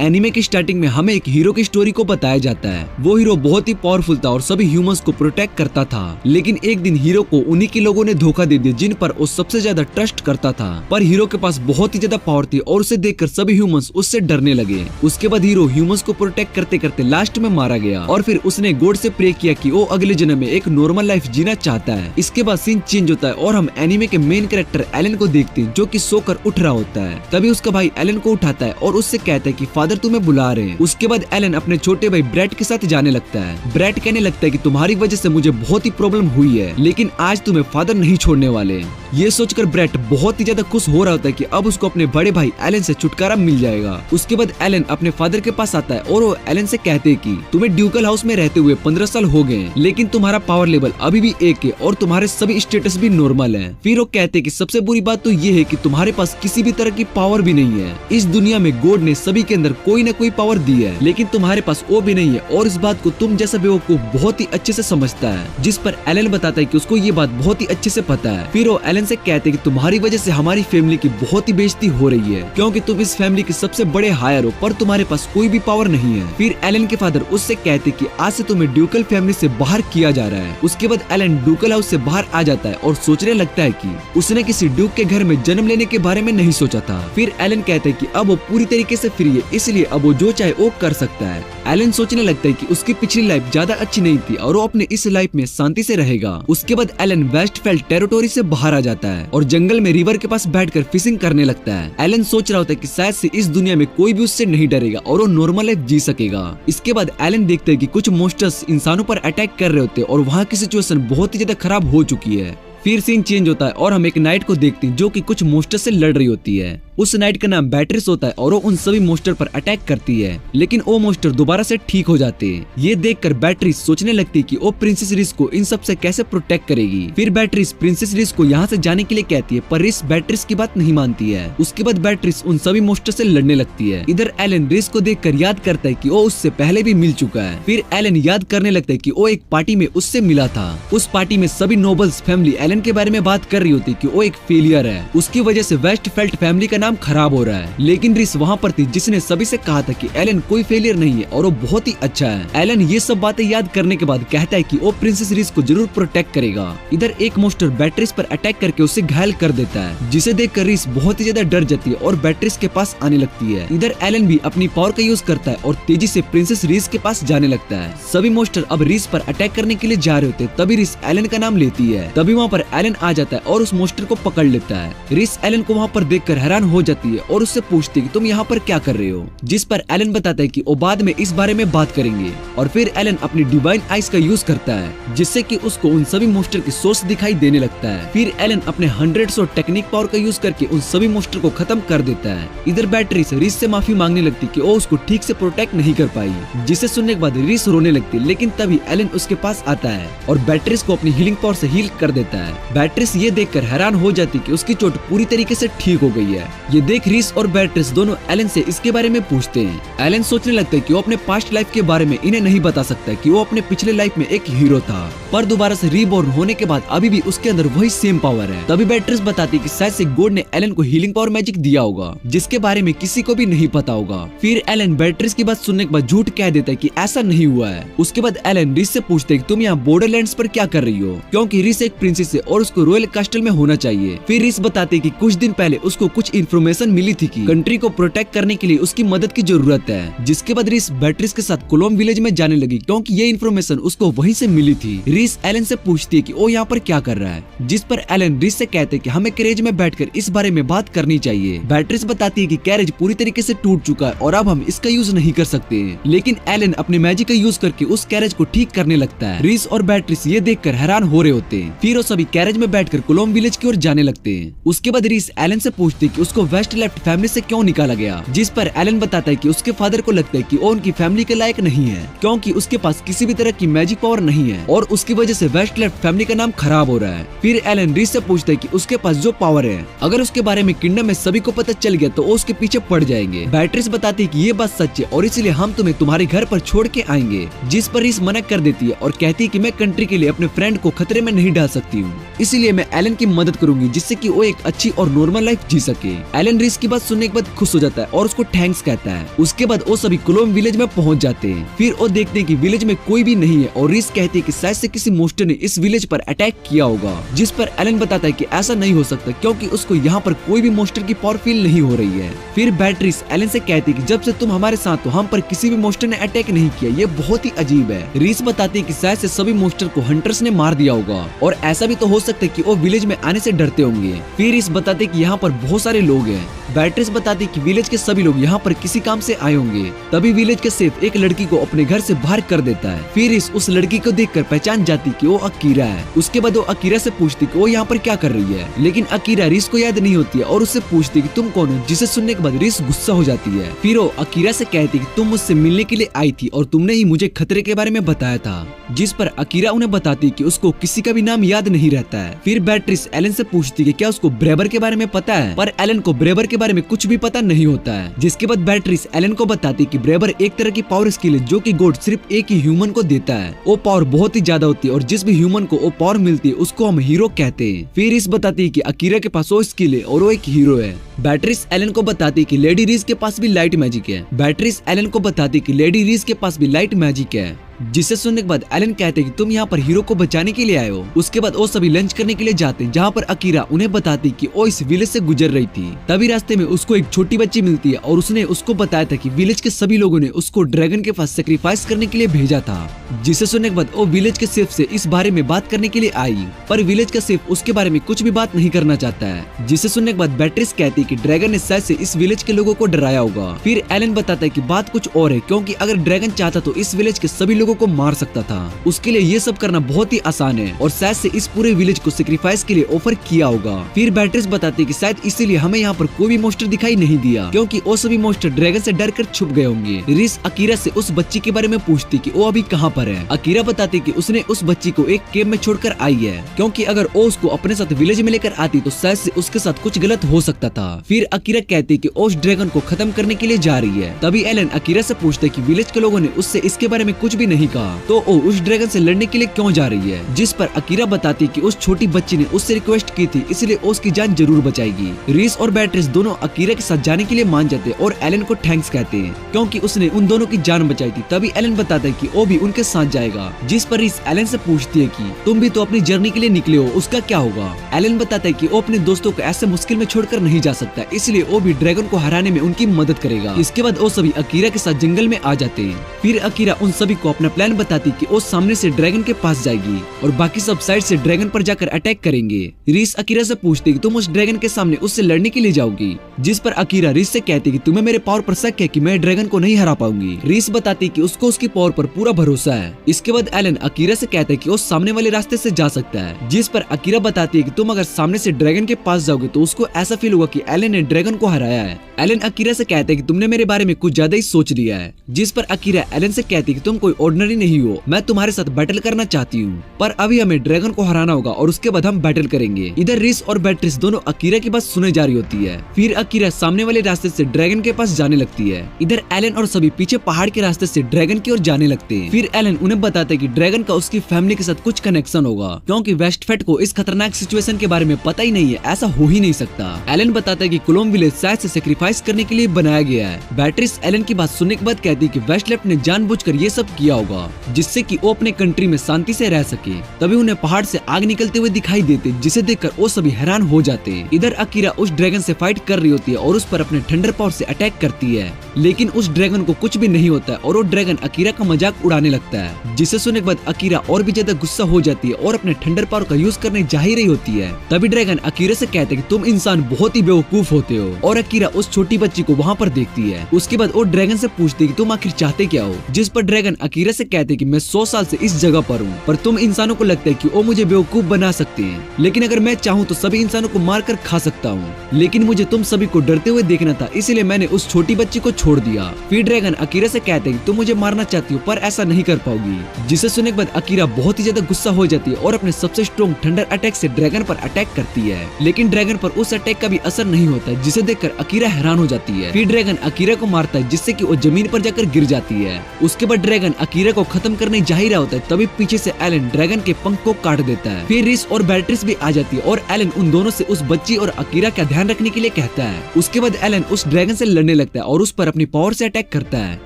Anime की starting में हमें एक हीरो की स्टोरी को बताया जाता है। वो हीरो बहुत ही पावरफुल था और सभी ह्यूमंस को प्रोटेक्ट करता था, लेकिन एक दिन हीरो को उन्हीं के लोगों ने धोखा दे दिया जिन पर वो सबसे ज्यादा ट्रस्ट करता था। पर हीरो के पास बहुत ही ज्यादा पावर थी और उसे देखकर सभी ह्यूमंस उससे डरने लगे। उसके बाद हीरो ह्यूमंस को प्रोटेक्ट करते करते लास्ट में मारा गया और फिर उसने गॉड से प्रे किया कि वो अगले जन्म में एक नॉर्मल लाइफ जीना चाहता है। इसके बाद सीन चेंज होता है और हम एनिमे के मेन कैरेक्टर एलन को देखते हैं, जो कि सोकर उठ रहा होता है। तभी उसका भाई एलन को उठाता है और उससे कहता है कि फादर तुम्हें बुला रहे हैं। उसके बाद एलन अपने छोटे भाई ब्रैट के साथ जाने लगता है। ब्रैट कहने लगता है कि तुम्हारी वजह से मुझे बहुत ही प्रॉब्लम हुई है, लेकिन आज तुम्हें फादर नहीं छोड़ने वाले। ये सोचकर ब्रैट बहुत ही ज्यादा खुश हो रहा होता है कि अब उसको अपने बड़े भाई एलन से छुटकारा मिल जाएगा। उसके बाद एलन अपने फादर के पास आता है और वो एलन से कहते हैं कि तुम्हें ड्यूकल हाउस में रहते हुए 15 साल हो गए, लेकिन तुम्हारा पावर लेवल अभी भी 1 है और तुम्हारे सभी स्टेटस भी नॉर्मल है। फिर वो कहते हैं कि सबसे बुरी बात तो ये है कि तुम्हारे पास किसी भी तरह की पावर भी नहीं है। इस दुनिया में गॉड ने सभी के अंदर कोई न कोई पावर दी है, लेकिन तुम्हारे पास वो भी नहीं है और इस बात को तुम जैसा बेवकूफ बहुत ही अच्छे से समझता है। जिस पर एलन बताता है कि उसको ये बात बहुत ही अच्छे से पता है। फिर वो एलन से कहते हैं कि तुम्हारी वजह से हमारी फैमिली की बहुत ही बेइज्जती हो रही है, क्योंकि तुम इस फैमिली के सबसे बड़े हायर हो पर तुम्हारे पास कोई भी पावर नहीं है। फिर एलन के फादर उससे कहते कि आज से तुम्हें ड्यूकल फैमिली से बाहर किया जा रहा है। उसके बाद एलन ड्यूकल हाउस से बाहर आ जाता है और सोचने लगता है कि उसने किसी ड्यूक के घर में जन्म लेने के बारे में नहीं सोचा था। फिर एलन कहता है कि अब वो पूरी तरीके से फ्री है, इसलिए अब वो जो चाहे वो कर सकता है। एलन सोचने लगता है कि उसकी पिछली लाइफ ज्यादा अच्छी नहीं थी और वो अपने इस लाइफ में शांति से रहेगा। उसके बाद एलन वेस्टफेल्ड टेरिटोरी से बाहर आ जाता है और जंगल में रिवर के पास बैठकर फिशिंग करने लगता है। एलन सोच रहा होता है कि शायद से इस दुनिया में कोई भी उससे नहीं डरेगा और वो नॉर्मल लाइफ जी सकेगा। इसके बाद एलन देखता है कि कुछ मॉन्स्टर्स इंसानों पर अटैक कर रहे होते हैं और वहाँ की सिचुएशन बहुत ही ज्यादा खराब हो चुकी है। फिर सीन चेंज होता है और हम एक नाइट को देखते हैं जो कि कुछ मॉन्स्टर से लड़ रही होती है। उस नाइट का नाम बैट्रिस होता है और वो उन सभी मॉन्स्टर पर अटैक करती है, लेकिन वो मॉन्स्टर दोबारा से ठीक हो जाते हैं। ये देखकर बैट्रिस सोचने लगती है कि वो प्रिंसेस रिस को इन सब से कैसे प्रोटेक्ट करेगी। फिर बैट्रिस प्रिंसेस रिस को यहाँ से जाने के लिए कहती है, पर रिस बैट्रिस की बात नहीं मानती है। उसके बाद बैट्रिस उन सभी मॉन्स्टर से लड़ने लगती है। इधर एलन रिस को देखकर याद करता है कि वो उससे पहले भी मिल चुका है। फिर एलन याद करने लगता है कि वो एक पार्टी में उससे मिला था। उस पार्टी में सभी नोबल्स फैमिली एलन के बारे में बात कर रही होती कि वो एक फेलियर है, उसकी वजह से वेस्टफेल्ड फैमिली का नाम खराब हो रहा है। लेकिन रिस वहाँ पर थी जिसने सभी से कहा था कि एलन कोई फेलियर नहीं है और वो बहुत ही अच्छा है। एलन ये सब बातें याद करने के बाद कहता है कि वो प्रिंसेस रिस को जरूर प्रोटेक्ट करेगा। इधर एक मॉन्स्टर बैट्रिस पर अटैक करके उसे घायल कर देता है, जिसे देखकर रिस बहुत ही ज्यादा डर जाती है और बैट्रिस के पास आने लगती है। इधर एलन भी अपनी पावर का यूज करता है और तेजी से प्रिंसेस रिस के पास जाने लगता है। सभी मॉन्स्टर अब रिस पर अटैक करने के लिए जा रहे होते, तभी रिस एलन का नाम लेती है। तभी वहाँ पर एलन आ जाता है और उस मॉन्स्टर को पकड़ लेता है। रिस एलन को वहाँ पर देखकर हैरान हो जाती है और उससे पूछती है कि तुम यहाँ पर क्या कर रहे हो, जिस पर एलन बताता है कि वो बाद में इस बारे में बात करेंगे। और फिर एलन अपनी डिवाइन आइज का यूज करता है, जिससे कि उसको उन सभी मॉन्स्टर की सोर्स दिखाई देने लगता है। फिर एलन अपने 100 टेक्निक पावर का यूज करके उन सभी मॉन्स्टर को खत्म कर देता है। इधर बैट्रिस रिस से माफी मांगने लगती कि वो उसको ठीक से प्रोटेक्ट नहीं कर पाई, जिसे सुनने के बाद रिस रोने लगती, लेकिन तभी एलन उसके पास आता है और बैट्रिस को अपनी हीलिंग पावर से हील कर देता है। बैट्रिस ये देखकर हैरान हो जाती कि उसकी चोट पूरी तरीके से ठीक हो गई है। ये देख रिस और बैट्रिस दोनों एलन से इसके बारे में पूछते हैं। एलन सोचने लगता है कि वो अपने पास्ट लाइफ के बारे में इन्हें नहीं बता सकता कि वो अपने पिछले लाइफ में एक हीरो था, पर दोबारा से रीबॉर्न होने के बाद अभी भी उसके अंदर वही सेम पावर है। तभी बैट्रिस बताती कि शायद से गॉड ने एलन को हीलिंग पावर मैजिक दिया होगा, जिसके बारे में किसी को भी नहीं पता होगा। फिर एलन बैट्रिस की बात सुनने के बाद झूठ कह देता है कि ऐसा नहीं हुआ है। उसके बाद एलन रिस से पूछते है कि तुम यहाँ बॉर्डरलैंड्स पर क्या कर रही हो, क्योंकि रिस एक प्रिंसेस है और उसको रॉयल कैस्टल में होना चाहिए। फिर रिस बताते कि कुछ दिन पहले उसको कुछ इन्फॉर्मेशन मिली थी कि कंट्री को प्रोटेक्ट करने के लिए उसकी मदद की जरूरत है, जिसके बाद रिस बैट्रिस के साथ कोलोम विलेज में जाने लगी, क्योंकि ये इन्फॉर्मेशन उसको वहीं से मिली थी। रिस एलन से पूछती है कि वो यहाँ पर क्या कर रहा है, जिस पर एलन रिस से कहते हैं कि हमें कैरेज में बैठकर इस बारे में बात करनी चाहिए। बैट्रिस बताती है कि कैरेज पूरी तरीके से टूट चुका है और अब हम इसका यूज नहीं कर सकते, लेकिन एलन अपने मैजिक का यूज करके उस कैरेज को ठीक करने लगता है। रिस और बैट्रिस ये देखकर हैरान हो रहे होते हैं। फिर वो सभी कैरेज में बैठकर कोलोम विलेज की ओर जाने लगते हैं। उसके बाद रिस एलन से पूछती है कि उसको वेस्ट लेफ्ट फैमिली से क्यों निकाला गया, जिस पर एलन बताता है कि उसके फादर को लगता है कि वो उनकी फैमिली के लायक नहीं है, क्योंकि उसके पास किसी भी तरह की मैजिक पावर नहीं है और उसकी वजह से वेस्ट लेफ्ट फैमिली का नाम खराब हो रहा है। फिर एलन रिस से पूछता है कि उसके पास जो पावर है, अगर उसके बारे में किंगडम में सभी को पता चल गया तो वो उसके पीछे पड़ जाएंगे। बैट्रिस बताती है कि ये बात सच है और इसलिए हम तुम्हें तुम्हारे घर पर छोड़ के आएंगे, जिस पर रिस मना कर देती है और कहती है कि मैं कंट्री के लिए अपने फ्रेंड को खतरे में नहीं डाल सकती हूँ। इसीलिए मैं एलन की मदद करूंगी जिससे कि वो एक अच्छी और नॉर्मल लाइफ जी सके। एलन रीस की बात सुनने के बाद खुश हो जाता है और उसको थैंक्स कहता है। उसके बाद वो सभी क्लोम विलेज में पहुंच जाते हैं। फिर वो देखते हैं कि विलेज में कोई भी नहीं है और रीस कहती है कि शायद से किसी मोस्टर ने इस विलेज पर अटैक किया होगा, जिस पर एलन बताता है कि ऐसा नहीं हो सकता क्योंकि उसको यहाँ पर कोई भी मोस्टर की पावर फील नहीं हो रही है। फिर बैटरीस एलन से कहती है कि जब से तुम हमारे साथ हो हम पर किसी भी मोस्टर ने अटैक नहीं किया, ये बहुत ही अजीब है। रीस बताती है कि शायद से सभी मोस्टर को हंटर्स ने मार दिया होगा और ऐसा भी तो हो सकता है कि वो विलेज में आने से डरते होंगे। फिर रीस बताते हैं कि यहाँ पर बहुत सारे लोग हैं। बैटरीस बताती है कि विलेज के सभी लोग यहाँ पर किसी काम से आए होंगे। तभी विलेज के सेफ एक लड़की को अपने घर से बाहर कर देता है। फिर रीस उस लड़की को देखकर पहचान जाती कि वो अकीरा है। उसके बाद वो अकीरा से पूछती कि वो यहाँ पर क्या कर रही है, लेकिन अकीरा रीस को याद नहीं होती है और उससे पूछती कि तुम कौन हो, जिसे सुनने के बाद रीस गुस्सा हो जाती है। फिर वो अकीरा से कहती कि तुम मुझसे मिलने के लिए आई थी और तुमने ही मुझे खतरे के बारे में बताया था, जिस पर अकीरा उन्हें बताती कि उसको किसी का भी नाम याद नहीं रहता है। फिर बैटरीस एलन से पूछती कि क्या उसको ब्रेबर के बारे में पता है, पर एलन को ब्रेबर के बारे में कुछ भी पता नहीं होता है। जिसके बाद बैटरीस एलन को बताती कि ब्रेबर एक तरह की पावर स्किल है जो कि गॉड सिर्फ एक ही ह्यूमन को देता है। वो पावर बहुत ही ज्यादा होती है और जिस भी ह्यूमन को वो पावर मिलती है उसको हम हीरो कहते हैं। फिर इस बताती है कि अकीरा के पास वो स्किल है और वो एक हीरो है। बैटरीस एलन को बताती कि लेडी रीस के पास भी लाइट मैजिक है। बैटरीस एलन को बताती कि लेडी रीस के पास भी लाइट मैजिक है, जिसे सुनने के बाद एलन कहते हैं कि तुम यहाँ पर हीरो को बचाने के लिए आए हो। उसके बाद वो सभी लंच करने के लिए जाते हैं जहाँ पर अकीरा उन्हें बताती कि वो इस विलेज से गुजर रही थी। तभी रास्ते में उसको एक छोटी बच्ची मिलती है और उसने उसको बताया था कि विलेज के सभी लोगों ने उसको ड्रैगन के पास सेक्रीफाइस करने के लिए भेजा था। जिसे सुनने के बाद वो विलेज के सेफ से इस बारे में बात करने के लिए आई, पर विलेज का सेफ उसके बारे में कुछ भी बात नहीं करना चाहता है। जिसे सुनने के बाद बैटरीस कहती है कि ड्रैगन ने शायद से इस विलेज के लोगों को डराया होगा। फिर एलन बताता है कि बात कुछ और है, क्योंकि अगर ड्रैगन चाहता तो इस विलेज के सभी लोगों को मार सकता था। उसके लिए ये सब करना बहुत ही आसान है और शायद से इस पूरे विलेज को सेक्रीफाइस के लिए ऑफर किया होगा। फिर बैटरीस बताती है कि शायद इसीलिए हमें यहाँ पर कोई भी मोस्टर दिखाई नहीं दिया, क्योंकि वो सभी मोस्टर ड्रैगन से डर कर छुप गए होंगे। रीस अकीरा से उस बच्ची के बारे में पूछती कि वो अभी कहाँ पर है। अकीरा बताती कि उसने उस बच्ची को एक केव में छोड़कर आई है, क्योंकि अगर वो उसको अपने साथ विलेज में लेकर आती तो शायद से उसके साथ कुछ गलत हो सकता था। फिर अकीरा कहती कि उस ड्रैगन को खत्म करने के लिए जा रही है। तभी एलन अकीरा से पूछते कि विलेज के लोगों ने उससे इसके बारे में कुछ भी नहीं कहा, तो वो उस ड्रैगन से लड़ने के लिए क्यों जा रही है। जिस पर अकीरा बताती कि उस छोटी बच्ची ने उससे रिक्वेस्ट की थी, इसलिए उसकी जान जरूर बचाएगी। रीस और बैटरीस दोनों अकीरा के साथ जाने के लिए मान जाते और एलन को थैंक्स कहते हैं, क्योंकि उसने उन दोनों की जान बचाई थी। तभी एलन बताता है कि वो भी उनके साथ जाएगा। जिस पर रीस एलन से पूछती है कि तुम भी तो अपनी जर्नी के लिए निकले हो, उसका क्या होगा। एलन बताता है कि वो अपने दोस्तों को ऐसे मुश्किल में छोड़कर नहीं जा सकता, इसलिए वो भी ड्रैगन को हराने में उनकी मदद करेगा। इसके बाद वो सभी अकीरा के साथ जंगल में आ जाते हैं। फिर अकीरा उन सभी को अपना प्लान बताती कि वो सामने से ड्रैगन के पास जाएगी और बाकी सब साइड से ड्रैगन पर जाकर अटैक करेंगे। रीस अकीरा से पूछती कि तुम उस ड्रैगन के सामने उससे लड़ने के लिए जाओगी। जिस पर अकीरा रीस से कहती कि तुम्हें मेरे पावर पर शक है कि मैं ड्रैगन को नहीं हरा पाऊंगी। रीस बताती कि उसको उसकी पावर पर पूरा भरोसा है। इसके बाद एलन अकीरा से कहता है कि वो सामने वाले रास्ते से जा सकता है। जिस पर अकीरा बताती है कि तुम अगर सामने से ड्रैगन के पास जाओगे तो उसको ऐसा फील होगा कि एलन ने ड्रैगन को हराया है। एलन अकीरा से कहता है कि तुमने मेरे बारे में कुछ ज्यादा ही सोच लिया है। जिस पर अकीरा एलन से कहती है कि तुम कोई ऑर्डिनरी नहीं हो, मैं तुम्हारे साथ बैटल करना चाहती हूँ, पर अभी हमें ड्रैगन को हराना होगा और उसके बाद हम बैटल करेंगे। इधर रीस और बैटरीस दोनों अकीरा की बात सुने जा रही होती है। फिर अकीरा सामने वाले रास्ते से ड्रैगन के पास जाने लगती है। इधर एलन और सभी पीछे पहाड़ के रास्ते से ड्रैगन की ओर जाने लगते हैं। फिर एलन उन्हें बताता है कि ड्रैगन का उसकी फैमिली के साथ कुछ कनेक्शन होगा, क्योंकि वेस्टफेट को इस खतरनाक सिचुएशन के बारे में पता ही नहीं है, ऐसा हो ही नहीं सकता। एलन बताता है कि क्लोम विलेज शायद से सेक्रीफाइस करने के लिए बनाया गया है। बैटरीस एलन की बात सुनने के बाद कहती है कि वेस्टलेफ्ट ने जानबूझकर ये सब किया होगा, जिससे कि वो अपने कंट्री में शांति से रह सके। तभी उन्हें पहाड़ से आग निकलते हुए दिखाई देते, जिसे देखकर वो सभी हैरान हो जाते हैं। इधर अकीरा उस ड्रैगन से फाइट कर रही होती है और उस पर अपने थंडर पावर से अटैक करती है, लेकिन उस ड्रैगन को कुछ भी नहीं होता है और वो ड्रैगन अकीरा का मजाक उड़ाने लगता है। जिसे सुनने के बाद अकीरा और भी ज्यादा गुस्सा हो जाती है और अपने थंडर पावर का यूज करने जा ही रही होती है। तभी ड्रैगन अकीरा से कहते हैं कि तुम इंसान बहुत ही बेवकूफ होते हो, और अकीरा उस छोटी बच्ची को वहाँ पर देखती है। उसके बाद वो ड्रैगन से पूछती है कि तुम आखिर चाहते क्या हो। जिस पर ड्रैगन अकीरा से कहते हैं कि मैं 100 साल से इस जगह पर हूँ, पर तुम इंसानों को लगता है कि वो मुझे बेवकूफ बना सकते हैं, लेकिन अगर मैं चाहूँ तो सभी इंसानों को मार कर खा सकता हूँ, लेकिन मुझे तुम सभी को डरते हुए देखना था, इसलिए मैंने उस छोटी बच्ची को छोड़ दिया। फिर ड्रैगन अकीरा से कहते हैं कि तुम मुझे मारना चाहती हो पर ऐसा नहीं कर पाओगी। जिसे सुनने के बाद अकीरा बहुत ही ज्यादा गुस्सा हो जाती है और अपने सबसे स्ट्रॉन्ग थंडर अटैक से ड्रैगन पर अटैक करती है, लेकिन ड्रैगन पर उस अटैक का भी असर नहीं होता है, जिसे देखकर अकीरा हैरान हो जाती है। फिर ड्रैगन अकीरा को मारता है जिससे कि वो जमीन पर जाकर गिर जाती है। उसके बाद ड्रैगन अकीरा को खत्म करने जा ही रहा होता है, तभी पीछे से एलन ड्रैगन के पंख को काट देता है। फिर रिस और बैट्रिस भी आ जाती है और एलन उन दोनों से उस बच्ची और अकीरा का ध्यान रखने के लिए कहता है। उसके बाद एलन उस ड्रैगन से लड़ने लगता है और उस पर अपनी पावर से अटैक करता है।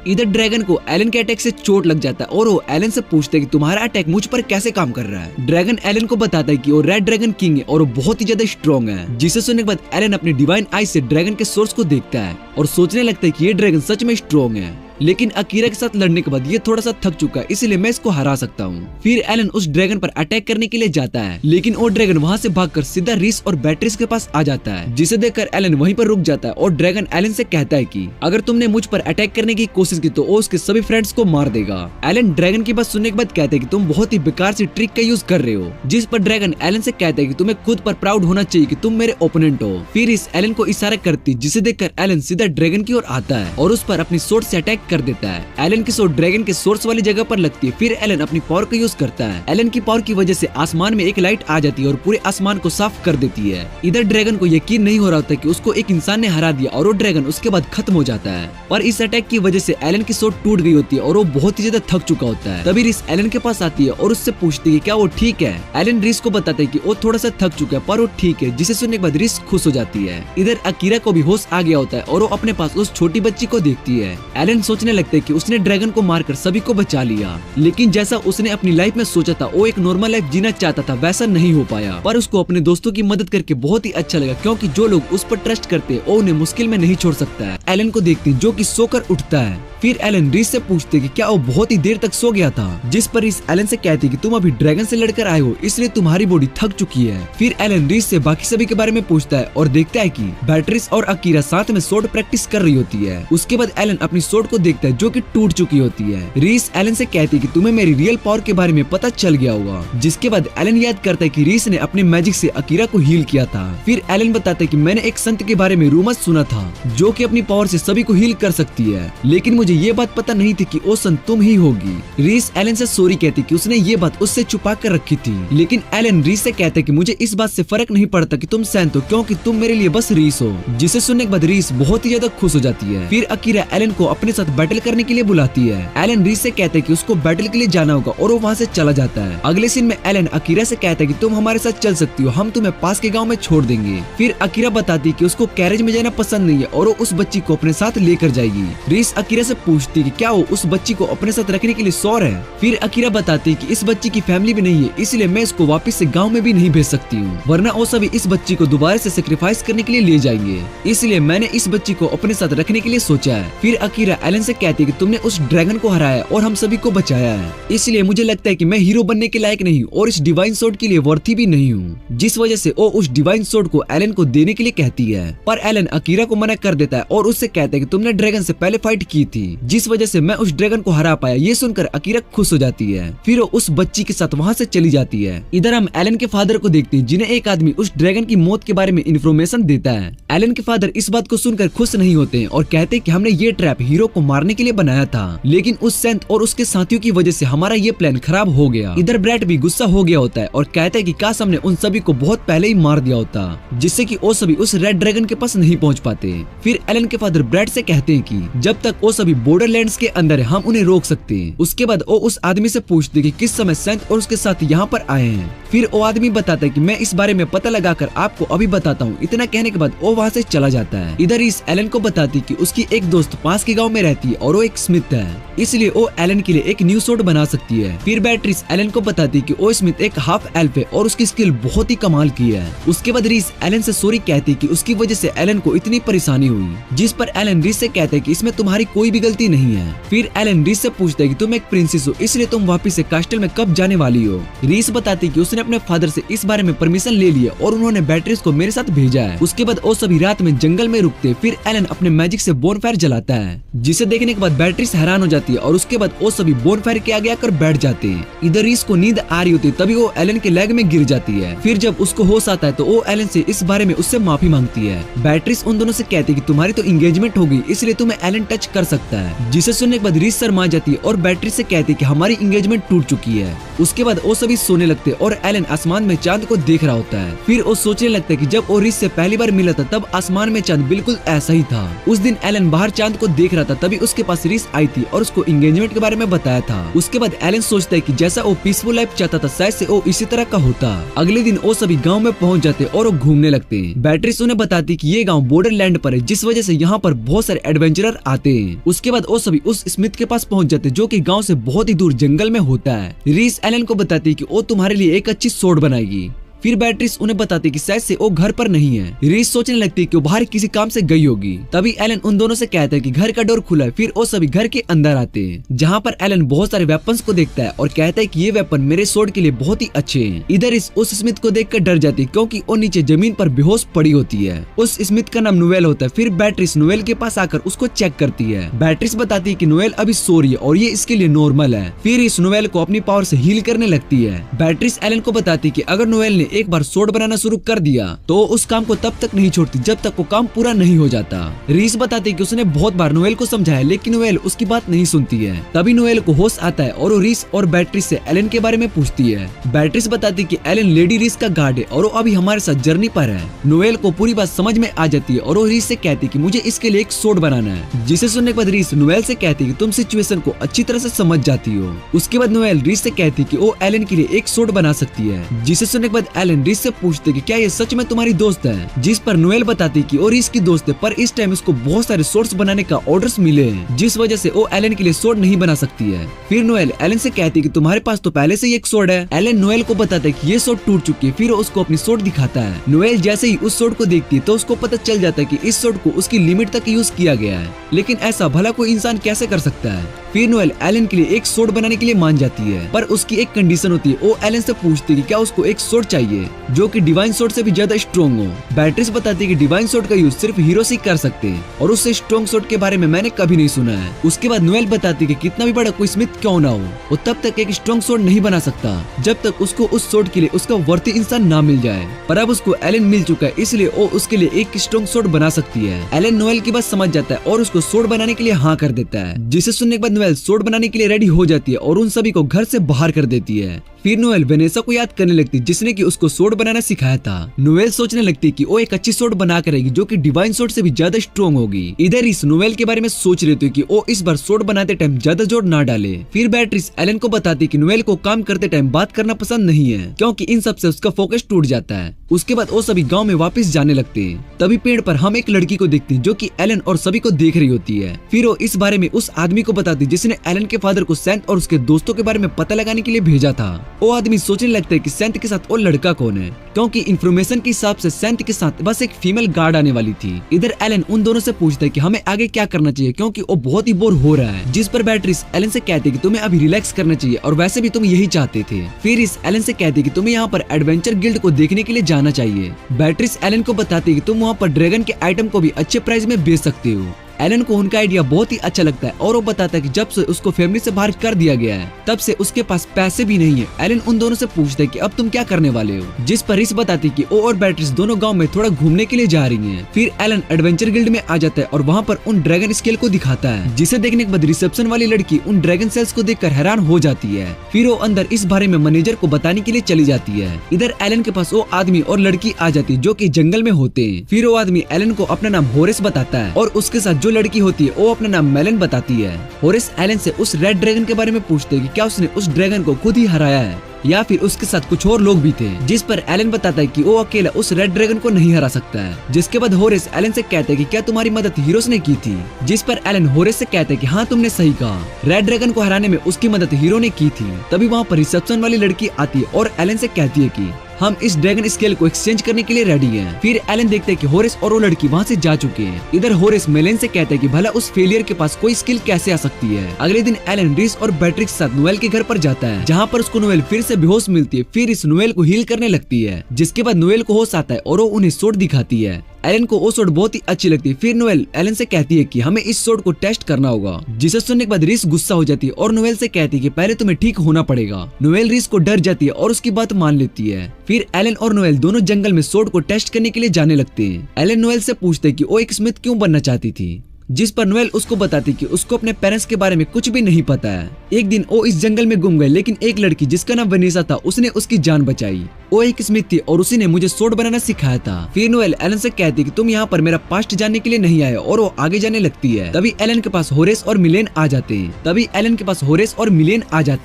इधर ड्रैगन को एलन के अटैक से चोट लग जाता है और वो एलन से पूछता है कि तुम्हारा अटैक मुझ पर कैसे काम कर रहा है। ड्रैगन एलन को बताता है कि वो रेड ड्रैगन किंग है और वो बहुत ही ज्यादा स्ट्रॉन्ग है। जिसे सुनने के बाद एलन अपनी डिवाइन आई से ड्रैगन के सोर्स को देखता है और सोचने लगता है कि ये ड्रैगन सच में स्ट्रॉन्ग है, लेकिन अकीरा के साथ लड़ने के बाद ये थोड़ा सा थक चुका है, इसलिए मैं इसको हरा सकता हूँ। फिर एलन उस ड्रैगन पर अटैक करने के लिए जाता है, लेकिन वो ड्रैगन वहाँ से भागकर सीधा रिस और बैट्रिस के पास आ जाता है, जिसे देखकर एलन वहीं पर रुक जाता है और ड्रैगन एलन से कहता है कि अगर तुमने मुझ पर अटैक करने की कोशिश की तो वो उसके सभी फ्रेंड्स को मार देगा। एलन ड्रैगन की बात सुनने के बाद कहता है कि तुम बहुत ही बेकार सी ट्रिक का यूज कर रहे हो, जिस पर ड्रैगन एलन से कहता है कि तुम्हें खुद पर प्राउड होना चाहिए कि तुम मेरे ओपोनेंट हो। फिर इस एलन को इशारा करती, जिसे देखकर एलन सीधा ड्रैगन की ओर आता है और उस पर अपनी सोर्ड से अटैक कर देता है। एलन की सोर्ड ड्रैगन के सोर्स वाली जगह पर लगती है। फिर एलन अपनी पावर का यूज करता है। एलन की पावर की वजह से आसमान में एक लाइट आ जाती है और पूरे आसमान को साफ कर देती है। इधर ड्रैगन को यकीन नहीं हो रहा होता कि उसको एक इंसान ने हरा दिया और वो ड्रैगन उसके बाद खत्म हो जाता है। और इस अटैक की वजह से एलन की सोर्ड टूट गई होती है और वो बहुत ही ज्यादा थक चुका होता है। तभी रिस एलन के पास आती है और उससे पूछती है क्या वो ठीक है। एलन रिस को बताता है कि वो थोड़ा सा थक चुका है पर वो ठीक है, जिसे सुनने के बाद रिस खुश हो जाती है। इधर अकीरा को भी होश आ गया होता है और वो अपने पास उस छोटी बच्ची को देखती है। एलन सोचने लगता है कि उसने ड्रैगन को मारकर सभी को बचा लिया, लेकिन जैसा उसने अपनी लाइफ में सोचा था वो एक नॉर्मल लाइफ जीना चाहता था वैसा नहीं हो पाया। पर उसको अपने दोस्तों की मदद करके बहुत ही अच्छा लगा, क्योंकि जो लोग उस पर ट्रस्ट करते हैं वो उन्हें मुश्किल में नहीं छोड़ सकता है। एलन को देखती जो कि सोकर उठता है। फिर एलन रिस से पूछते कि क्या वो बहुत ही देर तक सो गया था, जिस पर रिस एलन से कहती कि तुम अभी ड्रैगन से लड़कर आए हो इसलिए तुम्हारी बॉडी थक चुकी है। फिर एलन रिस से बाकी सभी के बारे में पूछता है और देखता है कि बैट्रिस और अकीरा साथ में सोर्ड प्रैक्टिस कर रही होती है। उसके बाद एलन अपनी सोर्ड को देखता है जो कि टूट चुकी होती है। रिस एलन से कहती है कि तुम्हें मेरी रियल पावर के बारे में पता चल गया होगा, जिसके बाद एलन याद करता है कि रिस ने अपने मैजिक से अकीरा को हील किया था। फिर एलन बताता है कि मैंने एक संत के बारे में रूमर सुना था जो कि अपनी पावर से सभी को हील कर सकती है, लेकिन मुझे ये बात पता नहीं थी कि वो संत तुम ही होगी। रिस एलन से सॉरी कहती कि उसने ये बात उससे छुपा कर रखी थी, लेकिन एलन रिस से कहता है कि मुझे इस बात से फर्क नहीं पड़ता कि तुम सैंत हो, क्योंकि तुम मेरे लिए बस रिस हो। जिसे सुनने के बाद रिस बहुत ही ज्यादा खुश हो जाती है। फिर अकीरा एलन को अपने साथ बैटल करने के लिए बुलाती है। एलन रिस से कहता है कि उसको बैटल के लिए जाना होगा और वो वहाँ से चला जाता है। अगले सीन में एलन अकीरा से कहता है कि तुम हमारे साथ चल सकती हो, हम तुम्हें पास के गाँव में छोड़ देंगे। फिर अकीरा बताती है कि उसको कैरेज में जाना पसंद नहीं है और वो उस बच्ची को अपने साथ लेकर जाएगी। रिस अकीरा से पूछती है कि क्या वो उस बच्ची को अपने साथ रखने के लिए श्योर है। फिर अकीरा बताती है कि इस बच्ची की फैमिली भी नहीं है, इसलिए मैं इसको वापस से गाँव में भी नहीं भेज सकती हूँ, वरना वो सभी इस बच्ची को दोबारा से सेक्रीफाइस करने के लिए ले जाएंगे, इसलिए मैंने इस बच्ची को अपने साथ रखने के लिए सोचा है। फिर अकीरा एलन से कहती है कि तुमने उस ड्रैगन को हराया और हम सभी को बचाया है, इसलिए मुझे लगता है कि मैं हीरो बनने के लायक नहीं हूँ और इस डिवाइन सोर्ड के लिए वर्थी भी नहीं हूँ, जिस वजह से वो उस डिवाइन सोर्ड को एलन को देने के लिए कहती है। पर एलन अकीरा को मना कर देता है और उससे कहता है कि तुमने ड्रैगन से पहले फाइट की थी, जिस वजह से मैं उस ड्रैगन को हरा पाया। ये सुनकर अकीरा खुश हो जाती है। फिर वो उस बच्ची के साथ वहाँ से चली जाती है। इधर हम एलन के फादर को देखते हैं, जिन्हें एक आदमी उस ड्रैगन की मौत के बारे में इंफॉर्मेशन देता है। एलन के फादर इस बात को सुनकर खुश नहीं होते हैं और कहते हैं कि हमने ये ट्रैप हीरो को मारने के लिए बनाया था, लेकिन उस सेंट और उसके साथियों की वजह से हमारा ये प्लान खराब हो गया। इधर ब्रैट भी गुस्सा हो गया होता है और कहता है कि काश हमने उन सभी को बहुत पहले ही मार दिया होता, जिससे कि वो सभी उस रेड ड्रैगन के पास नहीं पहुंच पाते। फिर एलन के फादर ब्रैट से कहते हैं कि जब तक वो सभी बॉर्डरलैंड्स के अंदर है हम उन्हें रोक सकते हैं। उसके बाद वो उस आदमी से पूछते कि किस समय सेंट और उसके साथ यहाँ पर आए हैं। फिर वो आदमी बताता है कि मैं इस बारे में पता लगाकर आपको अभी बताता हूँ। इतना कहने के बाद वो वहाँ से चला जाता है। इधर इस एलन को बताती कि उसकी एक दोस्त पास के गाँव में रहती है और वो एक स्मिथ है, इसलिए वो एलन के लिए एक न्यू सोर्ड बना सकती है। फिर बैट्रिस एलन को बताती कि वो स्मिथ एक हाफ एल्फ है और उसकी स्किल बहुत ही कमाल की है। उसके बाद रिस एलन से सॉरी कहती कि उसकी वजह से एलन को इतनी परेशानी हुई, जिस पर एलन रिस से कहता है कि इसमें तुम्हारी कोई भी गलती नहीं है। फिर एलन रिस से पूछता है कि तुम एक प्रिंसेस हो, इसलिए तुम वापस से कास्टल में कब जाने वाली हो। रिस बताती कि उसने अपने फादर से इस बारे में परमिशन ले लिया और उन्होंने बैट्रिस को मेरे साथ भेजा है। उसके बाद वो सभी रात में जंगल में रुकते। फिर एलन अपने मैजिक से बोनफायर जलाता है, जिसे देखने के बाद बैट्रिस हैरान हो जाती जाती है और उसके बाद वो सभी बोनफायर के आगे आकर बैठ जाते हैं। इधर रीस को नींद आ रही होती है, तभी वो एलन के लेग में गिर जाती है। फिर जब उसको होश आता है तो वो एलन से इस बारे में उससे माफी मांगती है। बैट्रिस उन दोनों से कहती है कि तुम्हारी तो एंगेजमेंट हो गई, इसलिए तुम्हें एलन टच कर सकता है। जिसे सुनने के बाद रीस शर्मा जाती है और बैट्रिस से कहती है कि हमारी एंगेजमेंट टूट चुकी है। उसके बाद वो सभी सोने लगते और एलन आसमान में चांद को देख रहा होता है। फिर वो सोचने लगता है कि जब वो रीस से पहली बार मिला था तब आसमान में चांद बिल्कुल ऐसा ही था। उस दिन एलन बाहर चांद को देख रहा था, तभी उसके पास रीस आई थी और उसको एंगेजमेंट के बारे में बताया था। उसके बाद एलन सोचता है कि जैसा वो पीसफुल लाइफ चाहता था शायद से वो इसी तरह का होता। अगले दिन वो सभी गांव में पहुंच जाते और वो घूमने लगते हैं। बैट्रिस उन्हें बताती कि ये गांव बॉर्डरलैंड पर है, जिस वजह से यहाँ पर बहुत सारे एडवेंचरर आते हैं। उसके बाद वो सभी उस स्मिथ के पास पहुंच जाते जो कि गांव से बहुत ही दूर जंगल में होता है। रीस एलन को बताती कि वो तुम्हारे लिए एक अच्छी सोड बनाएगी। फिर बैट्रिस उन्हें बताती कि शायद से वो घर पर नहीं है। रीस सोचने लगती है कि वो बाहर किसी काम से गई होगी। तभी एलन उन दोनों से कहता है कि घर का डोर खुला है। फिर वो सभी घर के अंदर आते हैं, जहाँ पर एलन बहुत सारे वेपन्स को देखता है और कहता है कि ये वेपन मेरे सोड के लिए बहुत ही अच्छे हैं। इधर इस उस स्मिथ को देखकर डर जाती है क्योंकि वो नीचे जमीन पर बेहोश पड़ी होती है। उस स्मिथ का नाम नोएल होता है। फिर बैट्रिस नोएल के पास आकर उसको चेक करती है। बैट्रिस बताती है कि नोएल अभी सो रही है और ये इसके लिए नॉर्मल है। फिर इस नोएल को अपनी पावर से हील करने लगती है। बैट्रिस एलन को बताती है कि अगर नोएल ने एक बार सोड बनाना शुरू कर दिया तो उस काम को तब तक नहीं छोड़ती जब तक वो काम पूरा नहीं हो जाता। रीस बताती कि उसने बहुत बार नोएल को समझाया लेकिन नोएल उसकी बात नहीं सुनती है। तभी नोएल को होश आता है और वो रीस और बैट्रिस से एलन के बारे में पूछती है। बैट्रिस बताती कि एलन लेडी रीस का गार्ड है और वो अभी हमारे साथ जर्नी पर है। नोएल को पूरी बात समझ में आ जाती है और वो रीस से कहती कि मुझे इसके लिए एक सोड बनाना है। जिसे सुनने के बाद रीस नोएल से कहती कि तुम सिचुएशन को अच्छी तरह से समझ जाती हो। उसके बाद नोएल रीस से कहती कि वो एलन के लिए एक सोड बना सकती है। जिसे सुनने के बाद एलन रीस से पूछते कि क्या ये सच में तुम्हारी दोस्त है। जिस पर नोएल बताती कि वो रीस की दोस्त है, पर इस टाइम उसको बहुत सारे सोड्स बनाने का ऑर्डर्स मिले हैं, जिस वजह से वो एलन के लिए सोड नहीं बना सकती है। फिर नोएल एलन से कहती कि तुम्हारे पास तो पहले से ही एक सोड है। एलन नोएल को बताता है कि ये सोड टूट चुकी है। फिर उसको अपनी सोड दिखाता है। नोएल जैसे ही उस सोड को देखती है तो उसको पता चल जाता है कि इस सोड को उसकी लिमिट तक यूज किया गया है, लेकिन ऐसा भला कोई इंसान कैसे कर सकता है। फिर नोएल एलन के लिए एक सोड बनाने के लिए मान जाती है, पर उसकी एक कंडीशन होती है। वो एलन से पूछती है कि क्या उसको एक सोड चाहिए जो कि डिवाइन सोड से भी ज्यादा स्ट्रॉन्ग हो। बैट्रिस बताती है कि डिवाइन सोड का यूज सिर्फ हीरोज ही कर सकते हैं और उससे स्ट्रॉन्ग सोड के बारे में मैंने कभी नहीं सुना है। उसके बाद नोएल बताती है कि कितना भी बड़ा कोई स्मिथ क्यों ना हो, वो तब तक एक स्ट्रॉन्ग सोड नहीं बना सकता जब तक उसको उस सोड के लिए उसका वर्ती इंसान ना मिल जाए। पर अब उसको एलन मिल चुका है, इसलिए वो उसके लिए एक स्ट्रॉन्ग सोड बना सकती है। एलन नोएल की बात समझ जाता है और उसको सोड बनाने के लिए हाँ कर देता है। जिसे सुनने के बाद नोएल सोड बनाने के लिए रेडी हो जाती है और उन सभी को घर से बाहर कर देती है। फिर नोएल वेनेसा को याद करने लगती जिसने कि उसको सोड बनाना सिखाया था। नोएल सोचने लगती कि वो एक अच्छी सोड बना करेगी जो कि डिवाइन सोड से भी ज्यादा स्ट्रॉन्ग होगी। इधर इस नोएल के बारे में सोच रही थी कि वो इस बार सोड बनाते टाइम ज्यादा जोर ना डाले। फिर बैट्रिस एलन को बताती कि नोएल को काम करते टाइम बात करना पसंद नहीं है क्योंकि इन सब से उसका फोकस टूट जाता है। उसके बाद वो सभी गाँव में वापस जाने लगते हैं। तभी पेड़ पर हम एक लड़की को देखते हैं जो कि एलन और सभी को देख रही होती है। फिर वो इस बारे में उस आदमी को बताती जिसने एलन के फादर को सेंट और उसके दोस्तों के बारे में पता लगाने के लिए भेजा था। वो आदमी सोचने लगता है कि सेंट के साथ वो लड़का कौन है, क्योंकि इंफॉर्मेशन के हिसाब से सेंट के साथ बस एक फीमेल गार्ड आने वाली थी। इधर एलन उन दोनों से पूछता है कि हमें आगे क्या करना चाहिए क्योंकि वो बहुत ही बोर हो रहा है। जिस पर बैट्रिस एलन से कहती है कि तुम्हें अभी रिलैक्स करना चाहिए और वैसे भी तुम यही चाहते थे। फिर इस एलन से कहती है कि तुम्हें यहाँ पर एडवेंचर गिल्ड को देखने के लिए जाना चाहिए। बैट्रिस एलन को बताती है कि तुम वहाँ पर ड्रैगन के आइटम को भी अच्छे प्राइस में बेच सकते हो। एलन को उनका आइडिया बहुत ही अच्छा लगता है और वो बताता है कि जब से उसको फैमिली से बाहर कर दिया गया है तब से उसके पास पैसे भी नहीं है। एलन उन दोनों से पूछता है कि अब तुम क्या करने वाले हो। जिस पर रिस बताती है कि वो और बैट्रिस दोनों गांव में थोड़ा घूमने के लिए जा रही हैं। फिर एलन एडवेंचर गिल्ड में आ जाता है और वहाँ पर उन ड्रैगन स्केल को दिखाता है, जिसे देखने के बाद रिसेप्शन वाली लड़की उन ड्रैगन सेल्स को देखकर हैरान हो जाती है। फिर वो अंदर इस बारे में मैनेजर को बताने के लिए चली जाती है। इधर एलन के पास वो आदमी और लड़की आ जाती है जो कि जंगल में होते हैं। फिर वो आदमी एलन को अपना नाम होरेस बताता है और उसके साथ जो लड़की होती है अपना नाम मेलन बताती है। होरेस एलन से उस रेड ड्रैगन के बारे में पूछते हैं कि क्या उसने उस ड्रैगन को खुद ही हराया है या फिर उसके साथ कुछ और लोग भी थे। जिस पर एलन बताता है कि वो अकेला उस रेड ड्रैगन को नहीं हरा सकता है। जिसके बाद होरेस एलन से कहता है कि क्या तुम्हारी मदद हीरोज ने की थी। जिस पर एलन होरेस से कहता है कि हाँ तुमने सही कहा, रेड ड्रैगन को हराने में उसकी मदद हीरो ने की थी। तभी वहाँ पर रिसेप्शन वाली लड़की आती है और एलन से कहती है कि हम इस ड्रैगन स्केल को एक्सचेंज करने के लिए रेडी हैं। फिर एलन देखते हैं कि होरेस और वो लड़की वहाँ से जा चुके हैं। इधर होरेस मेलन से कहता है कि भला उस फेलियर के पास कोई स्किल कैसे आ सकती है। अगले दिन एलन रिस और बैट्रिक्स के साथ नोएल के घर पर जाता है, जहाँ पर उसको नोएल फिर से बेहोश मिलती है। फिर इस नोएल को हील करने लगती है, जिसके बाद नोएल को होश आता है और वो उन्हें सोड दिखाती है। एलन को वो सोड बहुत ही अच्छी लगती है। फिर नोएल एलन से कहती है कि हमें इस सोड को टेस्ट करना होगा, जिसे सुनने के बाद रिस गुस्सा हो जाती है और नोएल से कहती है कि पहले तुम्हें ठीक होना पड़ेगा। नोएल रिस को डर जाती है और उसकी बात मान लेती है। फिर एलन और नोएल दोनों जंगल में सोड को टेस्ट करने के लिए जाने लगते हैं। एलन नोएल से पूछते है कि वो एक स्मिथ क्यों बनना चाहती थी, जिस पर नोएल उसको बताती कि उसको अपने पेरेंट्स के बारे में कुछ भी नहीं पता है। एक दिन वो इस जंगल में गुम गए, लेकिन एक लड़की जिसका नाम वेनेसा था उसने उसकी जान बचाई। वो एक स्मिथ थी और उसी ने मुझे सोड बनाना सिखाया था। फिर नोएल एलन से कहती कि तुम यहाँ पर मेरा पास्ट जानने के लिए नहीं आए, और वो आगे जाने लगती है। तभी एलन के पास होरेस और मिलेन आ जाते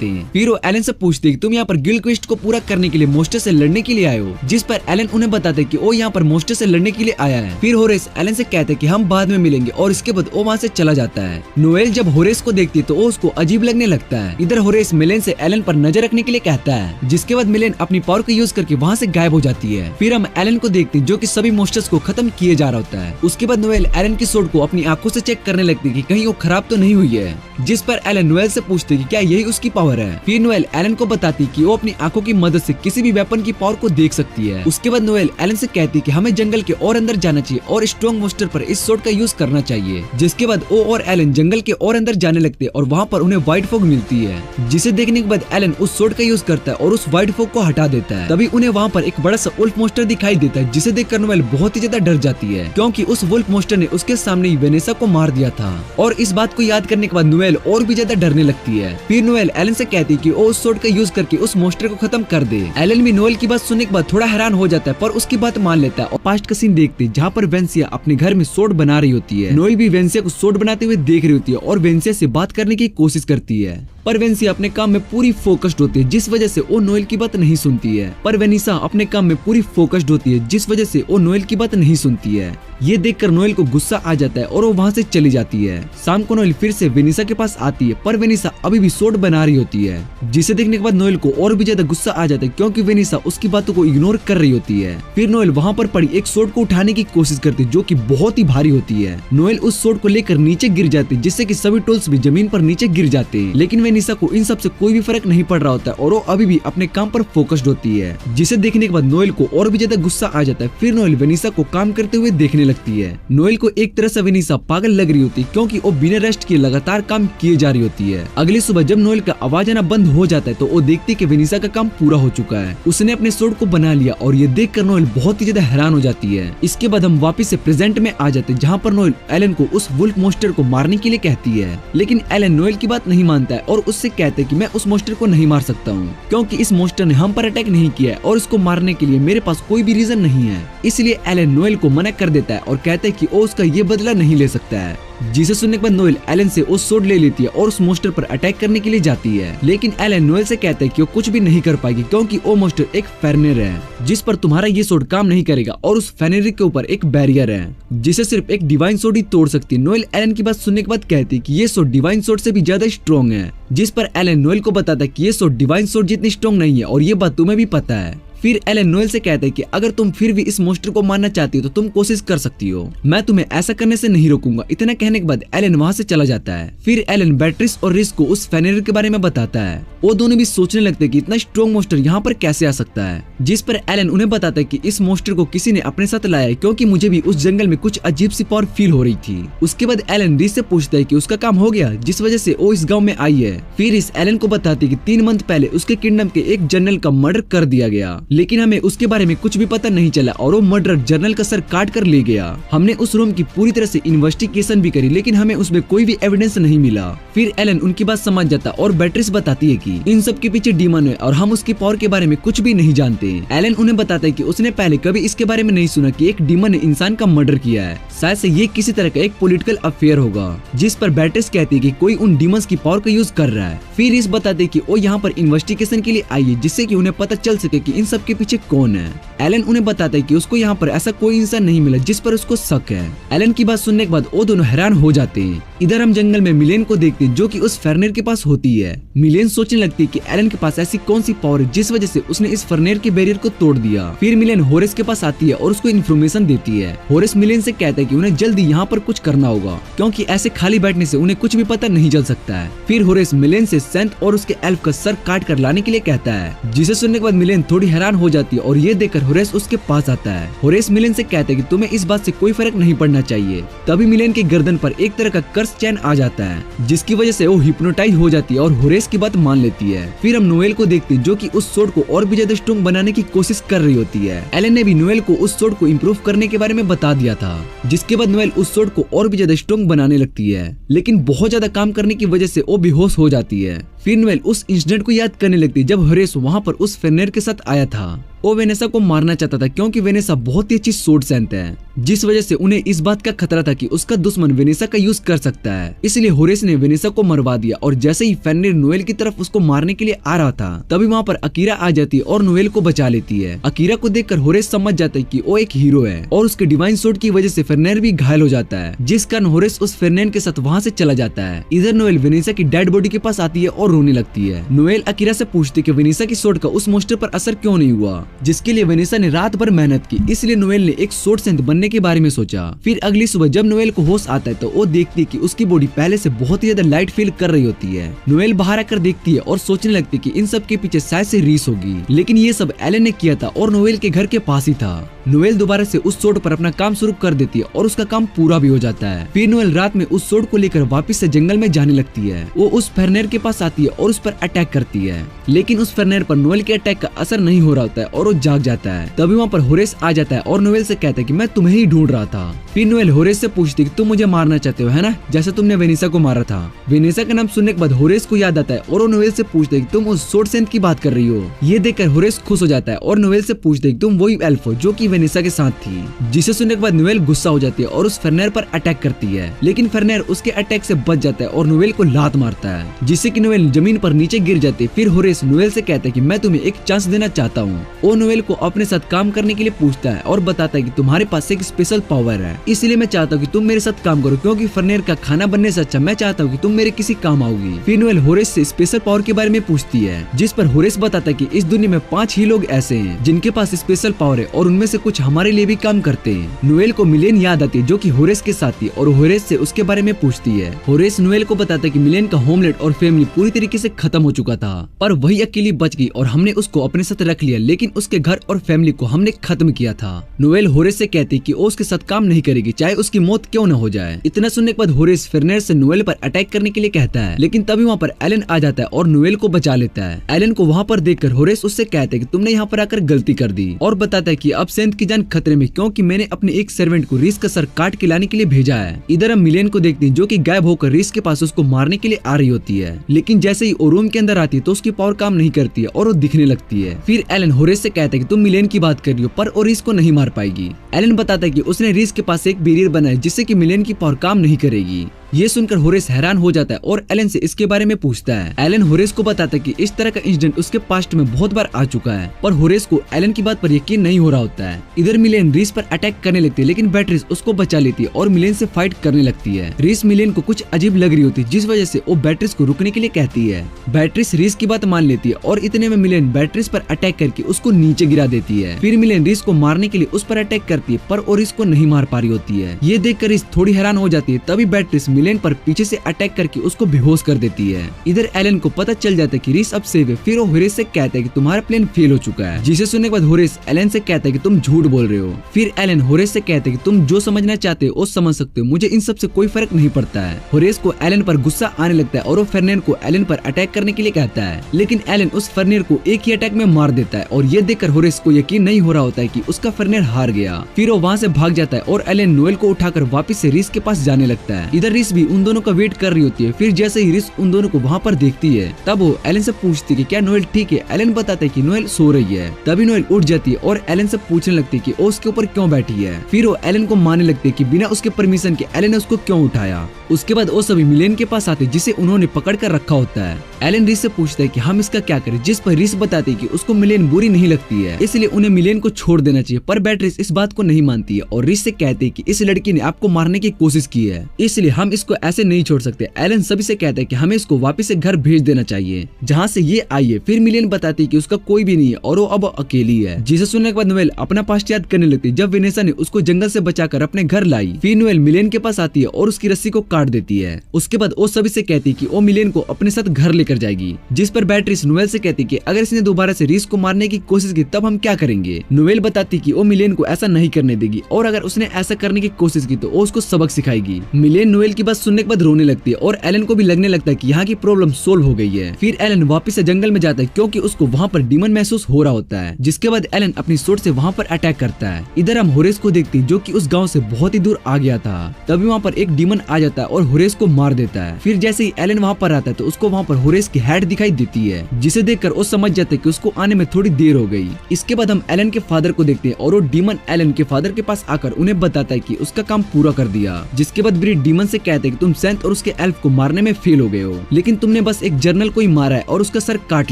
हैं। फिर वो एलन से पूछती कि तुम यहाँ पर गिल्ड क्वेस्ट को पूरा करने के लिए मोस्टर से लड़ने के लिए आए हो, जिस पर एलन उन्हें बताते कि वो यहाँ पर मोस्टर से लड़ने के लिए आया है। फिर होरेस एलन से कहते कि हम बाद में मिलेंगे, और इसके बाद वो वहाँ से चला जाता है। नोएल जब होरेस को देखती है तो वो उसको अजीब लगने लगता है। इधर होरेस मिलेन से एलन पर नजर रखने के लिए कहता है, जिसके बाद मिलेन अपनी पावर को यूज करके वहाँ से गायब हो जाती है। फिर हम एलन को देखते हैं जो कि सभी मोस्टर्स को खत्म किए जा रहा होता है। उसके बाद नोएल एलन की सोड को अपनी आंखों से चेक करने लगती है कि कहीं वो खराब तो नहीं हुई है, जिस पर एलन नोएल से पूछते कि क्या यही उसकी पावर है। फिर नोएल एलन को बताती कि वो अपनी आंखों की मदद से किसी भी वेपन की पावर को देख सकती है। उसके बाद नोएल एलन से कहती कि हमें जंगल के और अंदर जाना चाहिए और स्ट्रॉन्ग मोस्टर पर इस सोड का यूज करना चाहिए। जिसके बाद वो और एलन जंगल के और अंदर जाने लगते हैं और वहाँ पर उन्हें व्हाइट फॉग मिलती है, जिसे देखने के बाद एलन उस सोड का यूज करता है और उस व्हाइट फॉग को हटा देता है। तभी उन्हें वहाँ पर एक बड़ा सा वुल्फ मोस्टर दिखाई देता है, जिसे देखकर नोएल बहुत ही ज्यादा डर जाती है, क्योंकि उस वुल्फ मोस्टर ने उसके सामने ही वेनेसा को मार दिया था। और इस बात को याद करने के बाद नोएल और भी ज्यादा डरने लगती है। फिर नोएल एलन से कहती है कि वो उस सोड का यूज करके उस मोस्टर को खत्म कर दे। एलन भी नोएल की बात सुनने के बाद थोड़ा हैरान हो जाता है, पर उसकी बात मान लेता है और पास्ट का सीन देखते जहाँ पर वेनेसिया अपने घर में सोड बना रही होती है। नोएल भी वेनेसिया को सोड बनाते हुए देख रही होती है और वेनेसिया से बात करने की कोशिश करती है, पर वेनेसिया अपने काम में पूरी फोकस्ड होती है, जिस वजह से वो नोएल की बात नहीं सुनती है। पर वेनेसा अपने काम में पूरी फोकस्ड होती है, जिस वजह से वो नोएल की बात नहीं सुनती है। ये देखकर नोएल को गुस्सा आ जाता है और वो वहाँ से चली जाती है। शाम को नोएल फिर से वेनेसा के पास आती है, पर वेनेसा अभी भी सोड बना रही होती है, जिसे देखने के बाद नोएल को और भी ज्यादा गुस्सा आ जाता है, क्योंकि वेनेसा उसकी बातों को इग्नोर कर रही होती है। फिर नोएल वहाँ पर पड़ी एक सोड को उठाने की कोशिश करती है, जो कि बहुत ही भारी होती है। नोएल उस सोड को लेकर नीचे गिर जाती है, जिससे कि सभी टूल्स भी जमीन पर नीचे गिर जाते हैं। लेकिन वेनेसा को इन सब से कोई भी फर्क नहीं पड़ रहा होता है और वो अभी भी अपने काम पर फोकस्ड होती है, जिसे देखने के बाद नोएल को और भी ज्यादा गुस्सा आ जाता है। फिर नोएल वेनेसा को काम करते हुए देखने लगती है। नोएल को एक तरह से वेनेसा पागल लग रही होती है, क्योंकि वो बिना रेस्ट किए लगातार काम किए जा रही होती है। अगली सुबह जब नोएल का आवाज आना बंद हो जाता है तो वो देखती है कि वेनेसा का काम पूरा हो चुका है, उसने अपने सोड को बना लिया, और ये देखकर नोएल बहुत ही ज्यादा हैरान हो जाती है। इसके बाद हम वापस से प्रेजेंट में आ जाते हैं, जहाँ पर नोएल एलन को उस वुल्फ मोस्टर को मारने के लिए कहती है, लेकिन एलन नोएल की बात नहीं मानता है और उससे कहते हैं कि मैं उस मोस्टर को नहीं मार सकता हूँ, क्योंकि इस मोस्टर ने हम पर अटैक नहीं किया है और इसको मारने के लिए मेरे पास कोई भी रीजन नहीं है। इसलिए एलन नोएल को मना कर देता है और कहता है कि वो उसका ये बदला नहीं ले सकता है, जिसे सुनने के बाद नोएल एलन से उस सोड ले लेती है और उस मोस्टर पर अटैक करने के लिए जाती है। लेकिन एलन नोएल से कहता है कि वो कुछ भी नहीं कर पाएगी, क्योंकि वो मोस्टर एक फेनरिर है, जिस पर तुम्हारा ये सोड काम नहीं करेगा, और उस फेनरिर के ऊपर एक बैरियर है, जिसे सिर्फ एक डिवाइन सोड ही तोड़ सकती है। नोएल एलन की बात सुनने के बाद कहती है कि ये सोड डिवाइन सोड से भी ज्यादा स्ट्रॉन्ग है, जिस पर एलन नोएल को बताता है कि ये सोड डिवाइन सोड जितनी स्ट्रॉन्ग नहीं है, और ये बात तुम्हें भी पता है। फिर एलन नोएल से कहता है कि अगर तुम फिर भी इस मोस्टर को मारना चाहती हो तो तुम कोशिश कर सकती हो, मैं तुम्हें ऐसा करने से नहीं रोकूंगा। इतना कहने के बाद एलन वहाँ से चला जाता है। फिर एलन बैट्रिस और रिस को उस फेनरिर के बारे में बताता है। वो दोनों भी सोचने लगते हैं कि इतना स्ट्रॉन्ग मोस्टर यहाँ पर कैसे आ सकता है, जिस पर एलन उन्हें बताता है कि इस मोस्टर को किसी ने अपने साथ लाया है, क्योंकि मुझे भी उस जंगल में कुछ अजीब सी पावर फील हो रही थी। उसके बाद एलन रिस से पूछता है कि उसका काम हो गया, जिस वजह से वो इस गाँव में आई है। फिर रिस एलन को बताती है कि 3 मंथ पहले उसके किंगडम के एक जनरल का मर्डर कर दिया गया, लेकिन हमें उसके बारे में कुछ भी पता नहीं चला, और वो मर्डरर जनरल का सर काट कर ले गया। हमने उस रूम की पूरी तरह से इन्वेस्टिगेशन भी करी, लेकिन हमें उसमें कोई भी एविडेंस नहीं मिला। फिर एलन उनकी बात समझ जाता और बैट्रिस बताती है कि इन सब के पीछे डीमन है और हम उसकी पावर के बारे में कुछ भी नहीं जानते। एलन उन्हें बताता है कि उसने पहले कभी इसके बारे में नहीं सुना कि एक डीमन ने इंसान का मर्डर किया है, शायद से ये किसी तरह का एक पॉलिटिकल अफेयर होगा, जिस पर बैट्रिस कहती है कि कोई उन डीमंस की पावर का यूज कर रहा है। फिर इस बताते हैं कि वो यहाँ पर इन्वेस्टिगेशन के लिए आई है, जिससे कि उन्हें पता चल सके कि इन सब के पीछे कौन है। एलन उन्हें बताता है कि उसको यहाँ पर ऐसा कोई इंसान नहीं मिला जिस पर उसको शक है। एलन की बात सुनने के बाद वो दोनों हैरान हो जाते हैं। इधर हम जंगल में मिलेन को देखते हैं, जो कि उस फेनरिर के पास होती है। मिलेन सोचने लगती है कि एलन के पास ऐसी कौन सी पावर है जिस वजह से उसने इस फेनरिर के बैरियर को तोड़ दिया। फिर मिलेन होरेस के पास आती है और उसको इन्फॉर्मेशन देती है। होरेस मिलेन से कहता है कि उन्हें जल्दी यहाँ पर कुछ करना होगा, क्योंकि ऐसे खाली बैठने से उन्हें कुछ भी पता नहीं चल सकता है। फिर होरेस मिलेन से सेंट और उसके एल्फ का सर काट कर लाने के लिए कहता है, जिसे सुनने के बाद मिलेन थोड़ी हैरान हैरान हो जाती है और ये देखकर होरेस उसके पास आता है। होरेस मिलेन से कहता है कि तुम्हें इस बात से कोई फर्क नहीं पड़ना चाहिए। तभी मिलेन के गर्दन पर एक तरह का कर्स चैन आ जाता है, जिसकी वजह से वो हिप्नोटाइज हो जाती है और होरेस की बात मान लेती है। फिर हम नोएल को देखते हैं जो कि उस सोड को और भी ज्यादा स्ट्रॉन्ग बनाने की कोशिश कर रही होती है। एलन ने भी नोएल को उस सोड को इम्प्रूव करने के बारे में बता दिया था, जिसके बाद नोएल उस सोड को और भी ज्यादा स्ट्रॉन्ग बनाने लगती है, लेकिन बहुत ज्यादा काम करने की वजह से वो बेहोश हो जाती है। फिर नोएल उस इंसिडेंट को याद करने लगती है जब होरेस वहाँ पर उस फेरनेर के साथ आया था। वो वेनेसा को मारना चाहता था क्योंकि वेनेसा बहुत ही अच्छी सोड सेंटर है, जिस वजह से उन्हें इस बात का खतरा था कि उसका दुश्मन वेनेसा का यूज कर सकता है। इसलिए होरेस ने वेनेसा को मरवा दिया और जैसे ही फेरनेर नोएल की तरफ उसको मारने के लिए आ रहा था, तभी वहाँ पर अकीरा आ जाती है और नोएल को बचा लेती है। अकीरा को देखकर होरेस समझ जाता है कि वो एक हीरो है और उसके डिवाइन सोड की वजह से फेरनेर भी घायल हो जाता है, जिस कारण होरेस उस फेरनेर के साथ वहाँ से चला जाता है। इधर नोएल वेनेसा की डेड बॉडी के पास आती है और रोने लगती है। नोएल अकीरा से पूछती है कि वेनेसा की सोड का उस मोस्टर पर असर क्यों नहीं हुआ, जिसके लिए वेनेसा ने रात भर मेहनत की। इसलिए नोएल ने एक सोड सेंट बनने के बारे में सोचा। फिर अगली सुबह जब नोएल को होश आता है तो वो देखती है कि उसकी बॉडी पहले से बहुत ही ज्यादा लाइट फील कर रही होती है। नोएल बाहर आकर देखती है और सोचने लगती है कि इन सब के पीछे शायद से रीस होगी, लेकिन ये सब एलन ने किया था और नोएल के घर के पास ही था। नोएल दोबारा से उस सोड पर अपना काम शुरू कर देती है और उसका काम पूरा भी हो जाता है। फिर नोएल रात में उस सोड को लेकर वापस से जंगल में जाने लगती है। वो उस फेरनेर के पास आती है और उस पर अटैक करती है, लेकिन उस फेरनेर पर नोएल के अटैक का असर नहीं हो रहा होता है और वो जाग जाता है। तभी वहाँ पर होरेस आ जाता है और नोएल से कहता है कि मैं तुम्हें ही ढूंढ रहा था। फिर नोएल होरेस से पूछती है कि तुम मुझे मारना चाहते हो, है ना, जैसे तुमने वेनेसा को मारा था। वेनेसा का नाम सुनने के बाद होरेस को याद आता है और वो नोएल से पूछते है कि तुम उस सोड सेंट की बात कर रही हो। ये देखकर होरेस खुश हो जाता है और नोएल से पूछते है कि तुम वही एल्फ हो जो कि वेनेसा के साथ थी, जिसे सुनने के बाद नोएल गुस्सा हो जाती है और उस फेरनेर पर अटैक करती है, लेकिन फेरनेर उसके अटैक से बच जाता है और नोएल को लात मारता है, जिससे कि नोएल जमीन पर नीचे गिर जाती है। फिर होरेस नोएल से कहता है कि मैं तुम्हें एक चांस देना चाहता हूँ। वो नोएल को अपने साथ काम करने के लिए पूछता है और बताता है कि तुम्हारे पास एक स्पेशल पावर है, इसलिए मैं चाहता हूँ कि तुम मेरे साथ काम करो, क्योंकि फेरनेर का खाना बनने से अच्छा मैं चाहता हूँ कि तुम मेरे किसी काम आओगी। फिर नोएल होरेस से स्पेशल पावर के बारे में पूछती है, जिस पर होरेस बताता है कि इस दुनिया में 5 ही लोग ऐसे हैं जिनके पास स्पेशल पावर है और उनमें से कुछ हमारे लिए भी काम करते हैं। नोएल को मिलेन याद आती है जो कि होरेस के साथ थी और होरेस से उसके बारे में पूछती है। होरेस नोएल को बताता है कि मिलेन का होमलैंड और फैमिली पूरी तरीके से खत्म हो चुका था, पर वही अकेली बच गई और हमने उसको अपने साथ रख लिया, लेकिन उसके घर और फैमिली को हमने खत्म किया था। नोएल होरेस से कहती कि वो उसके साथ काम नहीं करेगी चाहे उसकी मौत क्यों न हो जाए। इतना सुनने के बाद होरेस फेरनेर से नोएल पर अटैक करने के लिए कहता है, लेकिन तभी वहाँ पर एलन आ जाता है और नोएल को बचा लेता है। एलन को वहाँ पर देखकर होरेस उससे कहता है कि तुमने यहाँ पर आकर गलती कर दी और बताता है कि अब सेंथ की जान खतरे में, क्योंकि मैंने अपने एक सर्वेंट को रीस का सर काट के लाने के लिए भेजा है। इधर हम मिलेन को देखते हैं जो कि गायब होकर रीस के पास उसको मारने के लिए आ रही होती है, लेकिन जैसे ही वो रूम के अंदर आती है तो उसकी पावर काम नहीं करती है और वो दिखने लगती है। फिर एलन होरेस से कहता है कि तुम मिलेन की बात कर रही हो, पर वो रीस को नहीं मार पाएगी। एलन बताता है कि उसने रीस के पास एक बैरियर बनाया जिससे कि मिलेन की पावर काम नहीं करेगी। ये सुनकर होरेस हैरान हो जाता है और एलन से इसके बारे में पूछता है। एलन होरेस को बताता है कि इस तरह का इंसिडेंट उसके पास्ट में बहुत बार आ चुका है, पर होरेस को एलन की बात पर यकीन नहीं हो रहा होता है। इधर मिलेन रीस पर अटैक करने लगती है, लेकिन बैट्रिस उसको बचा लेती है और मिलेन से फाइट करने लगती है। रीस मिलेन को कुछ अजीब लग रही होती है, जिस वजह से वो बैट्रिस को रुकने के लिए कहती है। बैट्रिस रीस की बात मान लेती है और इतने में मिलेन बैट्रिस पर अटैक करके उसको नीचे गिरा देती है। फिर मिलेन रीस को मारने के लिए उस पर अटैक करती है, पर वो रीस को नहीं मार पा रही होती है। ये देखकर रीस थोड़ी हैरान हो जाती है। तभी बैट्रिस मिलेन पर पीछे से अटैक करके उसको बेहोश कर देती है। इधर एलन को पता चल जाता है कि रीस अब सेव है। फिर वो होरेस से कहता है कि तुम्हारा प्लान फेल हो चुका है, जिसे सुनने के बाद होरेस एलन से कहता है कि तुम झूठ बोल रहे हो। फिर एलन होरेस से कहता है कि तुम जो समझना चाहते हो वो समझ सकते हो, मुझे इन सब से कोई फर्क नहीं पड़ता है। होरेस को एलन पर गुस्सा आने लगता है और वो फेरनेर को एलन पर अटैक करने के लिए कहता है, लेकिन एलन उस फेरनेर को एक ही अटैक में मार देता है और ये देखकर होरेस को यकीन नहीं हो रहा होता है कि उसका फेरनेर हार गया। फिर वो वहाँ से भाग जाता है और एलन नोएल को उठाकर वापस से रीस के पास जाने लगता है। इधर रीस भी उन दोनों का वेट कर रही होती है। फिर जैसे ही रीस उन दोनों को वहाँ पर देखती है, तब वो एलन से पूछती है कि क्या नोएल ठीक है। एलन बताता है कि नोएल सो रही है। तभी नोएल उठ जाती है और एलन से पूछने लगती है कि वो उसके ऊपर क्यों बैठी है। फिर वो एलन को मानने लगती है कि बिना उसके परमिशन के एलन ने उसको क्यों उठाया। उसके बाद वो सभी मिलेन के पास आते जिसे उन्होंने पकड़ कर रखा होता है। एलन रीस से पूछता है कि हम इसका क्या करें, जिस पर रीस बताती है कि उसको मिलेन बुरी नहीं लगती है, इसलिए उन्हें मिलेन को छोड़ देना चाहिए। पर बैट्रिस इस बात को नहीं मानती है और रीस से कहती है कि इस लड़की ने आपको मारने की कोशिश की है, इसलिए हम इसको ऐसे नहीं छोड़ सकते। एलन सभी से कहता है कि हमें इसको वापस से घर भेज देना चाहिए जहाँ से ये आई है। फिर मिलेन बताती है कि उसका कोई भी नहीं है और वो अब अकेली है, जिसे सुनने के बाद नोएल अपना पास्ट याद करने लगती है जब वेनेसा ने उसको जंगल से बचाकर अपने घर लाई। फिर नोएल मिलेन के पास आती है और उसकी रस्सी को काट देती है। उसके बाद वो सभी से कहती कि वो मिलेन को अपने साथ घर लेकर जाएगी, जिस पर बैट्रिस नोएल से कहती कि अगर इसने दोबारा से रीस को मारने की कोशिश की तब हम क्या करेंगे। नोएल बताती कि वो मिलेन को ऐसा नहीं करने देगी और अगर उसने ऐसा करने की कोशिश की तो वो उसको सबक सिखाएगी। मिलेन नोएल की बात सुनने के बाद रोने लगती है और एलन को भी लगने लगता है कि यहाँ की प्रॉब्लम सोल्व हो गई है। फिर एलन वापस से जंगल में जाता है क्योंकि उसको वहाँ पर डीमन महसूस हो रहा होता है, जिसके बाद एलन अपनी सोर्ड से वहाँ पर अटैक करता है। इधर हम होरेस को देखते हैं जो कि उस गांव से बहुत ही दूर आ गया था। तभी वहाँ पर एक डीमन आ जाता है और होरेस को मार देता है। फिर जैसे ही एलन वहाँ पर आता है तो उसको वहाँ पर होरेस की हेड दिखाई देती है, जिसे देखकर वो समझ जाता है कि उसको आने में थोड़ी देर हो गई। इसके बाद हम एलन के फादर को देखते हैं और वो डीमन एलन के फादर के पास आकर उन्हें बताता है कि उसका काम पूरा कर दिया। जिसके बाद ब्रीड डीमन से कहते हैं कि तुम सेंथ और उसके एल्फ को मारने में फेल हो गए हो, लेकिन तुमने बस एक जर्नल को ही मारा है और उसका सर काट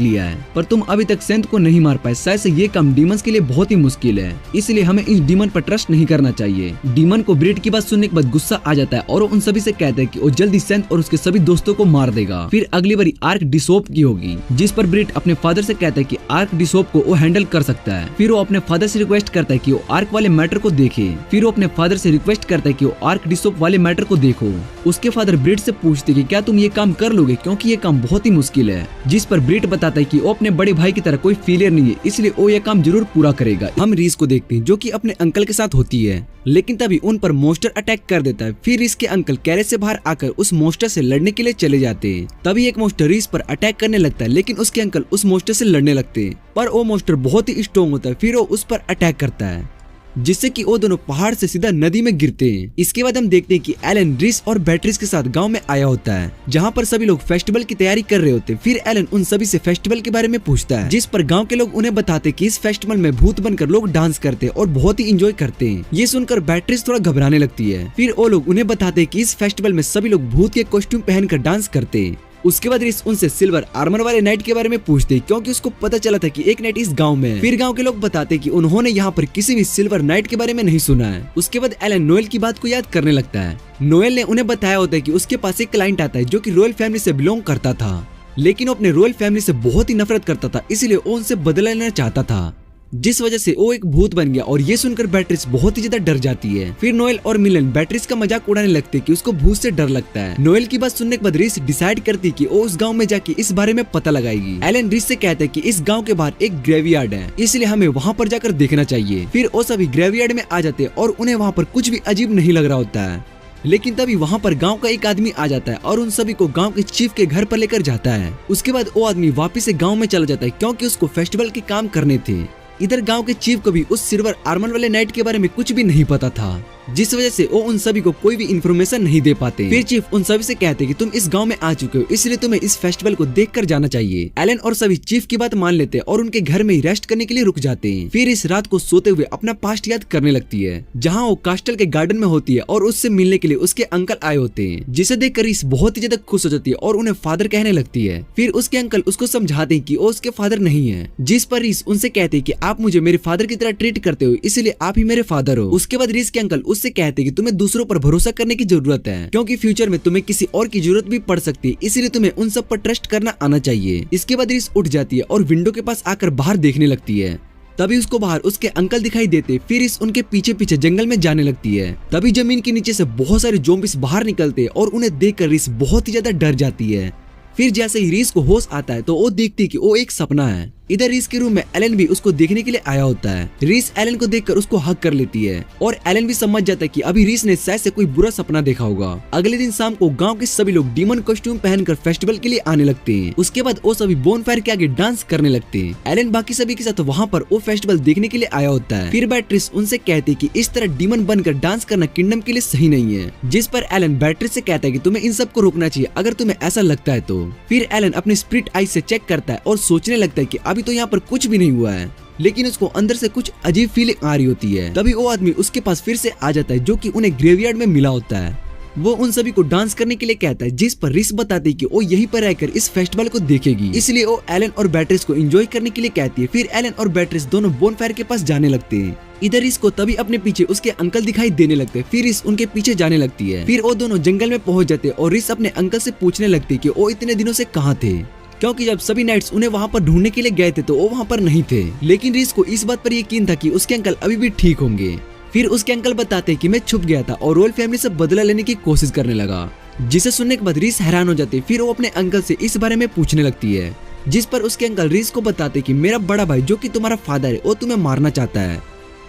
लिया है, पर तुम अभी तक सेंथ को नहीं मार पाए। शायद से ये काम डीमंस के लिए बहुत ही मुश्किल है, इसलिए हमें इस डीमन पर ट्रस्ट नहीं करना चाहिए। डीमन को ब्रीड की बात सुनने के बाद गुस्सा आ जाता है और वो उन सभी से कहता है कि वो जल्दी सेंथ और उसके सभी दोस्तों को मार देगा। फिर अगली बारी आर्क डिसोप की होगी, जिस पर ब्रीड अपने फादर से कहता है कि आर्क डिसोप को वो हैंडल कर सकता है। फिर वो अपने फादर से रिक्वेस्ट करता है कि वो आर्क वाले मैटर को देखे। फिर वो अपने फादर से रिक्वेस्ट करता है कि वो आर्क डिसोप वाले मैटर को देखो। उसके फादर ब्रीड से पूछते कि क्या तुम ये काम कर लोगे, क्योंकि ये काम बहुत ही मुश्किल है। जिस पर ब्रीड बताता है कि वो अपने बड़े भाई की तरह कोई फेलियर नहीं है, इसलिए वो ये काम जरूर पूरा करेगा। हम रीस को देखते हैं जो कि अपने अंकल के साथ होती है, लेकिन तभी उन पर मॉन्स्टर अटैक कर देता है। फिर इसके अंकल कैरेज से बाहर आकर उस मॉन्स्टर से लड़ने के लिए चले जाते हैं। तभी एक मॉन्स्टर रीस पर अटैक करने लगता है, लेकिन उसके अंकल उस मॉन्स्टर से लड़ने लगते हैं, पर वो मॉन्स्टर बहुत ही स्ट्रॉन्ग होता है। फिर वो उस पर अटैक करता है, जिससे कि वो दोनों पहाड़ से सीधा नदी में गिरते हैं। इसके बाद हम देखते हैं कि एलन रीस और बैट्रिस के साथ गांव में आया होता है, जहां पर सभी लोग फेस्टिवल की तैयारी कर रहे होते हैं। फिर एलन उन सभी से फेस्टिवल के बारे में पूछता है, जिस पर गांव के लोग उन्हें बताते कि इस फेस्टिवल में भूत बनकर लोग डांस करते हैं और बहुत ही एंजॉय करते हैं। ये सुनकर बैट्रिस थोड़ा घबराने लगती है। फिर वो लोग उन्हें बताते हैं कि इस फेस्टिवल में सभी लोग भूत के कॉस्ट्यूम पहनकर डांस करते हैं। उसके बाद रीस उनसे सिल्वर आर्मर वाले नाइट के बारे में पूछते, क्योंकि उसको पता चला था कि एक नाइट इस गांव में है। फिर गांव के लोग बताते कि उन्होंने यहाँ पर किसी भी सिल्वर नाइट के बारे में नहीं सुना है। उसके बाद एलन नोएल की बात को याद करने लगता है। नोएल ने उन्हें बताया होता है कि उसके पास एक क्लाइंट आता है जो कि रॉयल फैमिली से बिलोंग करता था, लेकिन वो अपने रॉयल फैमिली से बहुत ही नफरत करता था, इसलिए वो उनसे बदला लेना चाहता था, जिस वजह से वो एक भूत बन गया। और ये सुनकर बैट्रिस बहुत ही ज्यादा डर जाती है। फिर नोएल और मिलन बैट्रिस का मजाक उड़ाने लगते कि उसको भूत से डर लगता है। नोएल की बात सुनने के बाद रीस डिसाइड करती कि वो उस गांव में जाके इस बारे में पता लगाएगी। एलन रीस से कहता है कि इस गांव के बाहर एक ग्रेवयार्ड है, इसलिए हमें वहाँ पर जाकर देखना चाहिए। फिर वो सभी ग्रेवयार्ड में आ जाते और उन्हें वहाँ पर कुछ भी अजीब नहीं लग रहा होता है, लेकिन तभी वहाँ पर गांव का एक आदमी आ जाता है और उन सभी को गांव के चीफ के घर पर लेकर जाता है। उसके बाद वो आदमी वापिस से गाँव में चला जाता है, क्योंकि उसको फेस्टिवल के काम करने थे। इधर गांव के चीफ को भी उस सिल्वर आर्मर वाले नाइट के बारे में कुछ भी नहीं पता था, जिस वजह से वो उन सभी को कोई भी इन्फॉर्मेशन नहीं दे पाते। फिर चीफ उन सभी से कहते कि तुम इस गांव में आ चुके हो, इसलिए तुम्हें इस फेस्टिवल को देखकर जाना चाहिए। एलन और सभी चीफ की बात मान लेते और उनके घर में ही रेस्ट करने के लिए रुक जाते हैं। फिर इस रात को सोते हुए अपना पास्ट याद करने लगती है, जहाँ वो कास्टल के गार्डन में होती है और उससे मिलने के लिए उसके अंकल आए होते हैं, जिसे देखकर रीस बहुत ही ज्यादा खुश हो जाती है और उन्हें फादर कहने लगती है। फिर उसके अंकल उसको समझाते हैं कि वो उसके फादर नहीं है, जिस पर रीस उनसे कहते हैं कि आप मुझे मेरे फादर की तरह ट्रीट करते हो, इसलिए आप ही मेरे फादर हो। उसके बाद रीस के अंकल उससे कहते हैं कि तुम्हें दूसरों पर भरोसा करने की जरूरत है, क्योंकि फ्यूचर में तुम्हें किसी और की जरूरत भी पड़ सकती है, इसलिए तुम्हें उन सब पर ट्रस्ट करना आना चाहिए। इसके बाद रीस उठ जाती है और विंडो के पास आकर बाहर देखने लगती है। तभी उसको बाहर उसके अंकल दिखाई देते। फिर इस उनके पीछे पीछे जंगल में जाने लगती है। तभी जमीन के नीचे से बहुत सारे ज़ॉम्बीज़ बाहर निकलते और उन्हें देखकर रीस बहुत ही ज्यादा डर जाती है। फिर जैसे ही रीस को होश आता है तो वो देखती कि वो एक सपना है। इधर रीस के रूम में एलन भी उसको देखने के लिए आया होता है। रीस एलन को देखकर उसको हक कर लेती है और एलन भी समझ जाता है कि अभी रीस ने शायद से कोई बुरा सपना देखा होगा। अगले दिन शाम को गांव के सभी लोग डीमन कॉस्ट्यूम पहनकर फेस्टिवल के लिए आने लगते हैं। उसके बाद वो सभी बोनफायर के आगे डांस करने लगते हैं। एलन बाकी सभी के साथ वहाँ पर वो फेस्टिवल देखने के लिए आया होता है। फिर बैट्रिस उनसे कहती है कि इस तरह डीमन बनकर डांस करना किंगडम के लिए सही नहीं है, जिस पर एलन बैट्रिस से कहता है कि तुम्हें इन सब को रोकना चाहिए अगर तुम्हें ऐसा लगता है तो। फिर एलन अपनी स्प्रिट आई से चेक करता है और सोचने लगता है कि अभी तो यहाँ पर कुछ भी नहीं हुआ है, लेकिन उसको अंदर से कुछ अजीब फीलिंग आ रही होती है। तभी वो आदमी उसके पास फिर से आ जाता है जो कि उन्हें ग्रेवयार्ड में मिला होता है। वो उन सभी को डांस करने के लिए कहता है, जिस पर रीस बताती है कि वो यहीं पर रहकर इस फेस्टिवल को देखेगी, इसलिए वो एलन और बैट्रिस को एंजॉय करने के लिए कहती है। फिर एलन और बैट्रिस दोनों बोनफायर के पास जाने लगते हैं। इधर इसको तभी अपने पीछे उसके अंकल दिखाई देने लगते हैं। फिर इस उनके पीछे जाने लगती है। फिर वो दोनों जंगल में पहुंच जाते हैं और रीस अपने अंकल से पूछने लगती है कि वो इतने दिनों से कहाँ थे, क्योंकि जब सभी नाइट्स उन्हें वहाँ पर ढूंढने के लिए गए थे तो वो वहाँ पर नहीं थे। लेकिन रीस को इस बात पर यकीन था कि उसके अंकल अभी भी ठीक होंगे। फिर उसके अंकल बताते हैं कि मैं छुप गया था और रॉयल फैमिली से बदला लेने की कोशिश करने लगा। जिसे सुनने के बाद रीस हैरान हो जाती है। फिर वो अपने अंकल से इस बारे में पूछने लगती है, जिस पर उसके अंकल रीस को बताते कि मेरा बड़ा भाई जो कि तुम्हारा फादर है वो तुम्हें मारना चाहता है,